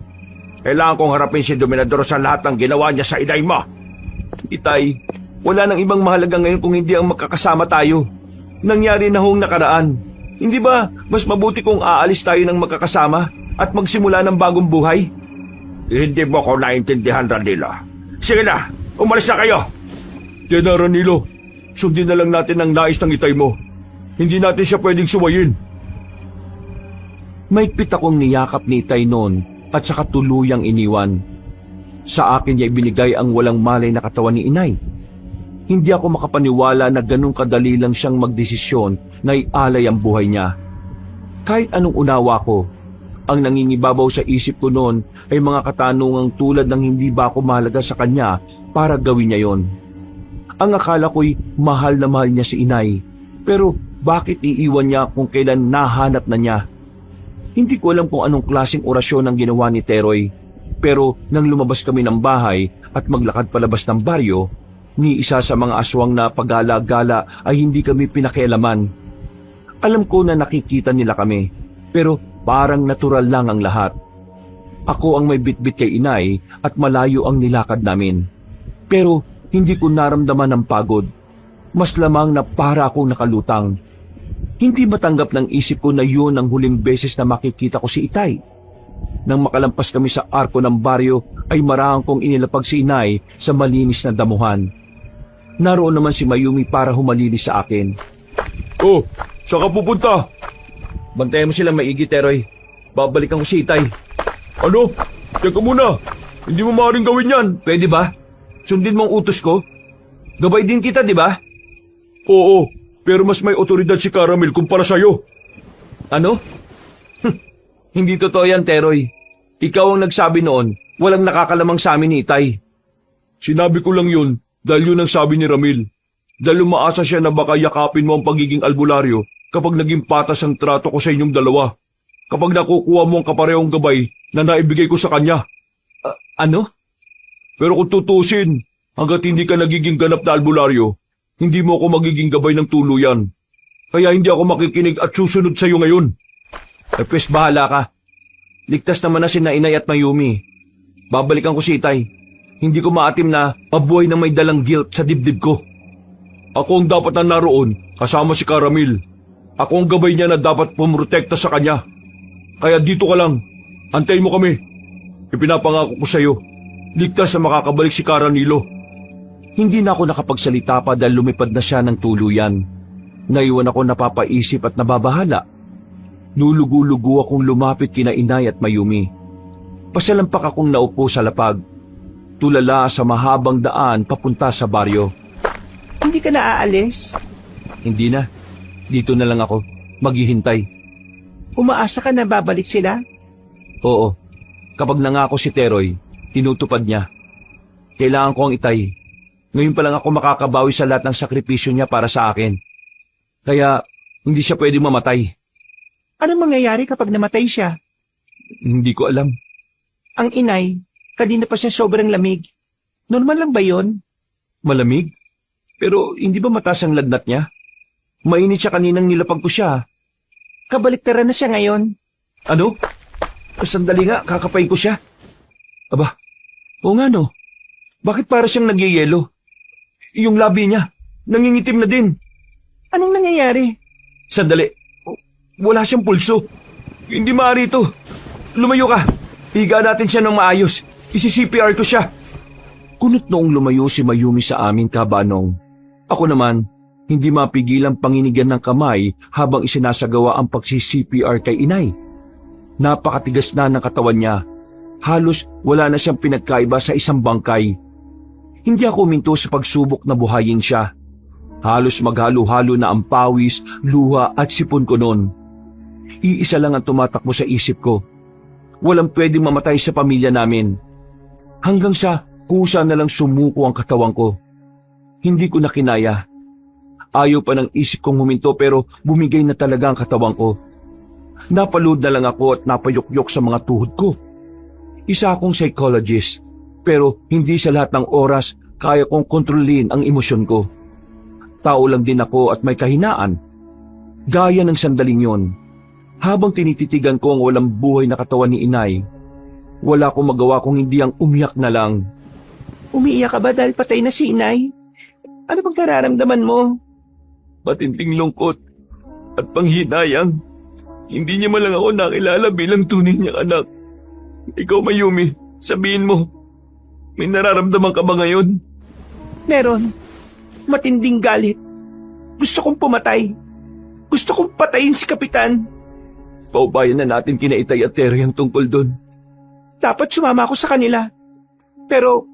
Kailangan kong harapin si Dominador sa lahat ng ginawa niya sa inay mo. Itay, wala nang ibang mahalaga ngayon kung hindi ang magkakasama tayo. Nangyari na hong nakaraan. Hindi ba mas mabuti kung aalis tayo ng magkakasama at magsimula ng bagong buhay? Hindi mo ko naintindihan, Ranilo. Sige na, umalis na kayo. Yan na, Ranilo. Sundin na lang natin ang nais ng itay mo. Hindi natin siya pwedeng suwayin. Maigpit akong niyakap ni Itay noon at saka tuluyang iniwan. Sa akin niya ibinigay ang walang malay na katawan ni inay. Hindi ako makapaniwala na ganun kadali lang siyang magdesisyon na ialay ang buhay niya. Kahit anong unawa ko, ang nangingibabaw sa isip ko noon ay mga katanungang tulad ng hindi ba ako mahalaga sa kanya para gawin niya yon. Ang akala ko'y mahal na mahal niya si inay, pero bakit iiwan niya kung kailan nahanap na niya? Hindi ko alam kung anong klaseng orasyon ang ginawa ni Teroy, pero nang lumabas kami ng bahay at maglakad palabas ng baryo, ni isa sa mga aswang na pagala-gala ay hindi kami pinakialaman. Alam ko na nakikita nila kami, pero parang natural lang ang lahat. Ako ang may bitbit kay inay at malayo ang nilakad namin. Pero hindi ko naramdaman ang pagod. Mas lamang na para akong nakalutang. Hindi matanggap ng isip ko na yun ang huling beses na makikita ko si Itay. Nang makalampas kami sa arko ng baryo ay marahang kong inilapag si inay sa malinis na damuhan. Naroon naman si Mayumi para humalinis sa akin. Oh, saan ka pupunta? Bantayan mo sila maigi, Teroy. Babalikan ko si Itay. Ano? Teka muna. Hindi mo maaaring gawin yan. Pwede ba? Sundin mo ang utos ko? Gabay din kita, di ba? Oo, pero mas may otoridad si Caramel kumpara sa'yo. Ano? Hindi totoo yan, Teroy. Ikaw ang nagsabi noon, walang nakakalamang sa amin ni Itay. Sinabi ko lang yun dahil yun ang sabi ni Ramil. Dahil umaasa siya na baka yakapin mo ang pagiging albularyo kapag naging patas ang trato ko sa inyong dalawa. Kapag nakukuha mo ang kaparehong gabay na naibigay ko sa kanya. Ano? Pero kung tutusin, hanggat hindi ka nagiging ganap na albularyo, hindi mo ako magiging gabay ng tuluyan. Kaya hindi ako makikinig at susunod sa iyo ngayon. Pwes bahala ka. Ligtas naman na si Inay at Mayumi. Babalikan ko si Itay. Hindi ko maatim na mabuhay na may dalang guilt sa dibdib ko. Ako ang dapat na naroon kasama si Caramel. Ako ang gabay niya na dapat pumrotekta sa kanya. Kaya dito ka lang. Antayin mo kami. Ipinapangako ko sa iyo. Ligtas na makakabalik si Caranilo. Hindi na ako nakapagsalita pa dahil lumipad na siya ng tuluyan. Naiwan ako napapaisip at nababahala. Lulugo-lugo akong lumapit kina Inay at Mayumi. Pasalampak akong naupo sa lapag. Tulala sa mahabang daan papunta sa baryo. Hindi ka na aalis? Hindi na. Dito na lang ako. Maghihintay. Umaasa ka na babalik sila? Oo. Kapag nangako si Teroy, tinutupad niya. Kailangan ko ang Itay. Ngayon pa lang ako makakabawi sa lahat ng sakripisyo niya para sa akin. Kaya hindi siya pwedeng mamatay. Anong mangyayari kapag namatay siya? Hindi ko alam. Ang inay, kanina pa siya sobrang lamig. Normal lang ba yon? Malamig? Pero hindi ba mataas ang lagnat niya? Mainit siya kaninang nilapag ko siya. Kabaliktaran na siya ngayon. Ano? Sandali nga, kakapain ko siya. Aba, oo nga no. Bakit para siyang nagyayelo? Yung labi niya, nangingitim na din. Anong nangyayari? Sandali, wala siyang pulso. Hindi maaari ito. Lumayo ka. Higa natin siya ng maayos. Isi-CPR ko siya. Kunot noong lumayo si Mayumi sa amin, kabanong. Ako naman, hindi mapigilang panginigan ng kamay habang isinasagawa ang pagsi-CPR kay inay. Napakatigas na ng katawan niya. Halos wala na siyang pinagkaiba sa isang bangkay. Hindi ako huminto sa pagsubok na buhayin siya. Halos maghalo-halo na ang pawis, luha at sipon ko noon. Iisa lang ang tumatakbo sa isip ko. Walang pwedeng mamatay sa pamilya namin. Hanggang sa kusa na lang sumuko ang katawan ko. Hindi ko na kinaya. Ayaw pa ng isip kong huminto pero bumigay na talaga ang katawan ko. Napalood na lang ako at napayukyok sa mga tuhod ko. Isa akong psychologist, pero hindi sa lahat ng oras kaya kong kontrolin ang emosyon ko. Tao lang din ako at may kahinaan. Gaya ng sandaling yon, habang tinititigan ko ang walang buhay na katawan ni inay, wala akong magawa kung hindi ang umiyak na lang. Umiiyak ka ba dahil patay na si inay? Ano bang nararamdaman mo? Matinding lungkot at panghinayang. Hindi niya man lang ako nakilala bilang tunay niyang anak. Ikaw, Mayumi, Sabihin mo, may nararamdaman ka ba ngayon? Meron. Matinding galit. Gusto kong pumatay. Gusto kong patayin si Kapitan. Paubayan na natin kina Itay at Terry ang tungkol doon. Dapat sumama ako sa kanila. Pero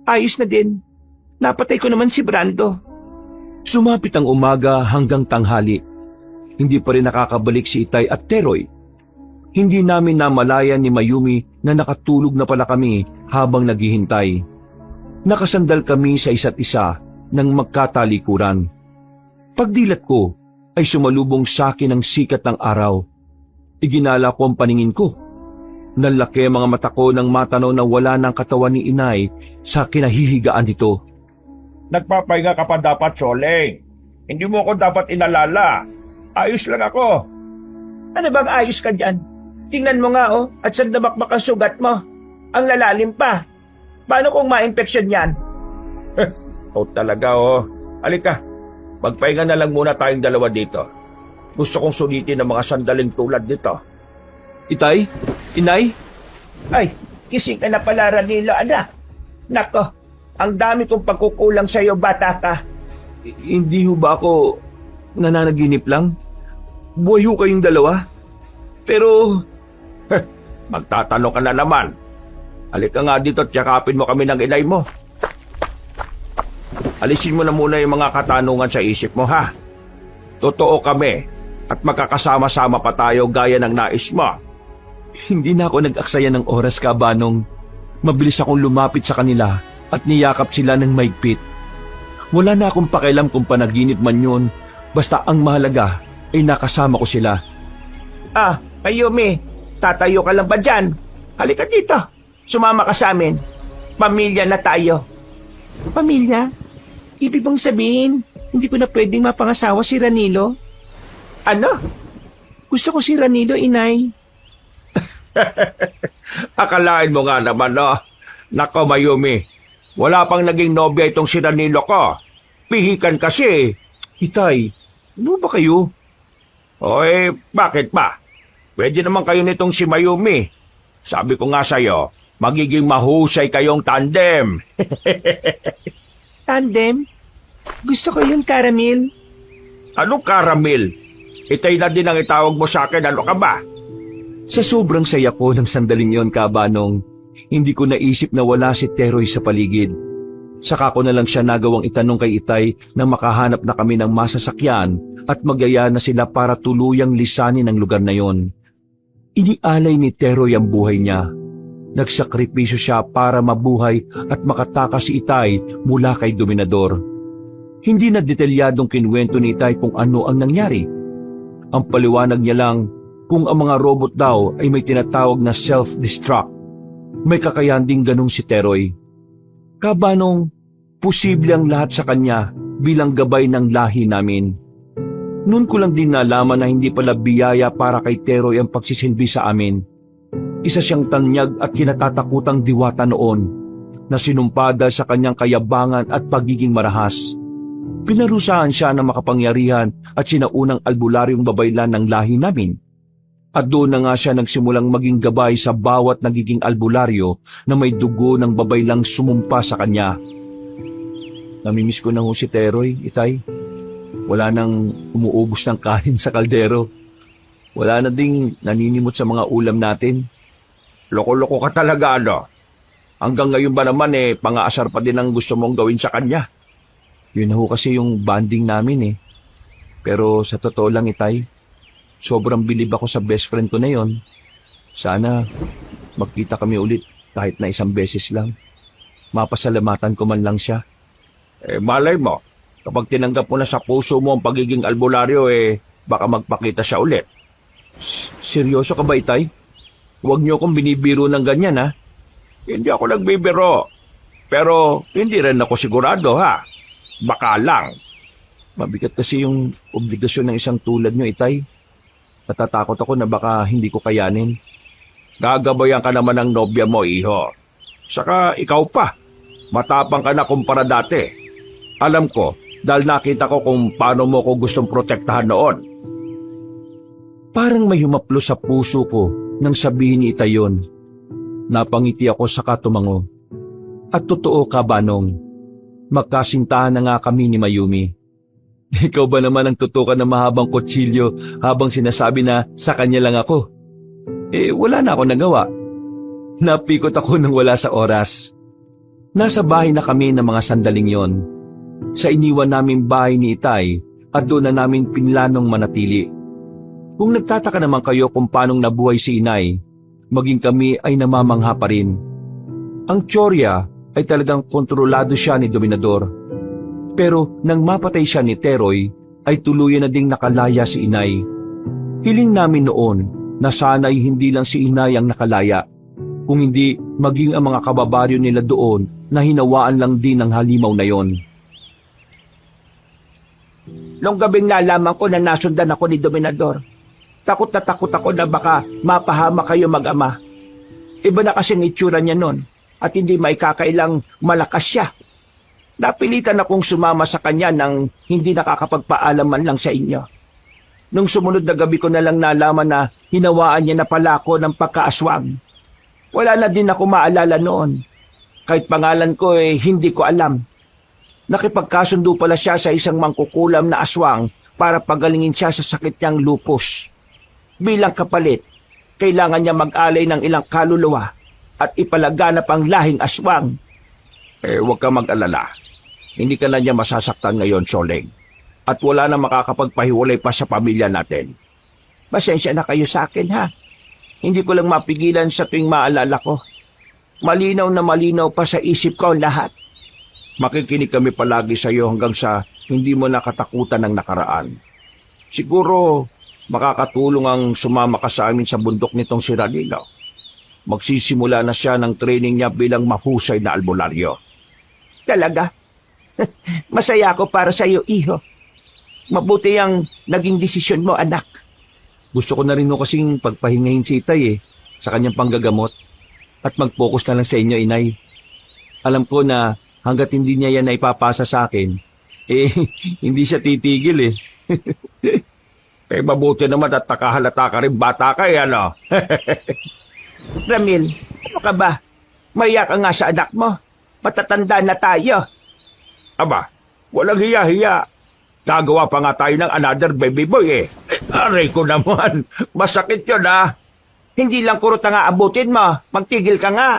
ayos na din. Napatay ko naman si Brando. Sumapit ang umaga hanggang tanghali. Hindi pa rin nakakabalik si Itay at Teroy. Hindi namin namalayan ni Mayumi na nakatulog na pala kami habang naghihintay. Nakasandal kami sa isa't isa nang magkatalikuran. Pagdilat ko ay sumalubong sa akin ang sikat ng araw. Iginala ko ang paningin ko. Nalaki ang mga mata ko nang matanaw na wala ng katawan ni Inay sa kinahihigaan nito. Nagpapahinga ka pa dapat, Chole. Hindi mo ako dapat inalala. Ayos lang ako. Ano bang ayos ka dyan? Tingnan mo nga at saan damakmak ang sugat mo. Ang lalalim pa. Paano kung ma-infection yan? Talaga Halika, magpahinga na lang muna tayong dalawa dito. Gusto kong sulitin ang mga sandaling tulad nito. Itay? Inay? Ay, kising ka na pala, Ranilo, anak. Nako, ang dami kong pagkukulang sa'yo, bata ka. Hindi ho ba ako nananaginip lang? Buhay ho kayong dalawa? Pero Magtatanong ka na naman. Halika nga dito at yakapin mo kami ng inay mo. Alisin mo na muna yung mga katanungan sa isip mo, ha? Totoo kami at magkakasama-sama pa tayo gaya ng nais mo. hindi na ako nag-aksaya ng oras, Kabanong. Mabilis akong lumapit sa kanila at niyakap sila ng maigpit. Wala na akong pakialam kung panaginip man yun, basta ang mahalaga ay nakasama ko sila. Ah, Mayumi, tatayo ka lang ba dyan? Halika dito, sumama ka sa amin. Pamilya na tayo. Pamilya? Ibig bang sabihin, hindi ko na pwedeng mapangasawa si Ranilo? Ano? Gusto ko si Ranilo, inay. Akalain mo nga naman, no? Nako, Mayumi, wala pang naging nobya itong si Ranilo ko. Pihikan kasi. Itay, ano ba kayo? Oy, bakit ba? Pwede naman kayo nitong si Mayumi. Sabi ko nga sa'yo, magiging mahusay kayong tandem. Tandem? Gusto ko yun, Caramel. Anong karamil? Itay na din ang itawag mo sa akin, ano ka ba? Sa sobrang saya ko ng sandaling yon, Kabanong, hindi ko naisip na wala si Teroy sa paligid. Saka ko na lang siya nagawang itanong kay Itay na makahanap na kami ng masasakyan at magyaya na sila para tuluyang lisanin ang lugar na yon. Inialay ni Teroy ang buhay niya. Nagsakripisyo siya para mabuhay at makatakas si Itay mula kay Dominador. Hindi na detalyadong kinwento ni Itay kung ano ang nangyari. Ang paliwanag niya lang kung ang mga robot daw ay may tinatawag na self-destruct. May kakayahan ding ganung si Teroy. Kabanong, posible ang lahat sa kanya bilang gabay ng lahi namin. Noon ko lang din nalaman na hindi pala biyaya para kay Teroy ang pagsisilbi sa amin. Isa siyang tanyag at kinatatakutang diwata noon na sinumpada sa kanyang kayabangan at pagiging marahas. Pinarusahan siya ng makapangyarihan at sinaunang albularyong babaylan ng lahi namin. At doon na nga siya nagsimulang maging gabay sa bawat nagiging albularyo na may dugo ng babaylang sumumpa sa kanya. Namimiss ko na ho si Teroy, Itay. Wala nang umuubos ng kanin sa kaldero. Wala na ding naninimot sa mga ulam natin. Loko-loko ka talaga, ano? Hanggang ngayon ba naman pang-aasar pa din ang gusto mong gawin sa kanya? Yun na ho kasi yung bonding namin eh. Pero sa totoo lang, Itay, sobrang bilib ako sa best friend ko na yon. Sana magkita kami ulit kahit na isang beses lang. Mapasalamatan ko man lang siya. Malay mo, kapag tinanggap mo na sa puso mo ang pagiging albularyo, baka magpakita siya ulit. Seryoso ka ba, Itay? Huwag niyo akong binibiro ng ganyan, ha? Hindi ako nagbibiro. Pero hindi rin ako sigurado, ha? Baka lang. Mabigat kasi yung obligasyon ng isang tulad niyo, Itay. Natatakot ako na baka hindi ko kayanin. Gagabayan ka naman ng nobya mo, iho. Saka ikaw pa. Matapang ka na kumpara dati. Alam ko, dahil nakita ko kung paano mo ko gustong protektahan noon. Parang may humaplo sa puso ko nang sabihin ni Itay yun. Napangiti ako sa katumango. At totoo ka, Banong. Magkasintahan na nga kami ni Mayumi. Ikaw ba naman ang tutukan ng mahabang kutsilyo habang sinasabi na sa kanya lang ako? Wala na ako nagawa. Napikot ako nang wala sa oras. Nasa bahay na kami ng mga sandaling yon. Sa iniwan naming bahay ni Itay at doon na namin pinlanong manatili. Kung nagtataka naman kayo kung paanong nabuhay si Inay, maging kami ay namamangha pa rin. Ang tsorya ay talagang kontrolado siya ni Dominador. Pero nang mapatay siya ni Teroy, ay tuluyan na ding nakalaya si Inay. Hiling namin noon na sana'y hindi lang si Inay ang nakalaya, kung hindi maging ang mga kababaryo nila doon na hinawaan lang din ng halimaw na yon. Nung gabing nalaman ko na nasundan ako ni Dominador, takot ako na baka mapahama kayo mag-ama. Iba na kasing itsura niya nun at hindi maikakailang malakas siya. Napilitan akong sumama sa kanya nang hindi nakakapagpaalam man lang sa inyo. Nung sumunod na gabi ko na lang nalaman na hinawaan niya na pala ako ng pagkaaswang. Wala na din ako maalala noon. Kahit pangalan ko hindi ko alam. Nakipagkasundo pala siya sa isang mangkukulam na aswang para pagalingin siya sa sakit niyang lupus. Bilang kapalit, kailangan niya mag-alay ng ilang kaluluwa at ipalaganap ang lahing aswang. Huwag ka mag-alala. Hindi ka na niya masasaktan ngayon, Soleng. At wala na makakapagpahiwalay pa sa pamilya natin. Pasensya na kayo sa akin, ha? Hindi ko lang mapigilan sa tuwing maalala ko. Malinaw na malinaw pa sa isip ko ang lahat. Makikinig kami palagi sa iyo hanggang sa hindi mo nakatakutan ng nakaraan. Siguro, makakatulong ang sumama ka sa amin sa bundok nitong si Ranilo. Magsisimula na siya ng training niya bilang mahusay na albularyo. Talaga? Masaya ako para sa iyo, iho. Mabuti ang naging desisyon mo, anak. Gusto ko na rin kasing pagpahingahin si Itay sa kanyang panggagamot at mag-focus na lang sa inyo, Inay. Alam ko na hanggat hindi niya yan na ipapasa sa akin, hindi siya titigil Mabuti naman at nakahalata ka rin bata ka ano? Ramil, ano ka ba? Maya ka nga sa anak mo. Matatanda na tayo. Aba, walang hiya-hiya. Gagawa pa nga tayo ng another baby boy aray ko naman, masakit yun Hindi lang kurot nga abutin mo. Magtigil ka nga.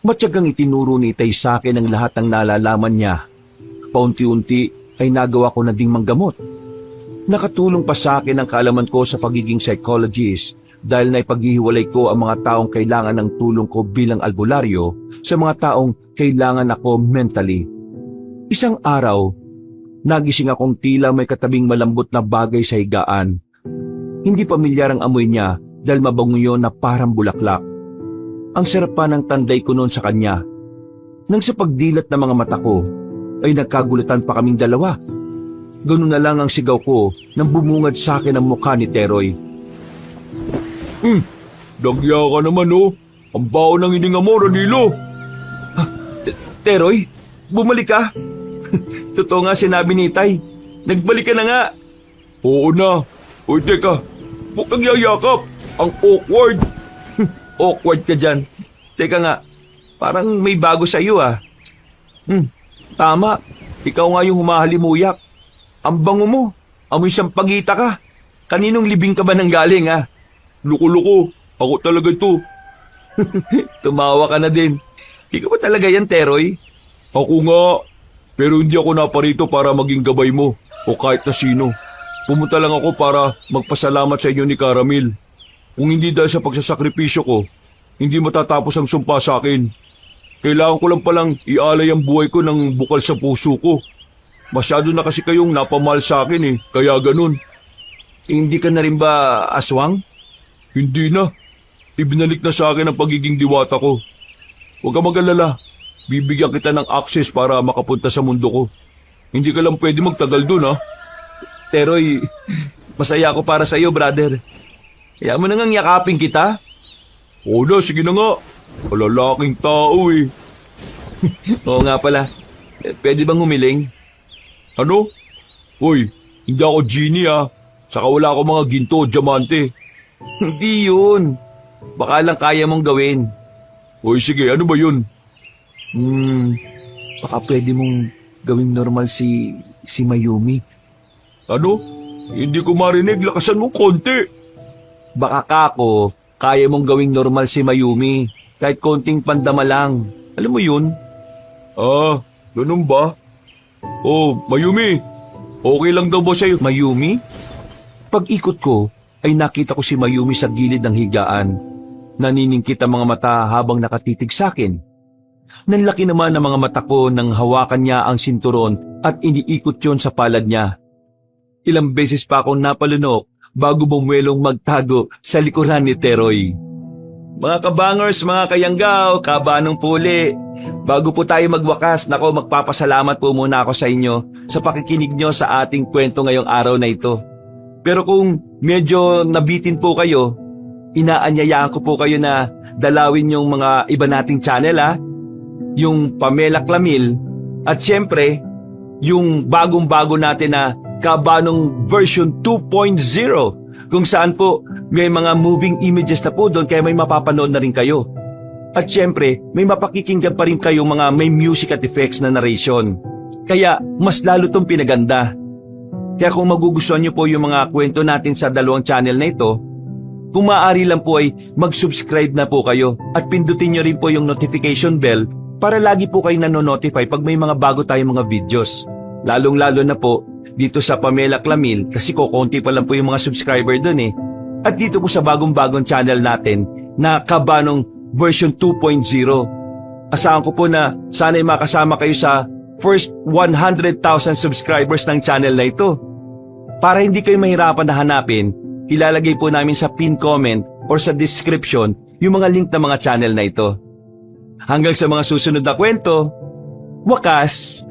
Matyagang itinuro ni Itay sa akin ang lahat ng nalalaman niya. Paunti-unti ay nagawa ko na ding manggamot. Nakatulong pa sa akin ang kaalaman ko sa pagiging psychologist dahil naipaghihiwalay ko ang mga taong kailangan ng tulong ko bilang albularyo sa mga taong kailangan ako mentally. Isang araw, nagising akong tila may katabing malambot na bagay sa higaan. Hindi pamilyar ang amoy niya dahil mabango yun na parang bulaklak. Ang sarap pa ng tanday ko noon sa kanya. Nang sa pagdilat ng mga mata ko, ay nagkagulatan pa kaming dalawa. Ganun na lang ang sigaw ko nang bumungad sa akin ang mukha ni Teroy. Dagya ka naman Ang bao ng hininga mo, Ranilo. Teroy, bumalik ka? Totoo nga sinabi ni Itay. Nagbalik ka na nga. Oo na. Uy, teka. Huwag kang yayakap. Ang awkward. Awkward ka dyan. Teka nga, parang may bago sa iyo Tama, ikaw nga yung humahalimuyak. Ang bango mo, amoy sampagita ka. Kaninong libing ka ba nang galing Luko-luko. Ako talaga ito. Tumawa ka na din. Ikaw ba talaga yan, Teroy? Ako nga. Pero hindi ako naparito para maging gabay mo o kahit na sino. Pumunta lang ako para magpasalamat sa inyo ni Caramil. Kung hindi dahil sa pagsasakripisyo ko, hindi matatapos ang sumpa sa akin. Kailangan ko lang palang ialay ang buhay ko ng bukal sa puso ko. Masyado na kasi kayong napamahal sa akin kaya ganun. Hindi ka na rin ba aswang? Hindi na. Ibinalik na sa akin ang pagiging diwata ko. Huwag ka mag-alala. Bibigyan kita ng access para makapunta sa mundo ko. Hindi ka lang pwede magtagal dun Teroy, masaya ako para sa iyo, brother. Kaya mo nang yakapin kita? Oo na, sige na nga. Malalaking tao Oo nga pala. Pwede bang humiling? Ano? Hoy, hindi ako genie Saka wala ako mga ginto o diamante. Hindi yun. Baka lang kaya mong gawin. Oy, sige, ano ba yun? Baka pwede mong gawing normal si Mayumi. Ano? Hindi ko marinig, lakasan mo konti. Baka kako, kaya mong gawing normal si Mayumi. Kahit konting pandama lang. Alam mo yun? Ah, ganun ba? Oh, Mayumi, okay lang daw ba sa'yo? Mayumi? Pag-ikot ko, ay nakita ko si Mayumi sa gilid ng higaan. Naniningkit ang mga mata habang nakatitig sa akin. Nanlaki naman ang mga mata ko nang hawakan niya ang sinturon at iniikot yon sa palad niya. Ilang beses pa akong napalunok bago bumuelong magtago sa likuran ni Teroy. Mga kabangers, mga kayanggaw, kabanong puli. Bago po tayo magwakas, magpapasalamat po muna ako sa inyo sa pakikinig nyo sa ating kwento ngayong araw na ito. Pero kung medyo nabitin po kayo, inaanyayaan ko po kayo na dalawin yung mga iba nating channel yung Pamela Clamil at syempre yung bagong-bago natin na Kabanong version 2.0 kung saan po may mga moving images na po doon kaya may mapapanood na rin kayo. At syempre may mapakikinggan pa rin kayo mga may music at effects na narration. Kaya mas lalo tong pinaganda. Kaya kung magugustuhan niyo po yung mga kwento natin sa dalawang channel na ito, kung maaari lang po ay mag-subscribe na po kayo at pindutin niyo rin po yung notification bell para lagi po kayo nanonotify pag may mga bago tayong mga videos. Lalong-lalo na po dito sa Pamela Clamil kasi kokonti pa lang po yung mga subscriber doon At dito po sa bagong-bagong channel natin na Kabanong version 2.0. Asahan ko po na sana'y makasama kayo sa first 100,000 subscribers ng channel na ito. Para hindi kayo mahirapan na hanapin, ilalagay po namin sa pin comment or sa description yung mga link ng mga channel na ito. Hanggang sa mga susunod na kwento, wakas!